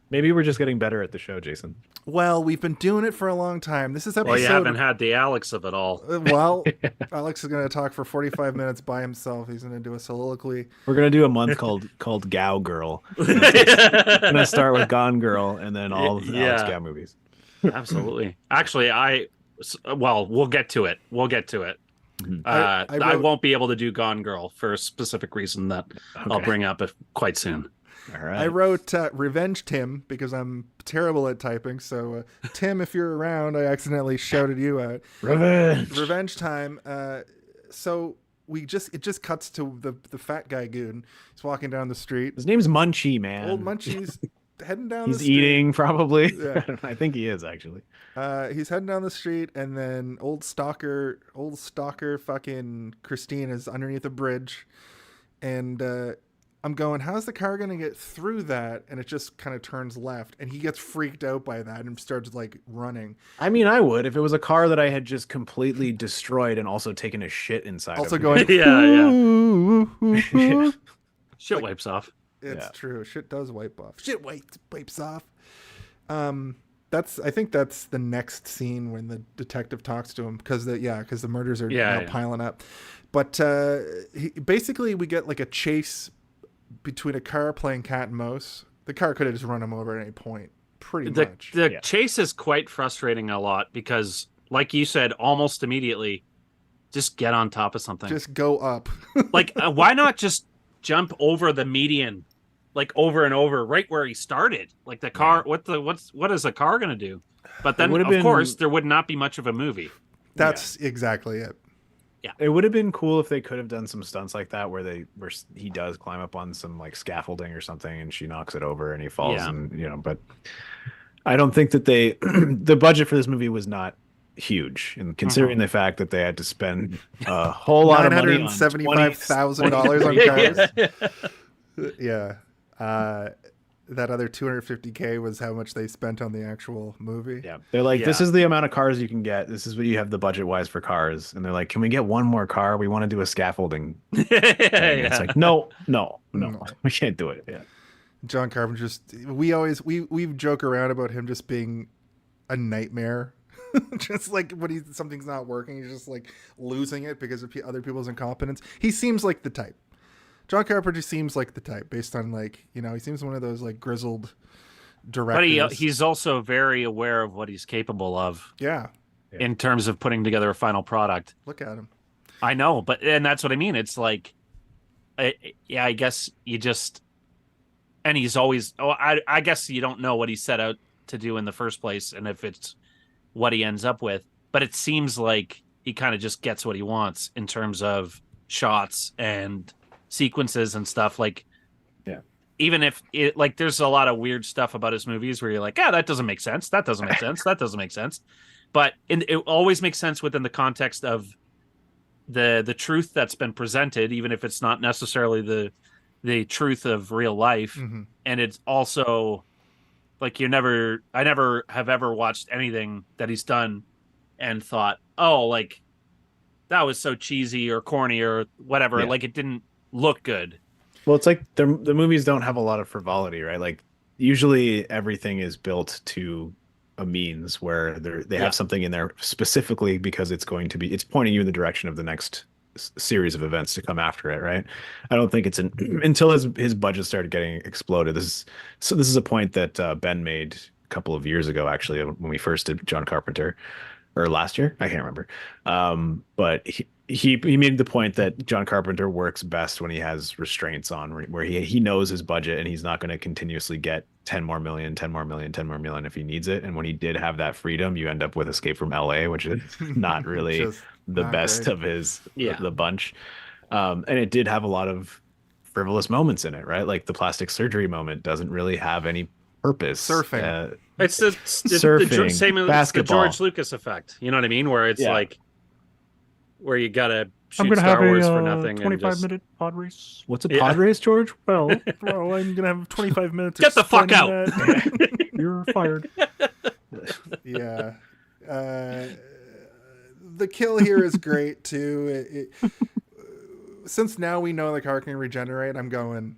Maybe we're just getting better at the show, Jason. Well, we've been doing it for a long time. This is episode. Well, you haven't had the Alex of it all. Well, Alex is going to talk for 45 minutes by himself. He's going to do a soliloquy. We're gonna do a month called Gow Girl. We're gonna start with Gone Girl and then all of the Alex Gow movies. Absolutely. Actually, we'll get to it. I won't be able to do Gone Girl for a specific reason that I'll bring up quite soon. All right. I wrote Revenge Tim because I'm terrible at typing. So, Tim, if you're around, I accidentally shouted you out. Revenge time. So it just cuts to the fat guy goon. He's walking down the street. His name's Munchie, man. Old Munchie's heading down the street. He's eating, probably. Yeah. I think he is, actually. He's heading down the street, and then old stalker fucking Christine is underneath a bridge. And I'm going, how's the car going to get through that? And it just kind of turns left, and he gets freaked out by that and starts like running. I mean, I would if it was a car that I had just completely destroyed and also taken a shit inside. Also of going, yeah. Shit wipes off. It's true. Shit does wipe off. Shit wipes off. I think that's the next scene when the detective talks to him because the murders are now piling up. But basically we get like a chase between a car playing cat and mouse. The car could have just run him over at any point, pretty much. The chase is quite frustrating a lot because, like you said, almost immediately, just get on top of something. Just go up. Like, why not just jump over the median, like over and over, right where he started? Like the car, what is the car going to do? But then, of course, there would not be much of a movie. That's exactly it. Yeah, it would have been cool if they could have done some stunts like that where he does climb up on some like scaffolding or something and she knocks it over and he falls and but I don't think that the budget for this movie was not huge, and considering the fact that they had to spend a whole lot of money on $975,000 on cars. Yeah. That other $250K was how much they spent on the actual movie. Yeah. They're like, this is the amount of cars you can get. This is what you have the budget wise for cars. And they're like, can we get one more car? We want to do a scaffolding. It's like, no, we can't do it. Yeah. John Carpenter we joke around about him just being a nightmare. Just like when something's not working, he's just like losing it because of other people's incompetence. He seems like the type. John Carpenter seems like the type based on he seems one of those like grizzled directors. But he's also very aware of what he's capable of. Yeah. In terms of putting together a final product. Look at him. I know, and that's what I mean. It's like, I guess you just, and he's always, I guess you don't know what he set out to do in the first place and if it's what he ends up with, but it seems like he kind of just gets what he wants in terms of shots and sequences and stuff. Like, even if it, like, there's a lot of weird stuff about his movies where you're like, that doesn't make sense, that doesn't make sense, that doesn't make sense, but it always makes sense within the context of the truth that's been presented, even if it's not necessarily the truth of real life. And it's also like I never have ever watched anything that he's done and thought, like that was so cheesy or corny or whatever. Like it didn't look good. Well, it's like the movies don't have a lot of frivolity, right? Like usually everything is built to a means where they have something in there specifically because it's pointing you in the direction of the next series of events to come after it, right? I don't think it's until his budget started getting exploded. This is a point that Ben made a couple of years ago, actually, when we first did John Carpenter, or last year, I can't remember. But he made the point that John Carpenter works best when he has restraints on, where he knows his budget and he's not going to continuously get 10 more million if he needs it. And when he did have that freedom, you end up with Escape from LA, which is not really the best of the bunch. And it did have a lot of frivolous moments in it, right? Like the plastic surgery moment doesn't really have any purpose. Surfing. It's surfing, the same as basketball. the George Lucas effect. You know what I mean? Where it's like, where you gotta shoot I'm Star have Wars a, for nothing. 25-minute pod race. What's a pod race, George? Well, I'm gonna have 25 minutes. Get the fuck explaining out. that. You're fired. Yeah. The kill here is great too. Since now we know the car can regenerate, I'm going,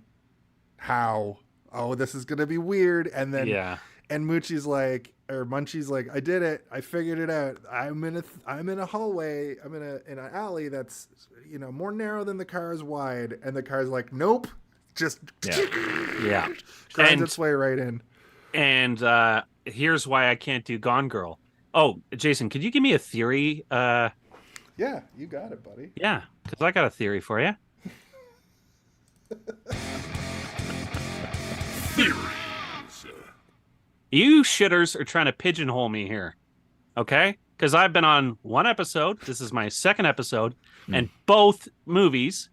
how? Oh, this is gonna be weird. And then and Munchie's like, I did it. I figured it out. I'm in a hallway. I'm in an alley that's more narrow than the car is wide. And the car's like, nope, just grinds its way right in. And here's why I can't do Gone Girl. Oh, Jason, could you give me a theory? Yeah, you got it, buddy. Yeah, because I got a theory for you. You shitters are trying to pigeonhole me here, okay? Because I've been on one episode. This is my second episode, and both movies,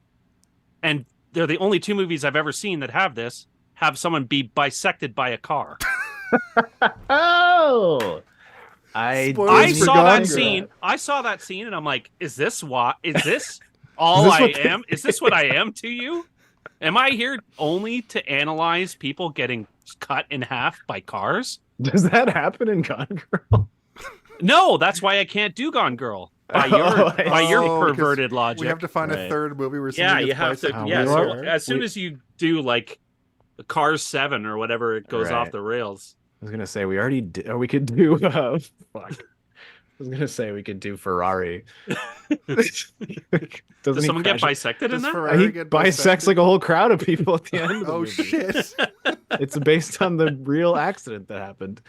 and they're the only two movies I've ever seen that have someone be bisected by a car. Oh, I saw that scene. I saw that scene, and I'm like, is this all I am? Is this what I am to you? Am I here only to analyze people getting cut in half by cars? Does that happen in Gone Girl? No, that's why I can't do Gone Girl. By your perverted logic. We have to find a third movie where you have to. So as soon as you do like Cars 7 or whatever, it goes off the rails. I was gonna say we already did, or we could do. Fuck. I was gonna say we could do Ferrari. Does someone get bisected in that? He bisects like a whole crowd of people at the end of the movie. Shit! It's based on the real accident that happened.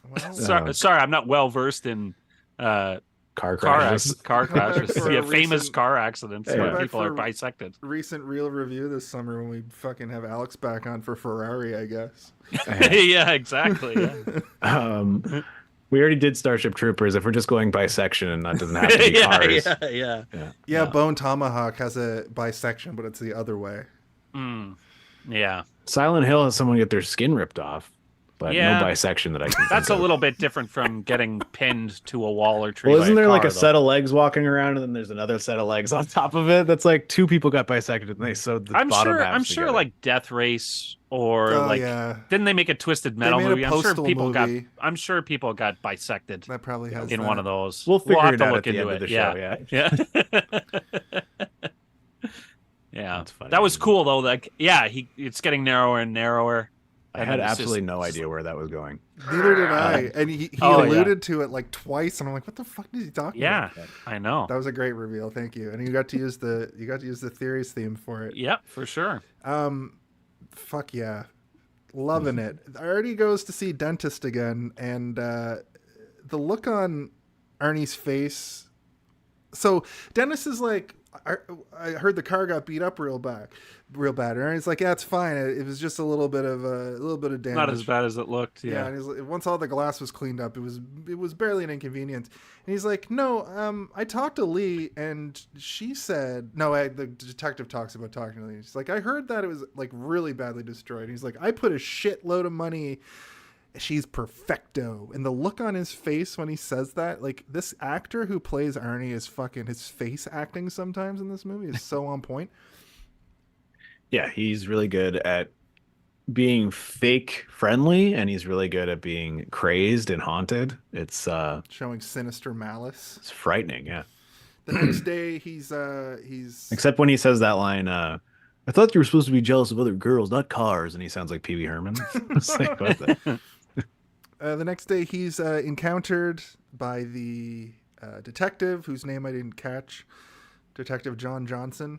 Well, sorry, I'm not well versed in car crashes. Car crashes. Famous car accidents where people are bisected. Recent real review this summer when we fucking have Alex back on for Ferrari, I guess. Yeah, exactly. Yeah. We already did Starship Troopers. If we're just going bisection, and that doesn't have to be cars. Yeah, Bone Tomahawk has a bisection, but it's the other way. Yeah. Silent Hill has someone get their skin ripped off, but no bisection that I can. That's a little bit different from getting pinned to a wall or tree. Well, isn't there like a set of legs walking around, and then there's another set of legs on top of it? That's like two people got bisected, and they sewed the bottom halves I'm sure, together. Like Death Race or didn't they make a Twisted Metal movie? I'm sure people got bisected. That probably has in one of those. We'll figure have it to out look at the into end of it. the show. Yeah. That's funny. That was cool though. Like, it's getting narrower and narrower. I had absolutely no idea where that was going. Neither did I. And he alluded to it like twice, and I'm like, what the fuck is he talking about? Yeah, I know. That was a great reveal. Thank you. And you got to use the theories theme for it. Yep, for sure. Fuck yeah. Loving it. Artie goes to see dentist again, and the look on Arnie's face. So Dennis is like, I heard the car got beat up real bad. And he's like, yeah, it's fine. It was just a little bit of damage. Not as bad as it looked. Yeah. And he's like, once all the glass was cleaned up, it was barely an inconvenience. And he's like, no, I talked to Leigh, and she said, the detective talks about talking to Leigh. She's like, I heard that it was like really badly destroyed. And he's like, I put a shitload of money. She's perfecto. And the look on his face when he says that, like, this actor who plays Arnie is fucking, his face acting sometimes in this movie is so on point. Yeah, he's really good at being fake friendly, and he's really good at being crazed and haunted. It's showing sinister malice. It's frightening, yeah. The next day he's except when he says that line, I thought you were supposed to be jealous of other girls, not cars, and he sounds like Pee Wee Herman. It's like, what the... The next day he's encountered by the detective whose name I didn't catch, Detective John Johnson.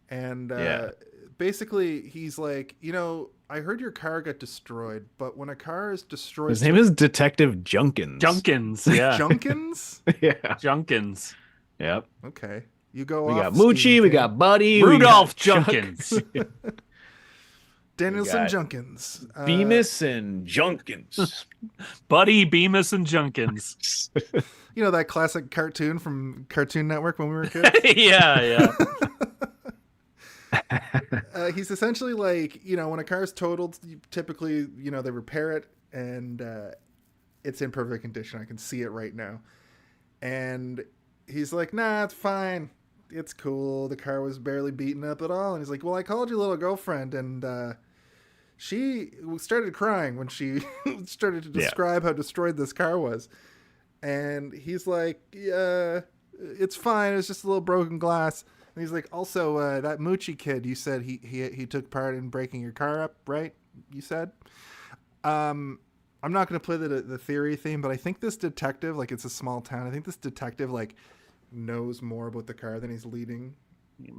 And basically he's like, I heard your car got destroyed, but when a car is destroyed... His name is Detective Junkins. Junkins, yeah. Junkins? Yeah. Junkins. Yep. Okay. You go We off, got Moochie, we got Buddy. Rudolph we got Junkins. Danielson Junkins. Bemis and Junkins. Buddy, Bemis, and Junkins. You know that classic cartoon from Cartoon Network when we were kids? Yeah. He's essentially like, when a car's totaled, typically, they repair it, and it's in perfect condition. I can see it right now. And he's like, nah, it's fine. It's cool. The car was barely beaten up at all. And he's like, well, I called your little girlfriend, and she started crying when she started to describe how destroyed this car was. And he's like, yeah, it's fine. It's just a little broken glass. And he's like, also, that Moochie kid, you said he took part in breaking your car up, right? You said? I'm not going to play the theory theme, but I think this detective, like, it's a small town. I think this detective, like, knows more about the car than he's leading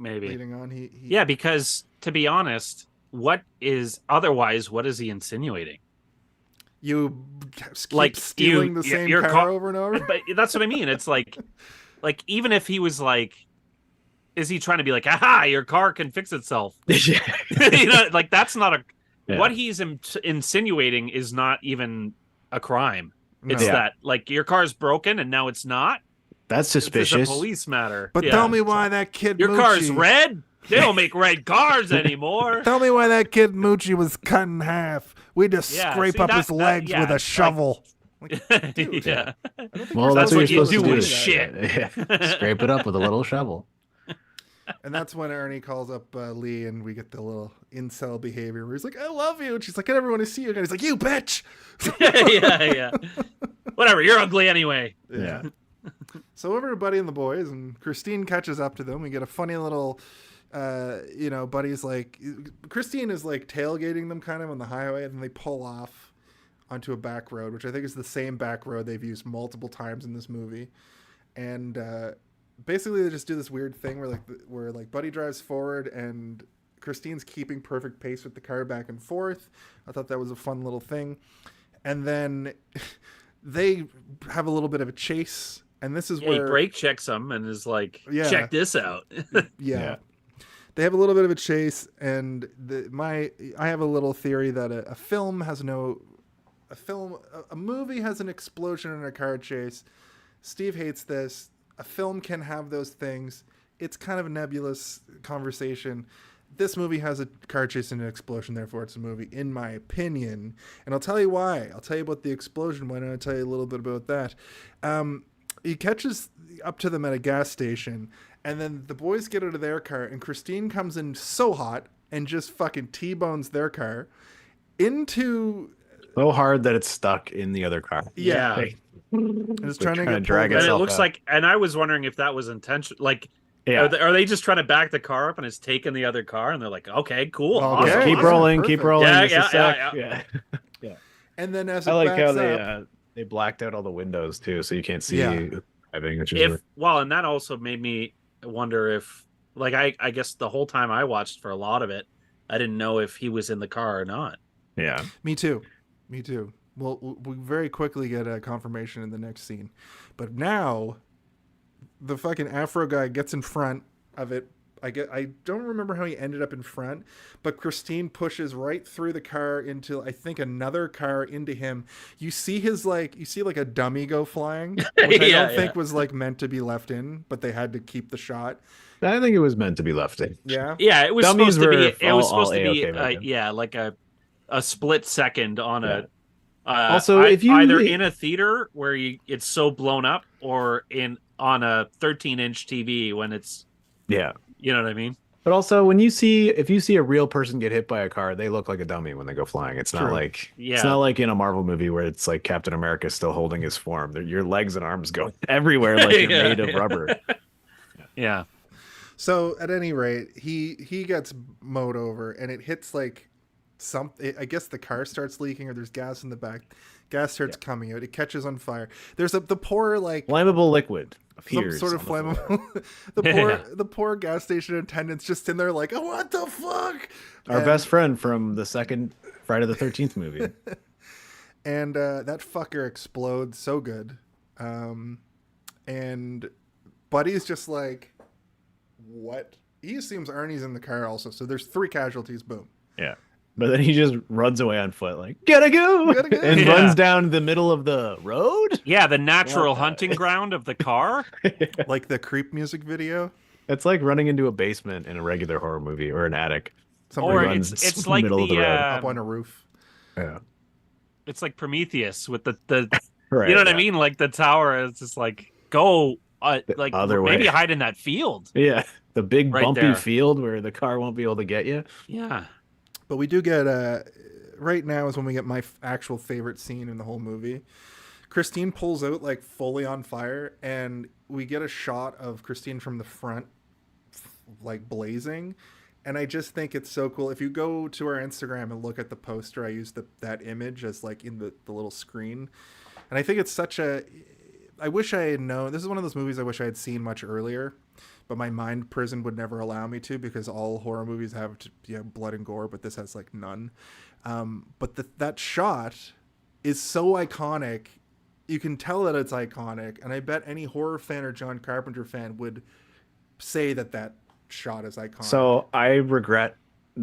on. Yeah, because to be honest, what is he insinuating? You keep stealing the same car over and over? But that's what I mean. It's like even if he was like, is he trying to be like, aha, your car can fix itself? You know, like that's not a what he's insinuating is not even a crime. It's that like your car's broken and now it's not. That's suspicious. It's a police matter. But tell me why that kid your Moochie... car's red? They don't make red cars anymore. Tell me why that kid Moochie was cut in half. We just scrape up his legs with a shovel. Like, dude, yeah. Well, that's what you're supposed to do. Shit. Yeah. Scrape it up with a little shovel. And that's when Arnie calls up Leigh, and we get the little incel behavior where he's like, I love you. And she's like, I never want to see you again. He's like, you bitch. yeah. Whatever, you're ugly anyway. Yeah. So over to Buddy and the boys, and Christine catches up to them. We get a funny little, Buddy's like, Christine is like tailgating them kind of on the highway, and then they pull off onto a back road, which I think is the same back road they've used multiple times in this movie. And basically they just do this weird thing where Buddy drives forward and Christine's keeping perfect pace with the car back and forth. I thought that was a fun little thing. And then they have a little bit of a chase, and this is where he brake checks him and is like, check this out. Yeah. They have a little bit of a chase, and I have a little theory that a movie has an explosion in a car chase. Steve hates this. A film can have those things. It's kind of a nebulous conversation. This movie has a car chase and an explosion, therefore it's a movie, in my opinion. And I'll tell you why. I'll tell you about the explosion when I'll tell you a little bit about that. He catches up to them at a gas station, and then the boys get out of their car, and Christine comes in so hot and just fucking T-bones their car into... So hard that it's stuck in the other car. Yeah. It's trying to drag it. And it looks like, and I was wondering if that was intentional. Like, are they just trying to back the car up and it's taking the other car? And they're like, okay, cool. Okay. Awesome. Keep rolling. Yeah. And then as I like how up, they blacked out all the windows too, so you can't see driving. Which is and that also made me wonder if, like, I guess the whole time I watched for a lot of it, I didn't know if he was in the car or not. Yeah. Me too. Well, we very quickly get a confirmation in the next scene. But now, the fucking Afro guy gets in front of it. I don't remember how he ended up in front, but Christine pushes right through the car into, I think, another car into him. You see a dummy go flying, which I don't think was like meant to be left in, but they had to keep the shot. I think it was meant to be left in. Yeah. Yeah, it was Dummies supposed to be. It was all supposed to A-okay be. Like a split second on a. Also, if you either in a theater where it's so blown up, or on a 13-inch TV when it's. Yeah. You know what I mean? But also, if you see a real person get hit by a car, they look like a dummy when they go flying. It's not like it's not like in a Marvel movie where it's like Captain America still holding his form. Your legs and arms go everywhere like you're made of rubber. Yeah. So at any rate, he gets mowed over, and it hits like something. I guess the car starts leaking, or there's gas in the back. Gas starts coming out. It catches on fire. There's the poor flammable liquid. Some sort of flammable. The poor gas station attendant's just in there like, oh, what the fuck? Our best friend from the second Friday the 13th movie. And that fucker explodes so good. And Buddy's just like, what? He assumes Arnie's in the car also. So there's 3 casualties. Boom. Yeah. But then he just runs away on foot, like, gotta go! And runs down the middle of the road? Yeah, the natural hunting ground of the car. Like the Creep music video. It's like running into a basement in a regular horror movie, or an attic. Somebody runs it's like middle of the road. Up on a roof. Yeah. It's like Prometheus with the right, you know what I mean? Like the tower is just like, go, like other way. Maybe hide in that field. Yeah, the big right bumpy there. field where the car won't be able to get you. Yeah. But we do get right now is when we get my actual favorite scene in the whole movie. Christine pulls out like fully on fire, and we get a shot of Christine from the front, like blazing. And I just think it's so cool. If you go to our Instagram and look at the poster, I used that image as like in the little screen. And I think it's such a, I wish I had known. This is one of those movies I wish I had seen much earlier, but my mind prison would never allow me to, because all horror movies have blood and gore, but this has like none. But that shot is so iconic. You can tell that it's iconic. And I bet any horror fan or John Carpenter fan would say that shot is iconic. So I regret,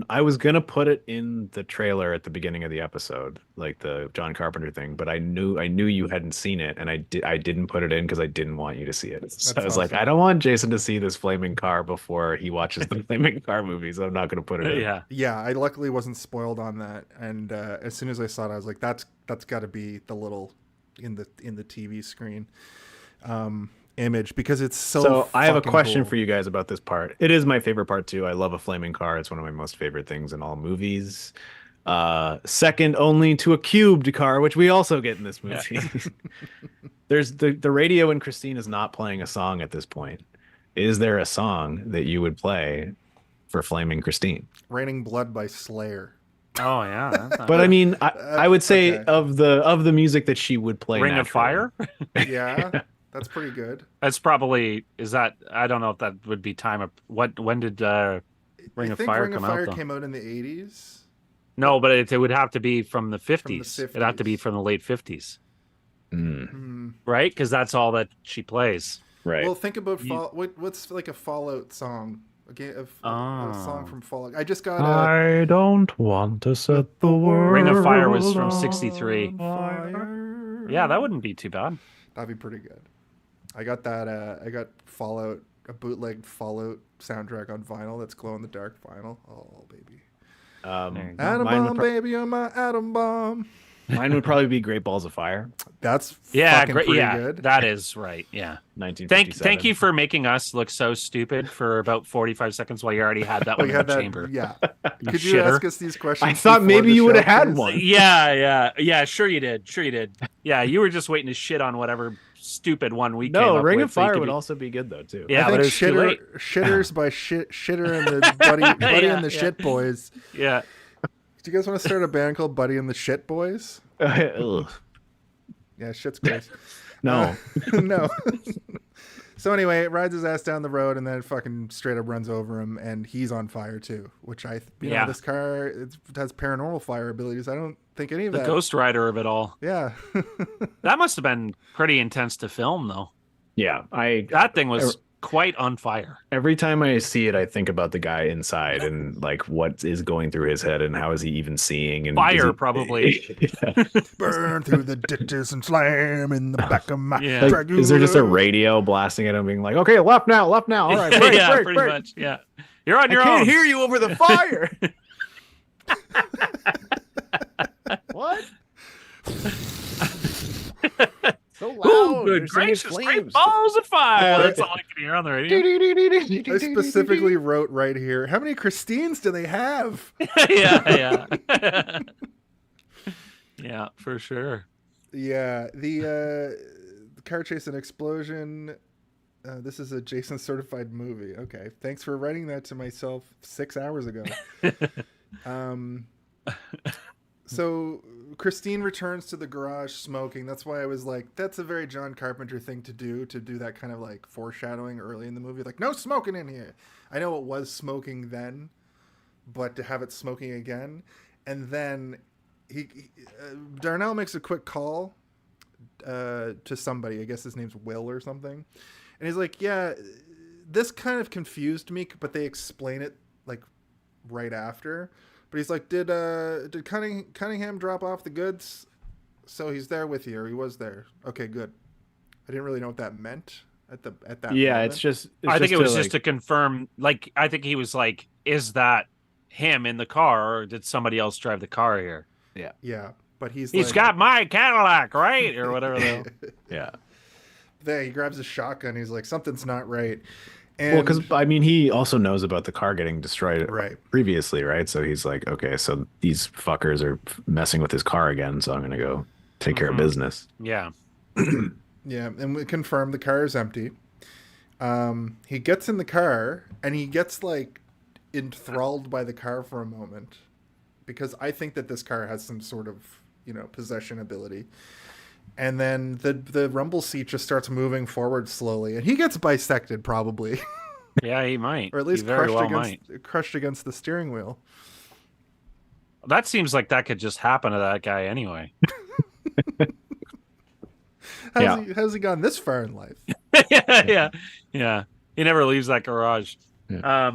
I was gonna put it in the trailer at the beginning of the episode, like the John Carpenter thing, but I knew you hadn't seen it, and I didn't put it in because I didn't want you to see it. So I was like, I don't want Jason to see this flaming car before he watches the flaming car movies. I'm not gonna put it in. Yeah. I luckily wasn't spoiled on that, and as soon as I saw it, I was like, that's got to be the little in the TV screen image, because it's so I have a question cool. for you guys about this part. It is my favorite part too. I love a flaming car. It's one of my most favorite things in all movies. Second only to a cubed car, which we also get in this movie. There's the radio in Christine is not playing a song at this point. Is there a song that you would play for Flaming Christine? Raining Blood by Slayer. Oh yeah. But I mean, I would say of the music that she would play, Ring of Fire. Yeah. That's pretty good. That's probably, is that, I don't know if that would be time of when did Ring of Fire come out? Ring of Fire came out in the 80s. No, but it would have to be from the 50s. It'd have to be from the late 50s. Right? Because that's all that she plays. Right. Well, think about what's like a Fallout song. A song from Fallout. I just got I don't want to set the world. Ring of Fire was from 63. Fire. Yeah, that wouldn't be too bad. That'd be pretty good. I got that. I got Fallout, a bootleg Fallout soundtrack on vinyl. That's glow in the dark vinyl. Oh baby, atom bomb, baby, on my atom bomb. Mine would probably be Great Balls of Fire. That's fucking pretty good. That is right. Yeah. 1957. Thank you for making us look so stupid for about 45 seconds while you already had that one in the chamber. Yeah. Could you ask us these questions? I thought maybe you would have had one. Yeah. Sure you did. Yeah, you were just waiting to shit on whatever stupid one we came up with. Ring of Fire would also be good though too. Yeah, but it was too late. Shitters by Shitter and the Buddy and the Shit Boys. Yeah. Do you guys want to start a band called Buddy and the Shit Boys? Yeah, shit's gross. No. No. So anyway, it rides his ass down the road and then it fucking straight up runs over him, and he's on fire too, which know, this car, it has paranormal fire abilities. I don't think any of that. The Ghost Rider of it all. Yeah. That must have been pretty intense to film though. Yeah. That thing was quite on fire. Every time I see it, I think about the guy inside and like what is going through his head and how is he even seeing, and fire probably. Burn through the ditches and slam in the back of my like, is there just a radio blasting at him being like, okay, left now, all right, break, pretty much. Yeah, you're on your own. I can't hear you over the fire. What? So loud. Ooh, good gracious, great balls of fire. That's all I can hear on the radio. I specifically wrote right here, how many Christines do they have? Yeah. Yeah, for sure. Yeah, the car chase and explosion. This is a Jason certified movie. Okay, thanks for writing that to myself 6 hours ago. So Christine returns to the garage smoking. That's why I was like, that's a very John Carpenter thing to do that kind of like foreshadowing early in the movie. Like, no smoking in here. I know it was smoking then, but to have it smoking again. And then Darnell makes a quick call to somebody. I guess his name's Will or something. And he's like, yeah, this kind of confused me, but they explain it like right after. But he's like, did Cunningham drop off the goods? So he's there with you, or he was there. Okay, good. I didn't really know what that meant at that. Yeah, moment. it's just. I think it was just to confirm. Like, I think he was like, "Is that him in the car, or did somebody else drive the car here?" Yeah. Yeah, but he's like, got my Cadillac, right, or whatever. Yeah. There, he grabs a shotgun. He's like, something's not right. And Well, because I mean, he also knows about the car getting destroyed Right. previously, right? So he's like, okay, so these fuckers are messing with his car again, so I'm gonna go take care of business. Yeah. yeah, and we confirm the car is empty. He gets in the car and he gets like enthralled by the car for a moment, because I think that this car has some sort of, possession ability. And then the rumble seat just starts moving forward slowly, and he gets bisected probably, Yeah, he might. or at least He very crushed well against might. crushed against the steering wheel. That seems like that could just happen to that guy anyway. How's he gone this far in life? Yeah. He never leaves that garage. Yeah.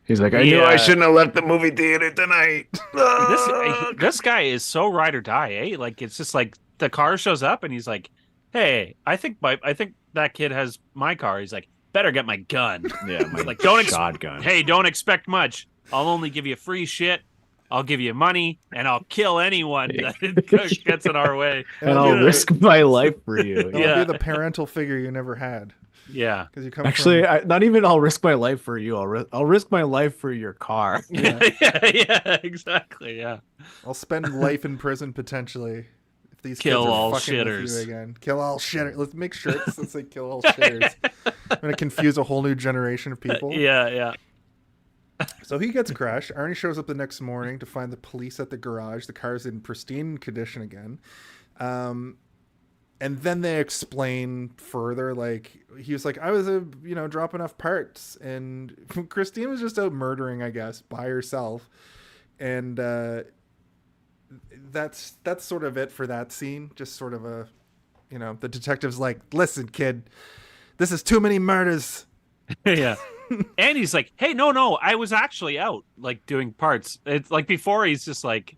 He's like, I knew I shouldn't have left the movie theater tonight. This guy is so ride or die, eh? Like, it's just like the car shows up and he's like, "Hey, I think that kid has my car." He's like, "Better get my gun." Yeah, my Like, don't shotgun. Hey, don't expect much. I'll only give you free shit. I'll give you money, and I'll kill anyone that gets in our way. And I'll risk my life for you. It'll be the parental figure you never had. Yeah. Because you come Actually, from... not even I'll risk my life for you. I'll risk my life for your car. Yeah, exactly. Yeah. I'll spend life in prison potentially if these Kill kids are all fucking shitters. with you again. Kill all shitters. Let's make shirts that say "kill all shitters." I'm gonna confuse a whole new generation of people. Yeah. So he gets crushed. Arnie shows up the next morning to find the police at the garage. The car's in pristine condition again. And then they explain further, like, he was like, I was, dropping off parts. And Christine was just out murdering, I guess, by herself. And that's sort of it for that scene. Just sort of the detective's like, listen, kid, this is too many murders. Yeah. And he's like, hey, no, I was actually out, like, doing parts. It's like before he's just like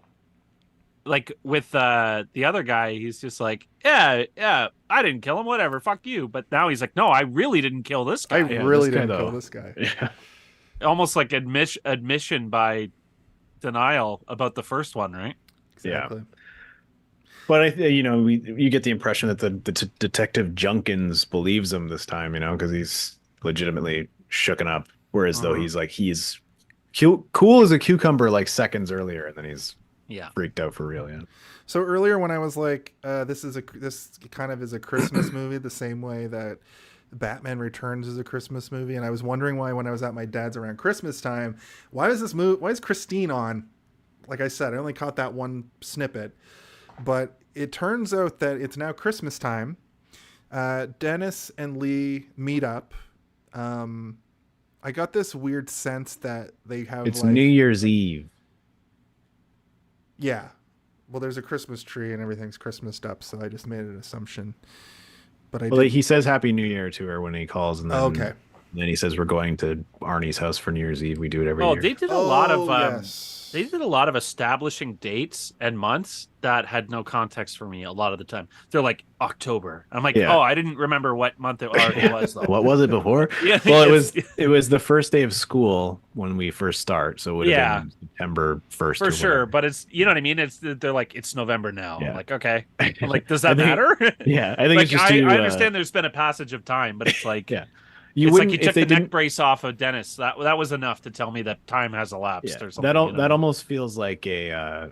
with the other guy, he's just like, yeah, I didn't kill him, whatever, fuck you. But now he's like, no, I really didn't kill this guy. I really didn't kill this guy. Yeah. Almost like admission by denial about the first one, right? Exactly. Yeah. But you get the impression that the detective Junkins believes him this time, because he's legitimately shooken up, whereas though he's cool as a cucumber like seconds earlier, and then he's freaked out for real. Yeah. So earlier when I was like, this kind of is a Christmas movie, the same way that Batman Returns is a Christmas movie, and I was wondering why, when I was at my dad's around Christmas time, why is Christine on? Like I said, I only caught that one snippet, but it turns out that it's now Christmas time. Dennis and Leigh meet up. I got this weird sense that they have It's New Year's Eve. Yeah. Well, there's a Christmas tree and everything's Christmased up, so I just made an assumption. But he says Happy New Year to her when he calls, and then, okay. Then he says we're going to Arnie's house for New Year's Eve. We do it every year. They did a lot of yes. They did a lot of establishing dates and months that had no context for me a lot of the time. They're like October. I'm like, oh, I didn't remember what month it already was though. What was it before? Yeah, well, it was the first day of school when we first start, so it would have been September 1st. For sure, but it's, you know what I mean? They're like, it's November now. Yeah. I'm like, okay. I'm like, does that matter? Yeah, I think like, it's just I understand there's been a passage of time, but it's like it's like you took the neck brace off of Dennis. That was enough to tell me that time has elapsed or something. That almost feels like a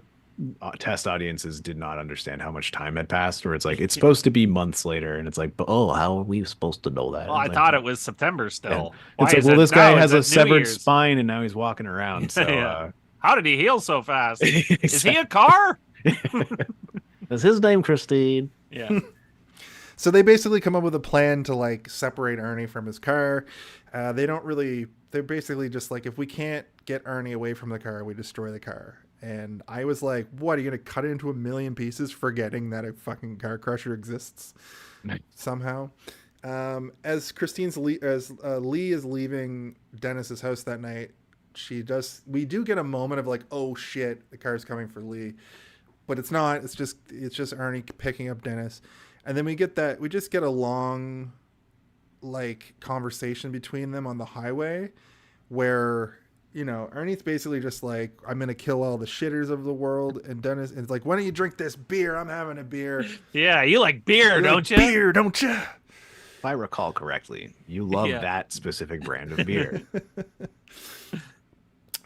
test audiences did not understand how much time had passed, or it's like it's supposed to be months later, and it's like, but how are we supposed to know that? Well, I thought it was September still. Yeah. It's like, well, this guy has a severed spine, and now he's walking around. So how did he heal so fast? Is he a car? Is his name Christine? Yeah. So they basically come up with a plan to like separate Arnie from his car. They're basically just like, if we can't get Arnie away from the car, we destroy the car. And I was like, what, are you going to cut it into a million pieces, forgetting that a fucking car crusher exists somehow? As Leigh is leaving Dennis's house that night, we do get a moment of like, oh shit, the car's coming for Leigh, but it's not, it's just Arnie picking up Dennis. And then we just get a long, like, conversation between them on the highway where, Arnie's basically just like, I'm going to kill all the shitters of the world. And Dennis is like, why don't you drink this beer? I'm having a beer. Yeah, you like beer, don't you? Beer, don't you? I recall correctly, you love that specific brand of beer.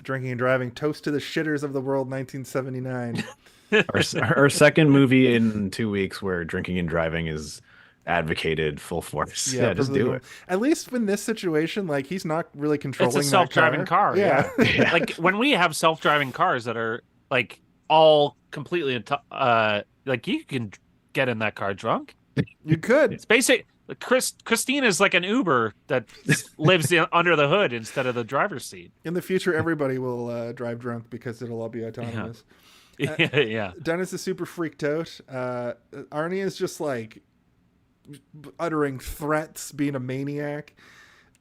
Drinking and Driving, Toast to the Shitters of the World, 1979. Our second movie in 2 weeks where drinking and driving is advocated full force. Yeah, just do it. At least in this situation, like he's not really controlling. It's a self-driving car. Yeah. Like when we have self-driving cars that are like all completely like you can get in that car drunk. You could. It's basic. Christine is like an Uber that lives under the hood instead of the driver's seat. In the future, everybody will drive drunk because it'll all be autonomous. Yeah. Dennis is super freaked out. Arnie is just like uttering threats, being a maniac.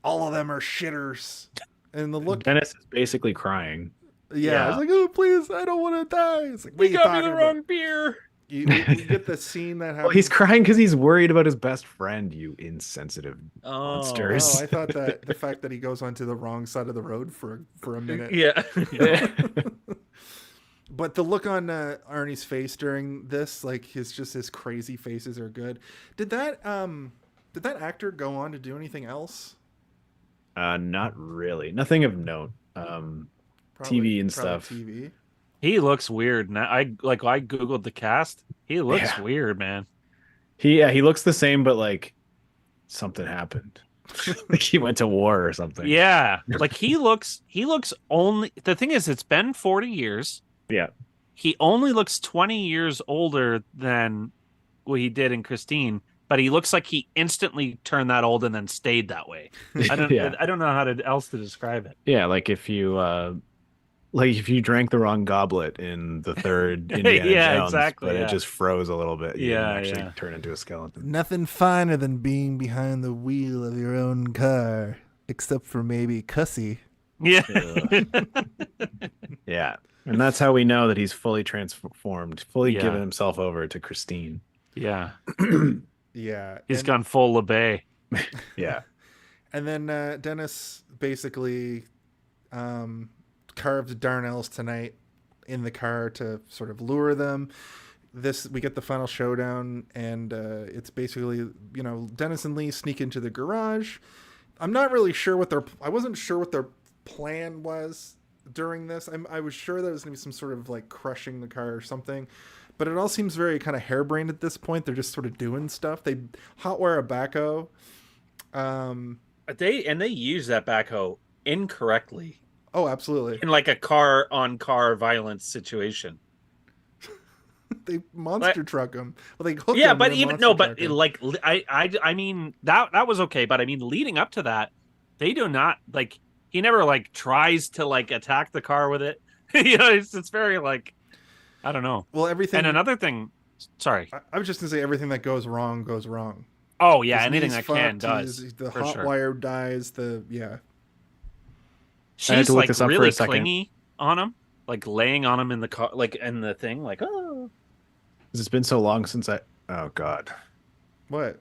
All of them are shitters. And the look. Dennis is basically crying. Yeah. It's like, oh, please, I don't want to die. It's like, we got me the wrong beer. You get the scene that happens. Well, he's crying because he's worried about his best friend, you insensitive monsters. Oh, I thought that the fact that he goes onto the wrong side of the road for a minute. Yeah. But the look on Arnie's face during this, like his crazy faces are good. Did that actor go on to do anything else? Not really. Nothing of note. TV and stuff. TV. He looks weird. Now I googled the cast. He looks weird, man. He looks the same, but like something happened. Like he went to war or something. Yeah, like he looks only. The thing is, it's been 40 years. Yeah, he only looks 20 years older than what he did in Christine, but he looks like he instantly turned that old and then stayed that way. I don't know how else to describe it. Yeah, like if you drank the wrong goblet in the third Indiana Jones, exactly, but it just froze a little bit. You actually turn into a skeleton. Nothing finer than being behind the wheel of your own car, except for maybe Cussy. Yeah. Yeah. And that's how we know that he's fully transformed, fully given himself over to Christine. Yeah. Yeah. He's gone full LeBay. Yeah. And then Dennis basically carved Darnell's tonight in the car to sort of lure them. We get the final showdown, and it's basically, Dennis and Leigh sneak into the garage. I'm not really sure I wasn't sure what their plan was during this. I was sure there was going to be some sort of like crushing the car or something, but it all seems very kind of harebrained at this point. They're just sort of doing stuff. They hotwire a backhoe. They use that backhoe incorrectly. Oh, absolutely. In like a car-on-car violence situation. They monster truck him. Well, they hook him. Yeah, but I mean that was okay, but I mean leading up to that, they do not like. He never like tries to like attack the car with it. It's very like, I don't know. Well, everything. And another thing, sorry, I was just gonna say everything that goes wrong goes wrong. Oh yeah, anything that can does. The hot wire dies. She's like really clingy on him, like laying on him in the car, like in the thing, like oh. It's been so long since oh god. What?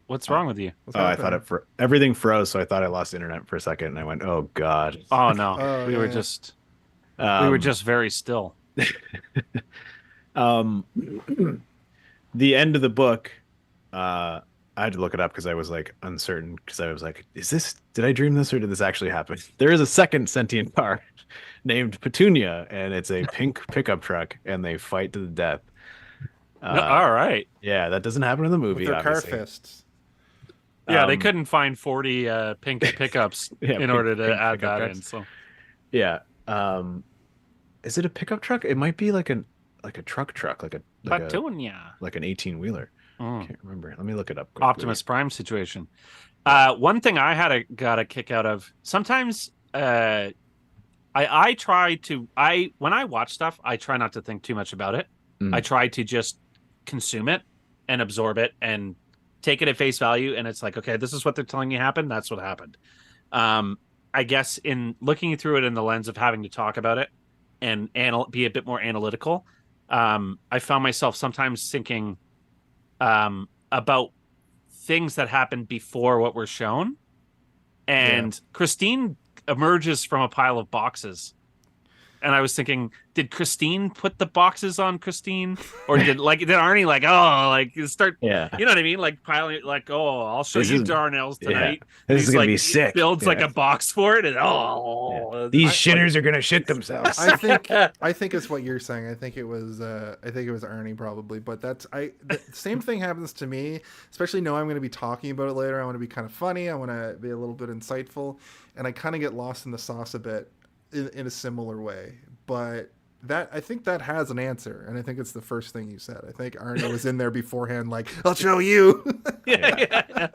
What's wrong with you? I thought everything froze, so I thought I lost internet for a second, and I went, "Oh God!" Oh no, we were just very still. The end of the book, I had to look it up because I was like uncertain because I was like, did I dream this or did this actually happen? There is a second sentient car named Petunia, and it's a pink pickup truck, and they fight to the death. All right. Yeah, that doesn't happen in the movie. With their obviously. car fists. Yeah, they couldn't find 40 pink pickups in order to add that in. So, yeah, is it a pickup truck? It might be like a truck, like Petunia, like an 18-wheeler. I can't remember. Let me look it up quickly. Optimus Prime situation. One thing I got a kick out of sometimes. I try to when I watch stuff, I try not to think too much about it. I try to just consume it and absorb it and take it at face value, and it's like, okay, this is what they're telling you happened. That's what happened. I guess in looking through it in the lens of having to talk about it and be a bit more analytical, I found myself sometimes thinking about things that happened before what were shown. And Christine emerges from a pile of boxes And I was thinking, did Christine put the boxes on Christine, or did Arnie start? Yeah. You know what I mean? Like piling, like, oh, I'll show you Darnell's tonight. This is gonna like, be sick. Builds like a box for it, and these shitters are gonna shit themselves. I think it's what you're saying. I think it was Arnie probably, but the same thing happens to me, especially knowing I'm going to be talking about it later. I want to be kind of funny. I want to be a little bit insightful, and I kind of get lost in the sauce a bit in a similar way. But I think that has an answer, and I think it's the first thing you said. I think Arnie was in there beforehand, like, I'll show you. yeah.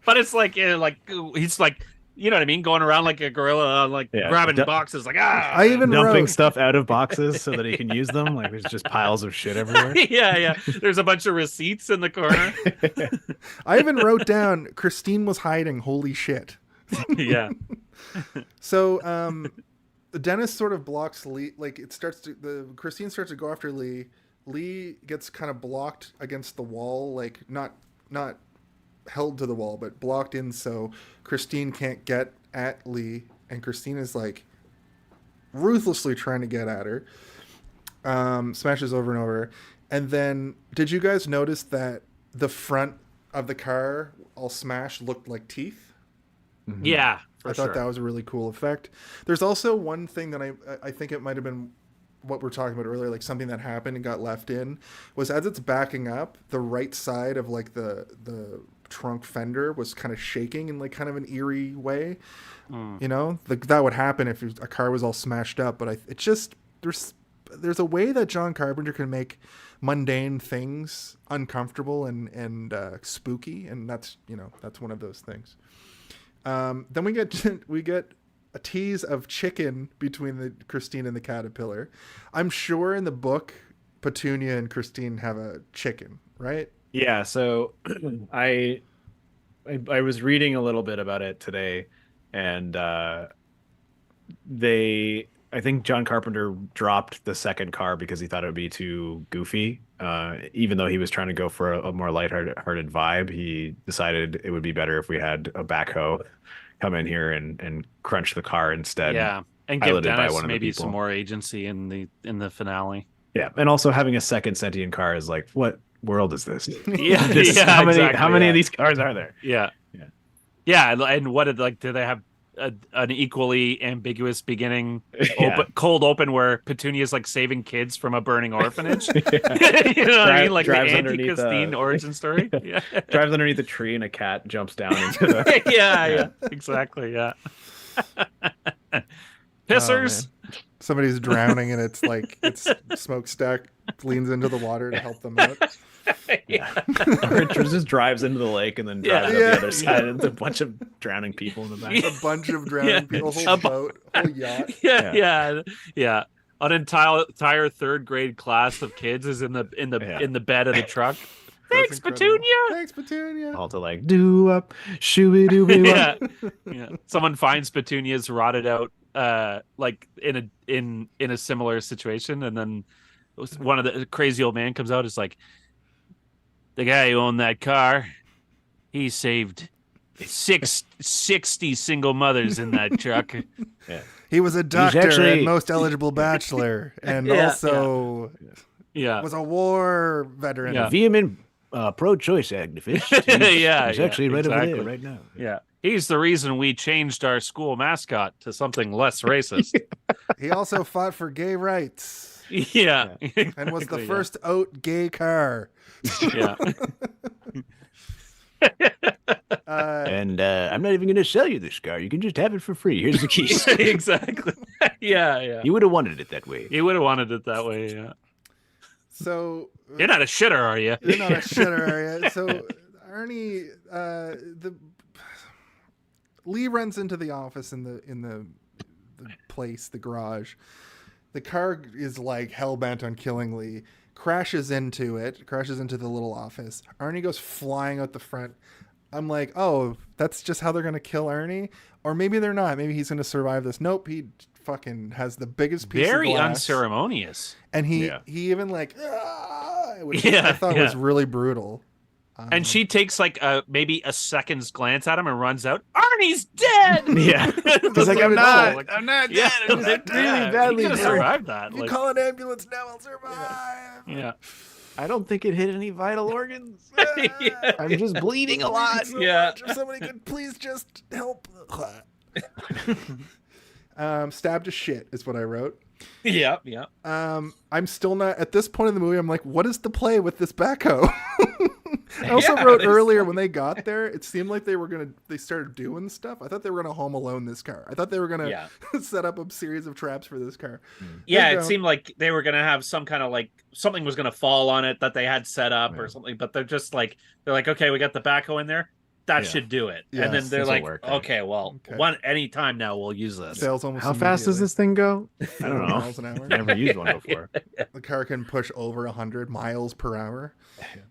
But it's like, he's like, you know what I mean, going around like a gorilla, grabbing boxes, like I even dumping stuff out of boxes so that he can use them. Like there's just piles of shit everywhere. yeah. There's a bunch of receipts in the corner. I even wrote down Christine was hiding. Holy shit. Yeah. So, Dennis sort of blocks Leigh. Like Christine starts to go after Leigh. Leigh gets kind of blocked against the wall, like not held to the wall, but blocked in, so Christine can't get at Leigh, and Christine is like ruthlessly trying to get at her. Smashes over and over. And then, did you guys notice that the front of the car all smashed looked like teeth? Mm-hmm. Yeah. I thought that was a really cool effect. There's also one thing that I think it might have been what we're talking about earlier, like something that happened and got left in, was as it's backing up, the right side of like the trunk fender was kind of shaking in like kind of an eerie way. You know, that would happen if a car was all smashed up. But it's just there's a way that John Carpenter can make mundane things uncomfortable and spooky, and that's one of those things. Then we get a tease of chicken between the Christine and the caterpillar. I'm sure in the book, Petunia and Christine have a chicken, right? Yeah. So I was reading a little bit about it today, and I think John Carpenter dropped the second car because he thought it would be too goofy. Even though he was trying to go for a more lighthearted vibe, he decided it would be better if we had a backhoe come in here and crunch the car instead. Yeah, and give Dennis maybe some more agency in the finale. Yeah, and also having a second sentient car is like, what world is this? Yeah, how many of these cars are there? Yeah. And what do they have an equally ambiguous beginning, cold open where Petunia's like saving kids from a burning orphanage? You know what I mean? Like the anti-Christine origin story. Yeah. Drives underneath a tree and a cat jumps down into the. yeah, exactly. Yeah. Pissers. Oh, somebody's drowning and it's smokestack leans into the water to help them out. Or just drives into the lake and then drives up the other side. It's a bunch of drowning people in the back. A bunch of drowning people, whole boat, whole yacht. Yeah. An entire third grade class of kids is in the bed of the truck. Thanks, Petunia. All to like do up, shooby dooby. Yeah. Someone finds Petunia's rotted out, like in a similar situation, and then one of the crazy old man comes out. Is like, the guy who owned that car, he saved 60 single mothers in that truck. Yeah. He was a doctor and most eligible bachelor, and also was a war veteran. Yeah. Vehement pro-choice activist. He's actually right over there right now. Yeah. He's the reason we changed our school mascot to something less racist. He also fought for gay rights. Yeah. And was the first out gay car. Yeah. And I'm not even going to sell you this car. You can just have it for free. Here's the keys. Exactly. Yeah. You would have wanted it that way. Yeah. So you're not a shitter, are you? You're not a shitter, are you? So Arnie, Leigh runs into the office in the place, the garage. The car is like hell bent on killing Leigh. Crashes into the little office. Arnie goes flying out the front. I'm like, oh, that's just how they're gonna kill Arnie, or maybe they're not. Maybe he's gonna survive this. Nope, he fucking has the biggest piece very of glass. Unceremonious, and he even like, which I thought was really brutal. And she takes like maybe a second's glance at him and runs out. Arnie! Arnie's dead. Yeah. He's like, I'm not dead. Yeah, I'm just really badly he could have hurt. survived that. You Like, call an ambulance now, I'll survive. yeah. I don't think it hit any vital organs. Yeah. I'm just bleeding a lot. So Yeah. much. If somebody could please just help. Stabbed to shit is what I wrote. Yeah. I'm still not at this point in the movie. I'm like, what is the play with this backhoe? I also wrote earlier when they got there, it seemed like they started doing stuff. I thought they were gonna Home Alone this car. I thought they were gonna set up a series of traps for this car. Yeah, it seemed like they were gonna have some kind of like something was gonna fall on it that they had set up or something. But they're like, okay, we got the backhoe in there. That should do it. Yes, and then they're like, work, okay, well, any time now we'll use this. Sales almost How fast does this thing go? I don't know. Miles an hour. Never used one before. The car can push over 100 miles per hour.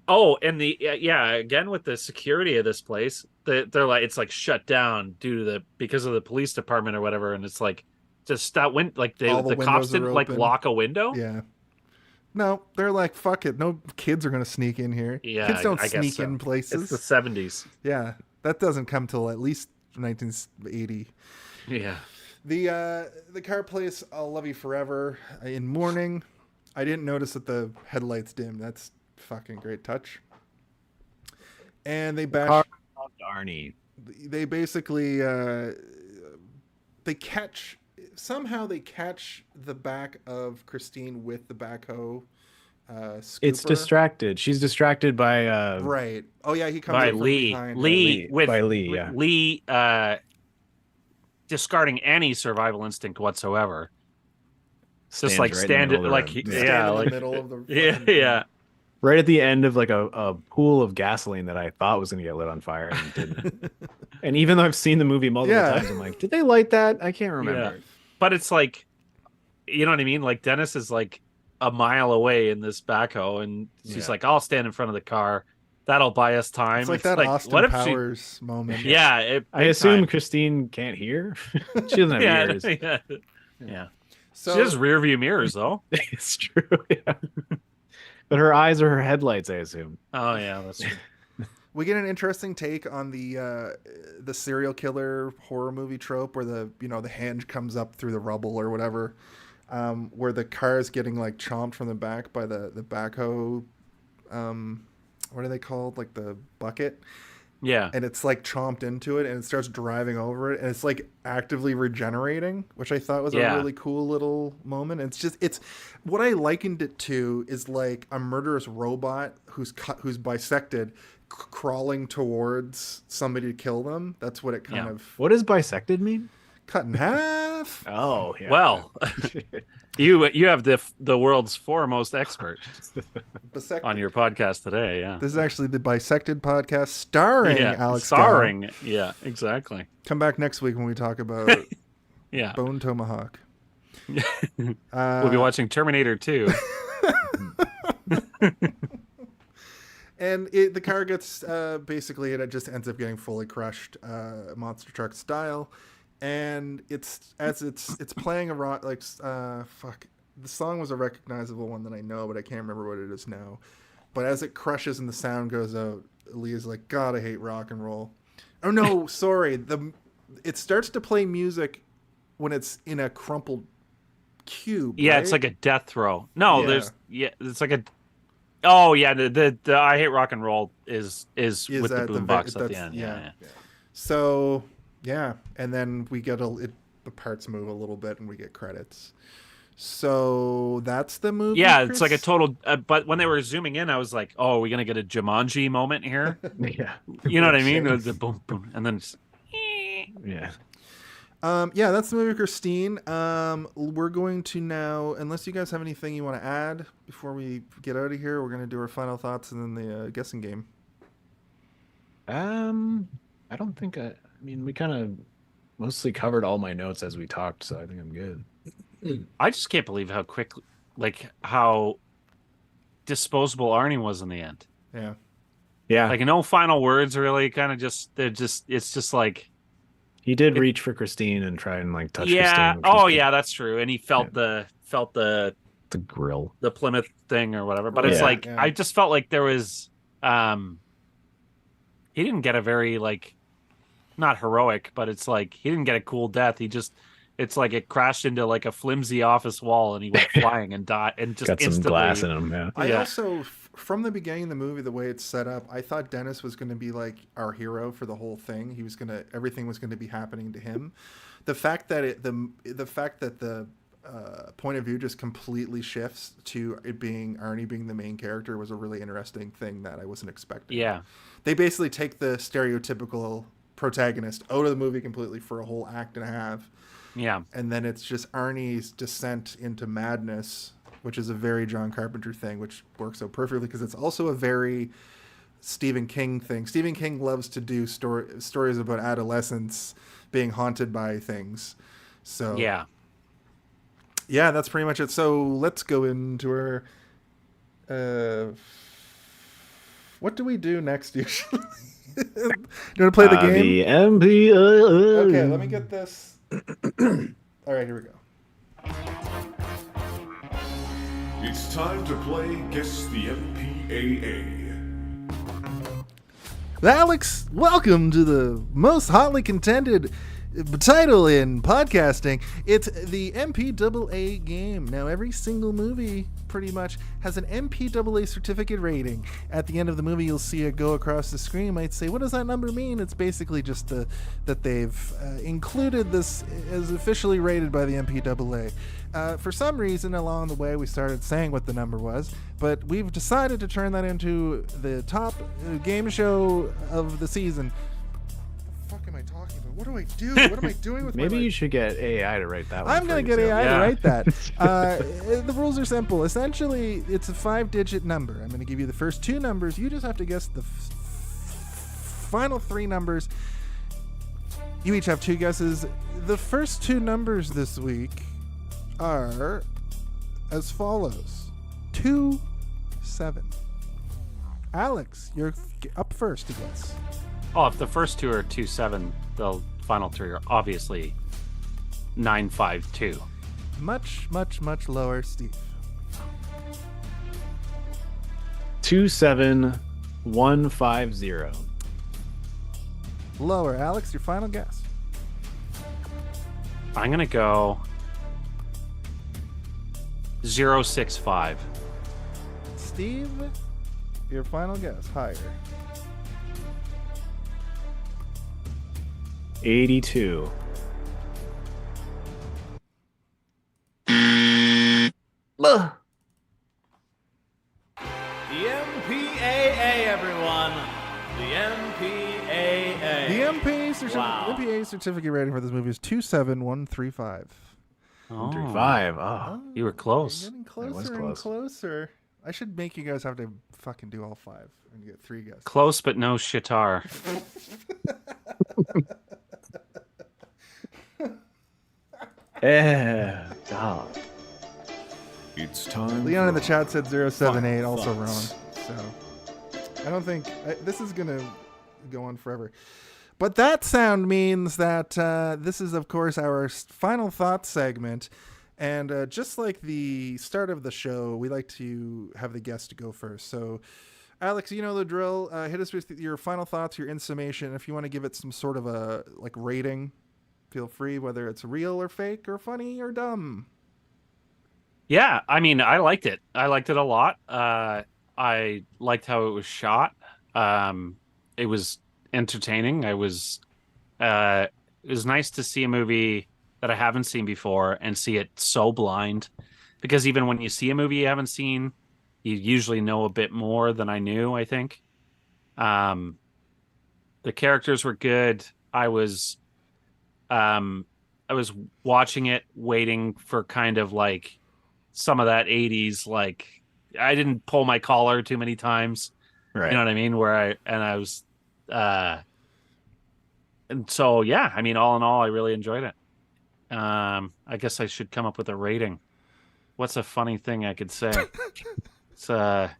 Oh, and again with the security of this place, they're like, it's like shut down due to because of the police department or whatever, and it's like just that went like the cops didn't like lock a window. Yeah. No, they're like, fuck it. No kids are gonna sneak in here. Yeah, kids don't I guess sneak so. in places. It's the 70s. Yeah, that doesn't come till at least 1980. Yeah. The car plays "I'll Love You Forever" in mourning. I didn't notice that the headlights dim. That's fucking great touch. And they bash Arnie. They basically they catch the back of Christine with the backhoe. Scooper. It's distracted. She's distracted by right. Oh yeah, he comes by up from Leigh. behind. Leigh discarding any survival instinct whatsoever. Just like stand in the middle of the yeah. Right at the end of like a pool of gasoline that I thought was gonna get lit on fire and didn't. And even though I've seen the movie multiple times, I'm like, did they light that? I can't remember. Yeah. But it's like, you know what I mean? Like Dennis is like a mile away in this backhoe, and she's like, "I'll stand in front of the car. That'll buy us time." It's like that Austin Powers moment. Yeah, I assume Christine can't hear. She doesn't have ears. Yeah. So, she has rear view mirrors, though. It's true. Yeah. But her eyes are her headlights, I assume. Oh yeah, that's true. We get an interesting take on the serial killer horror movie trope where the hand comes up through the rubble or whatever, where the car is getting like chomped from the back by the backhoe. What are they called? Like the bucket. Yeah. And it's like chomped into it and it starts driving over it and it's like actively regenerating, which I thought was a really cool little moment. It's what I likened it to is like a murderous robot who's bisected crawling towards somebody to kill them. That's what it kind of. What does bisected mean? Cut in half. Oh, yeah. Well, you have the world's foremost expert on your podcast today. Yeah, this is actually the Bisected podcast starring Alex Gow. Yeah, exactly. Come back next week when we talk about Bone Tomahawk. We'll be watching Terminator 2. And the car gets basically it just ends up getting fully crushed, monster truck style. And it's playing a rock like fuck. The song was a recognizable one that I know, but I can't remember what it is now. But as it crushes and the sound goes out, Leah's like, "God, I hate rock and roll." Oh no, sorry. It starts to play music when it's in a crumpled cube. Yeah, right? it's like a death throw. No, it's like a. Oh yeah, the I hate rock and roll is with the boombox at the end. Yeah. So. Yeah, and then we get the parts move a little bit, and we get credits. So that's the movie. Yeah, Chris? it's like a total. But when they were zooming in, I was like, "Oh, are we gonna get a Jumanji moment here?" Yeah, you know what I mean? The boom, boom, and then yeah. That's the movie Christine. We're going to now, unless you guys have anything you want to add before we get out of here, we're going to do our final thoughts and then the guessing game. I don't think I mean, we kind of mostly covered all my notes as we talked, so I think I'm good. I just can't believe how quick, how disposable Arnie was in the end. Yeah. Yeah. Like no final words really, kind of it's just like. He did reach for Christine and try and touch Christine. Christine. Yeah, that's true. And he felt the grill. The Plymouth thing or whatever. But it's I just felt like there was he didn't get a very not heroic, but it's like he didn't get a cool death. It's like it crashed into like a flimsy office wall and he went flying and died and just got some instantly. glass in him. Yeah. I also, from the beginning of the movie, the way it's set up, I thought Dennis was going to be like our hero for the whole thing. Everything was going to be happening to him. The fact that the point of view just completely shifts to it being Arnie being the main character was a really interesting thing that I wasn't expecting. Yeah. They basically take the stereotypical protagonist out of the movie completely for a whole act and a half. Yeah. And then it's just Arnie's descent into madness, which is a very John Carpenter thing, which works so perfectly because it's also a very Stephen King thing. Stephen King loves to do stories about adolescence being haunted by things. So yeah, that's pretty much it. So let's go into our what do we do next usually? Do you want to play the game? The MP. Okay, let me get this. All right, here we go. It's time to play Guess the MPAA. Alex, welcome to the most hotly contended title in podcasting. It's the MPAA game. Now, every single movie pretty much has an MPAA certificate rating. At the end of the movie, you'll see it go across the screen. You might say, what does that number mean? It's basically just that they've included this as officially rated by the MPAA. For some reason along the way, we started saying what the number was, but we've decided to turn that into the top game show of the season. What the fuck am I talking about? What do I do? What am I doing with my Maybe life? you should get AI to write that one. I'm going to get AI to write that. The rules are simple. Essentially, it's a 5-digit number. I'm going to give you the first 2 numbers. You just have to guess the final 3 numbers. You each have 2 guesses. The first 2 numbers this week are as follows. 2, 7. Alex, you're up first to guess. Oh, if the first 2 are 2, 7, the final 3 are obviously 9, 5, 2. Much, much, much lower, Steve. 27150. Lower. Alex, your final guess. I'm gonna go 065. Steve, your final guess. Higher. 82. The MPAA, everyone. The MPAA. The Wow. MPA certificate rating for this movie is 27135. 135. Oh. You were close. Getting That was closer and close. closer. I should make you guys have to fucking do all 5 and get 3 guesses. Close, but no shitar. Yeah. God. It's time. Leon in the for chat said 078, Final also thoughts. wrong. So I don't think this is going to go on forever. But that sound means that this is, of course, our final thoughts segment. And just like the start of the show, we like to have the guest go first. So, Alex, you know the drill. Hit us with your final thoughts, your in summation. If you want to give it some sort of a rating, feel free, whether it's real or fake or funny or dumb. Yeah, I mean, I liked it. I liked it a lot. I liked how it was shot. It was entertaining. It was nice to see a movie that I haven't seen before and see it so blind, because even when you see a movie you haven't seen, you usually know a bit more than I knew, I think. The characters were good. I was watching it waiting for kind of like some of that 80s, like I didn't pull my collar too many times. Right. You know what I mean? I was and so yeah, I mean, all in all, I really enjoyed it. I guess I should come up with a rating. What's a funny thing I could say? It's a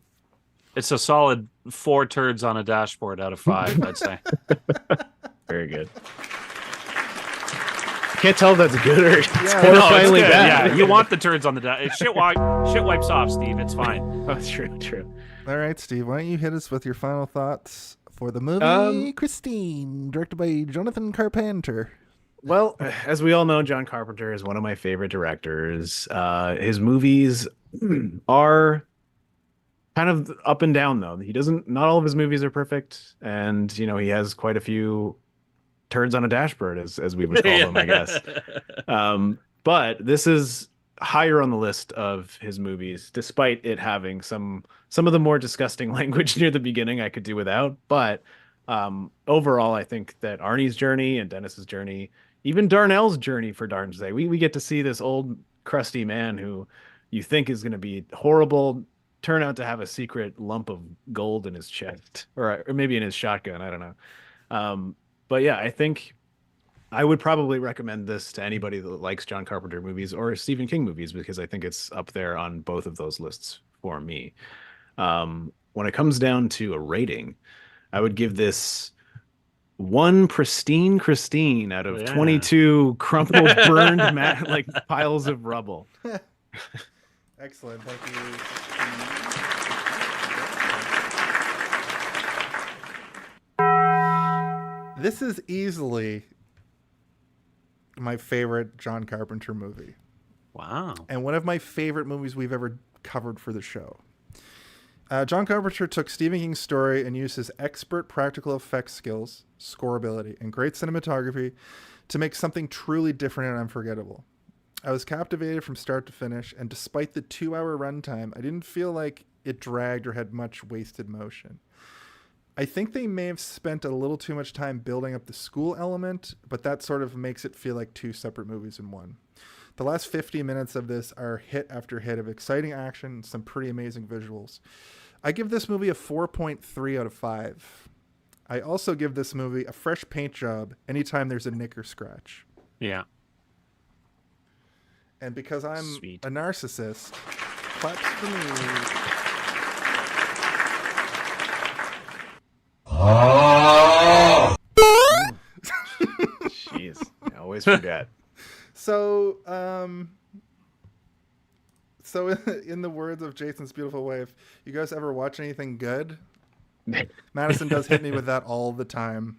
solid 4 turds on a dashboard out of 5, I'd say. Very good. Can't tell if that's good or it's No, it's horrifyingly good. bad. Yeah, you want the turds on the shit wipes off, Steve. It's fine. Oh, true. All right, Steve, why don't you hit us with your final thoughts For the movie Christine, directed by Jonathan Carpenter. Well, as we all know, John Carpenter is one of my favorite directors. His movies are kind of up and down, though. Not all of his movies are perfect, and he has quite a few turds on a dashboard, as we would call them, I guess. But this is higher on the list of his movies, despite it having some of the more disgusting language near the beginning I could do without. But overall, I think that Arnie's journey and Dennis's journey, even Darnell's journey, for darn's sake, we get to see this old crusty man who you think is going to be horrible turn out to have a secret lump of gold in his chest, or maybe in his shotgun. I don't know. But yeah, I think I would probably recommend this to anybody that likes John Carpenter movies or Stephen King movies, because I think it's up there on both of those lists for me. When it comes down to a rating, I would give this 1 pristine Christine out of 22 crumpled, burned like piles of rubble. Excellent. Thank you. This is easily my favorite John Carpenter movie. Wow. And one of my favorite movies we've ever covered for the show. John Carpenter took Stephen King's story and used his expert practical effects skills, scoreability, and great cinematography to make something truly different and unforgettable. I was captivated from start to finish, and despite the 2-hour runtime, I didn't feel like it dragged or had much wasted motion. I think they may have spent a little too much time building up the school element, but that sort of makes it feel like 2 separate movies in one. The last 50 minutes of this are hit after hit of exciting action and some pretty amazing visuals. I give this movie a 4.3 out of 5. I also give this movie a fresh paint job anytime there's a nick or scratch. Yeah. And because I'm a narcissist, claps for me. Jeez, I always forget. So in the words of Jason's beautiful wife, you guys ever watch anything good? Madison does hit me with that all the time.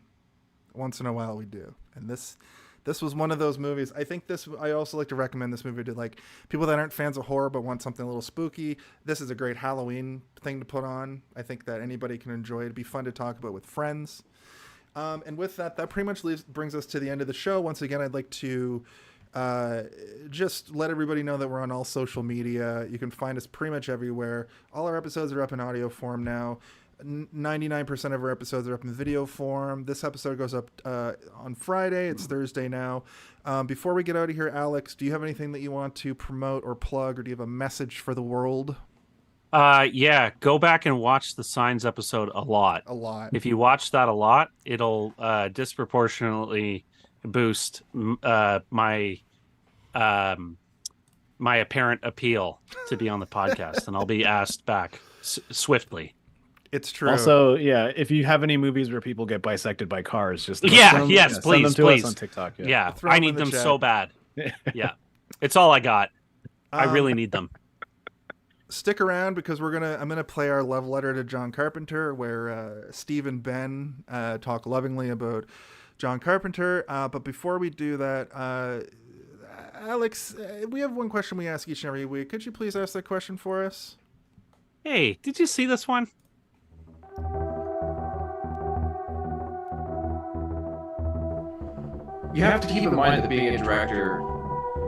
Once in a while we do. And this was one of those movies. I also like to recommend this movie to like people that aren't fans of horror but want something a little spooky. This is a great Halloween thing to put on. I think that anybody can enjoy it. It'd be fun to talk about with friends. And with that pretty much brings us to the end of the show. Once again, I'd like to just let everybody know that we're on all social media. You can find us pretty much everywhere. All our episodes are up in audio form now. 99% of our episodes are up in video form. This episode goes up on Friday. It's Thursday now. Before we get out of here, Alex, do you have anything that you want to promote or plug, or do you have a message for the world? Yeah, go back and watch the Signs episode a lot. If you watch that a lot, it'll disproportionately boost my apparent appeal to be on the podcast, and I'll be asked back swiftly. It's true. Also, yeah, if you have any movies where people get bisected by cars, just please, send them to us on TikTok. Yeah, I need them so bad. Yeah, it's all I got. I really need them. Stick around, because I'm gonna play our love letter to John Carpenter, where Steve and Ben talk lovingly about John Carpenter. But before we do that, Alex, we have one question we ask each and every week. Could you please ask that question for us? Hey, did you see this one? You have to keep in mind that being a director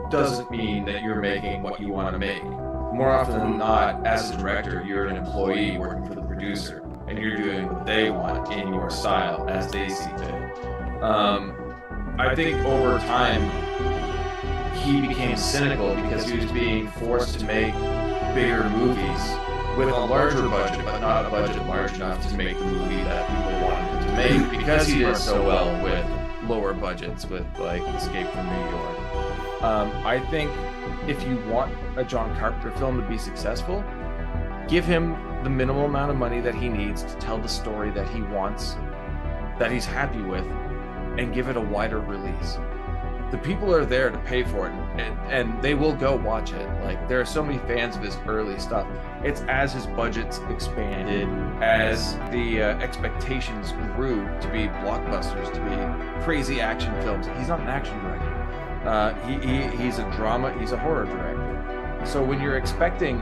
doesn't mean that you're making what you want to make. More often than not, as a director, you're an employee working for the producer, and you're doing what they want in your style as they see fit. I think over time, he became cynical because he was being forced to make bigger movies with a larger budget, but not a budget large enough to make the movie that people wanted him to make, because he did so well with lower budgets, with like Escape from New York. I think if you want a John Carpenter film to be successful, give him the minimal amount of money that he needs to tell the story that he wants, that he's happy with, and give it a wider release. the people are there to pay for it, and they will go watch it. Like, there are so many fans of his early stuff. It's as his budgets expanded, as the expectations grew to be blockbusters, to be crazy action films. He's not an action director. He's a drama, he's a horror director. So when you're expecting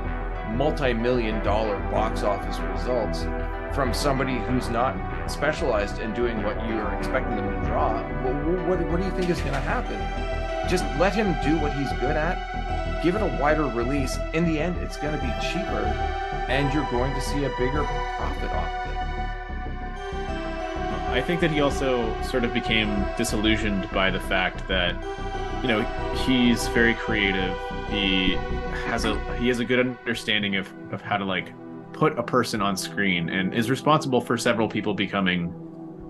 multi-million-dollar box office results from somebody who's not specialized in doing what you're expecting them to draw, what do you think is going to happen? Just let him do what he's good at, give it a wider release. In the end, it's going to be cheaper, and you're going to see a bigger profit off of it. I think that he also sort of became disillusioned by the fact that, you know, he's very creative. He has a good understanding of how to like put a person on screen, and is responsible for several people becoming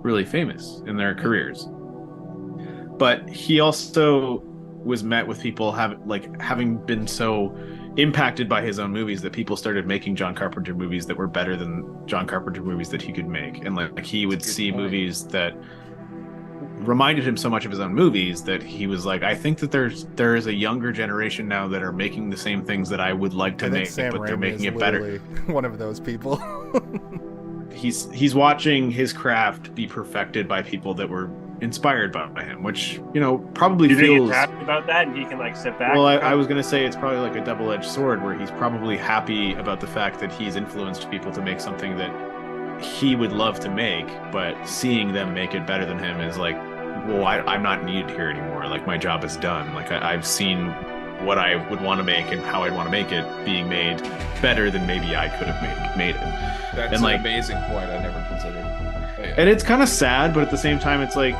really famous in their careers. But he also was met with people having been so impacted by his own movies that people started making John Carpenter movies that were better than John Carpenter movies that he could make. And like he would see movies that reminded him so much of his own movies that he was like, I think that there is a younger generation now that are making the same things that I would like to make, but they're making it better. One of those people. He's watching his craft be perfected by people that were inspired by him, which, you know, probably feels. You think he's happy about that, and he can like sit back. Well, I was gonna say it's probably like a double-edged sword, where he's probably happy about the fact that he's influenced people to make something that he would love to make, but seeing them make it better than him is like, well, I'm not needed here anymore. Like, my job is done. Like, I've seen what I would want to make and how I'd want to make it being made better than maybe I could have made it. That's an amazing point I never considered. Yeah. And it's kind of sad, but at the same time, it's like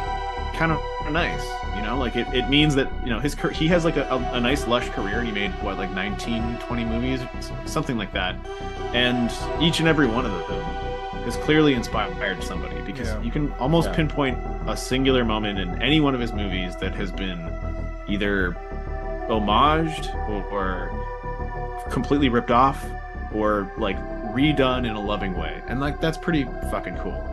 kind of nice, you know? Like, it means that, you know, he has like a nice lush career, and he made what, like 19, 20 movies, something like that. And each and every one of them has clearly inspired somebody, because you can almost pinpoint a singular moment in any one of his movies that has been either homaged or completely ripped off or like redone in a loving way. And like, that's pretty fucking cool.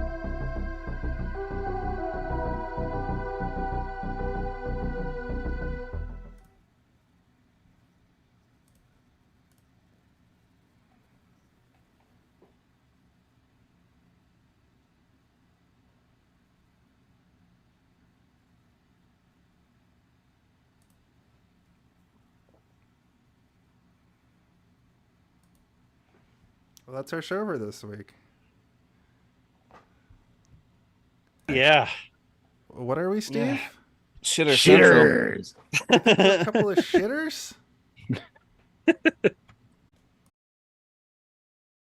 Well, that's our show for this week. Yeah. What are we, Steve? Yeah. Shitters. A couple of shitters?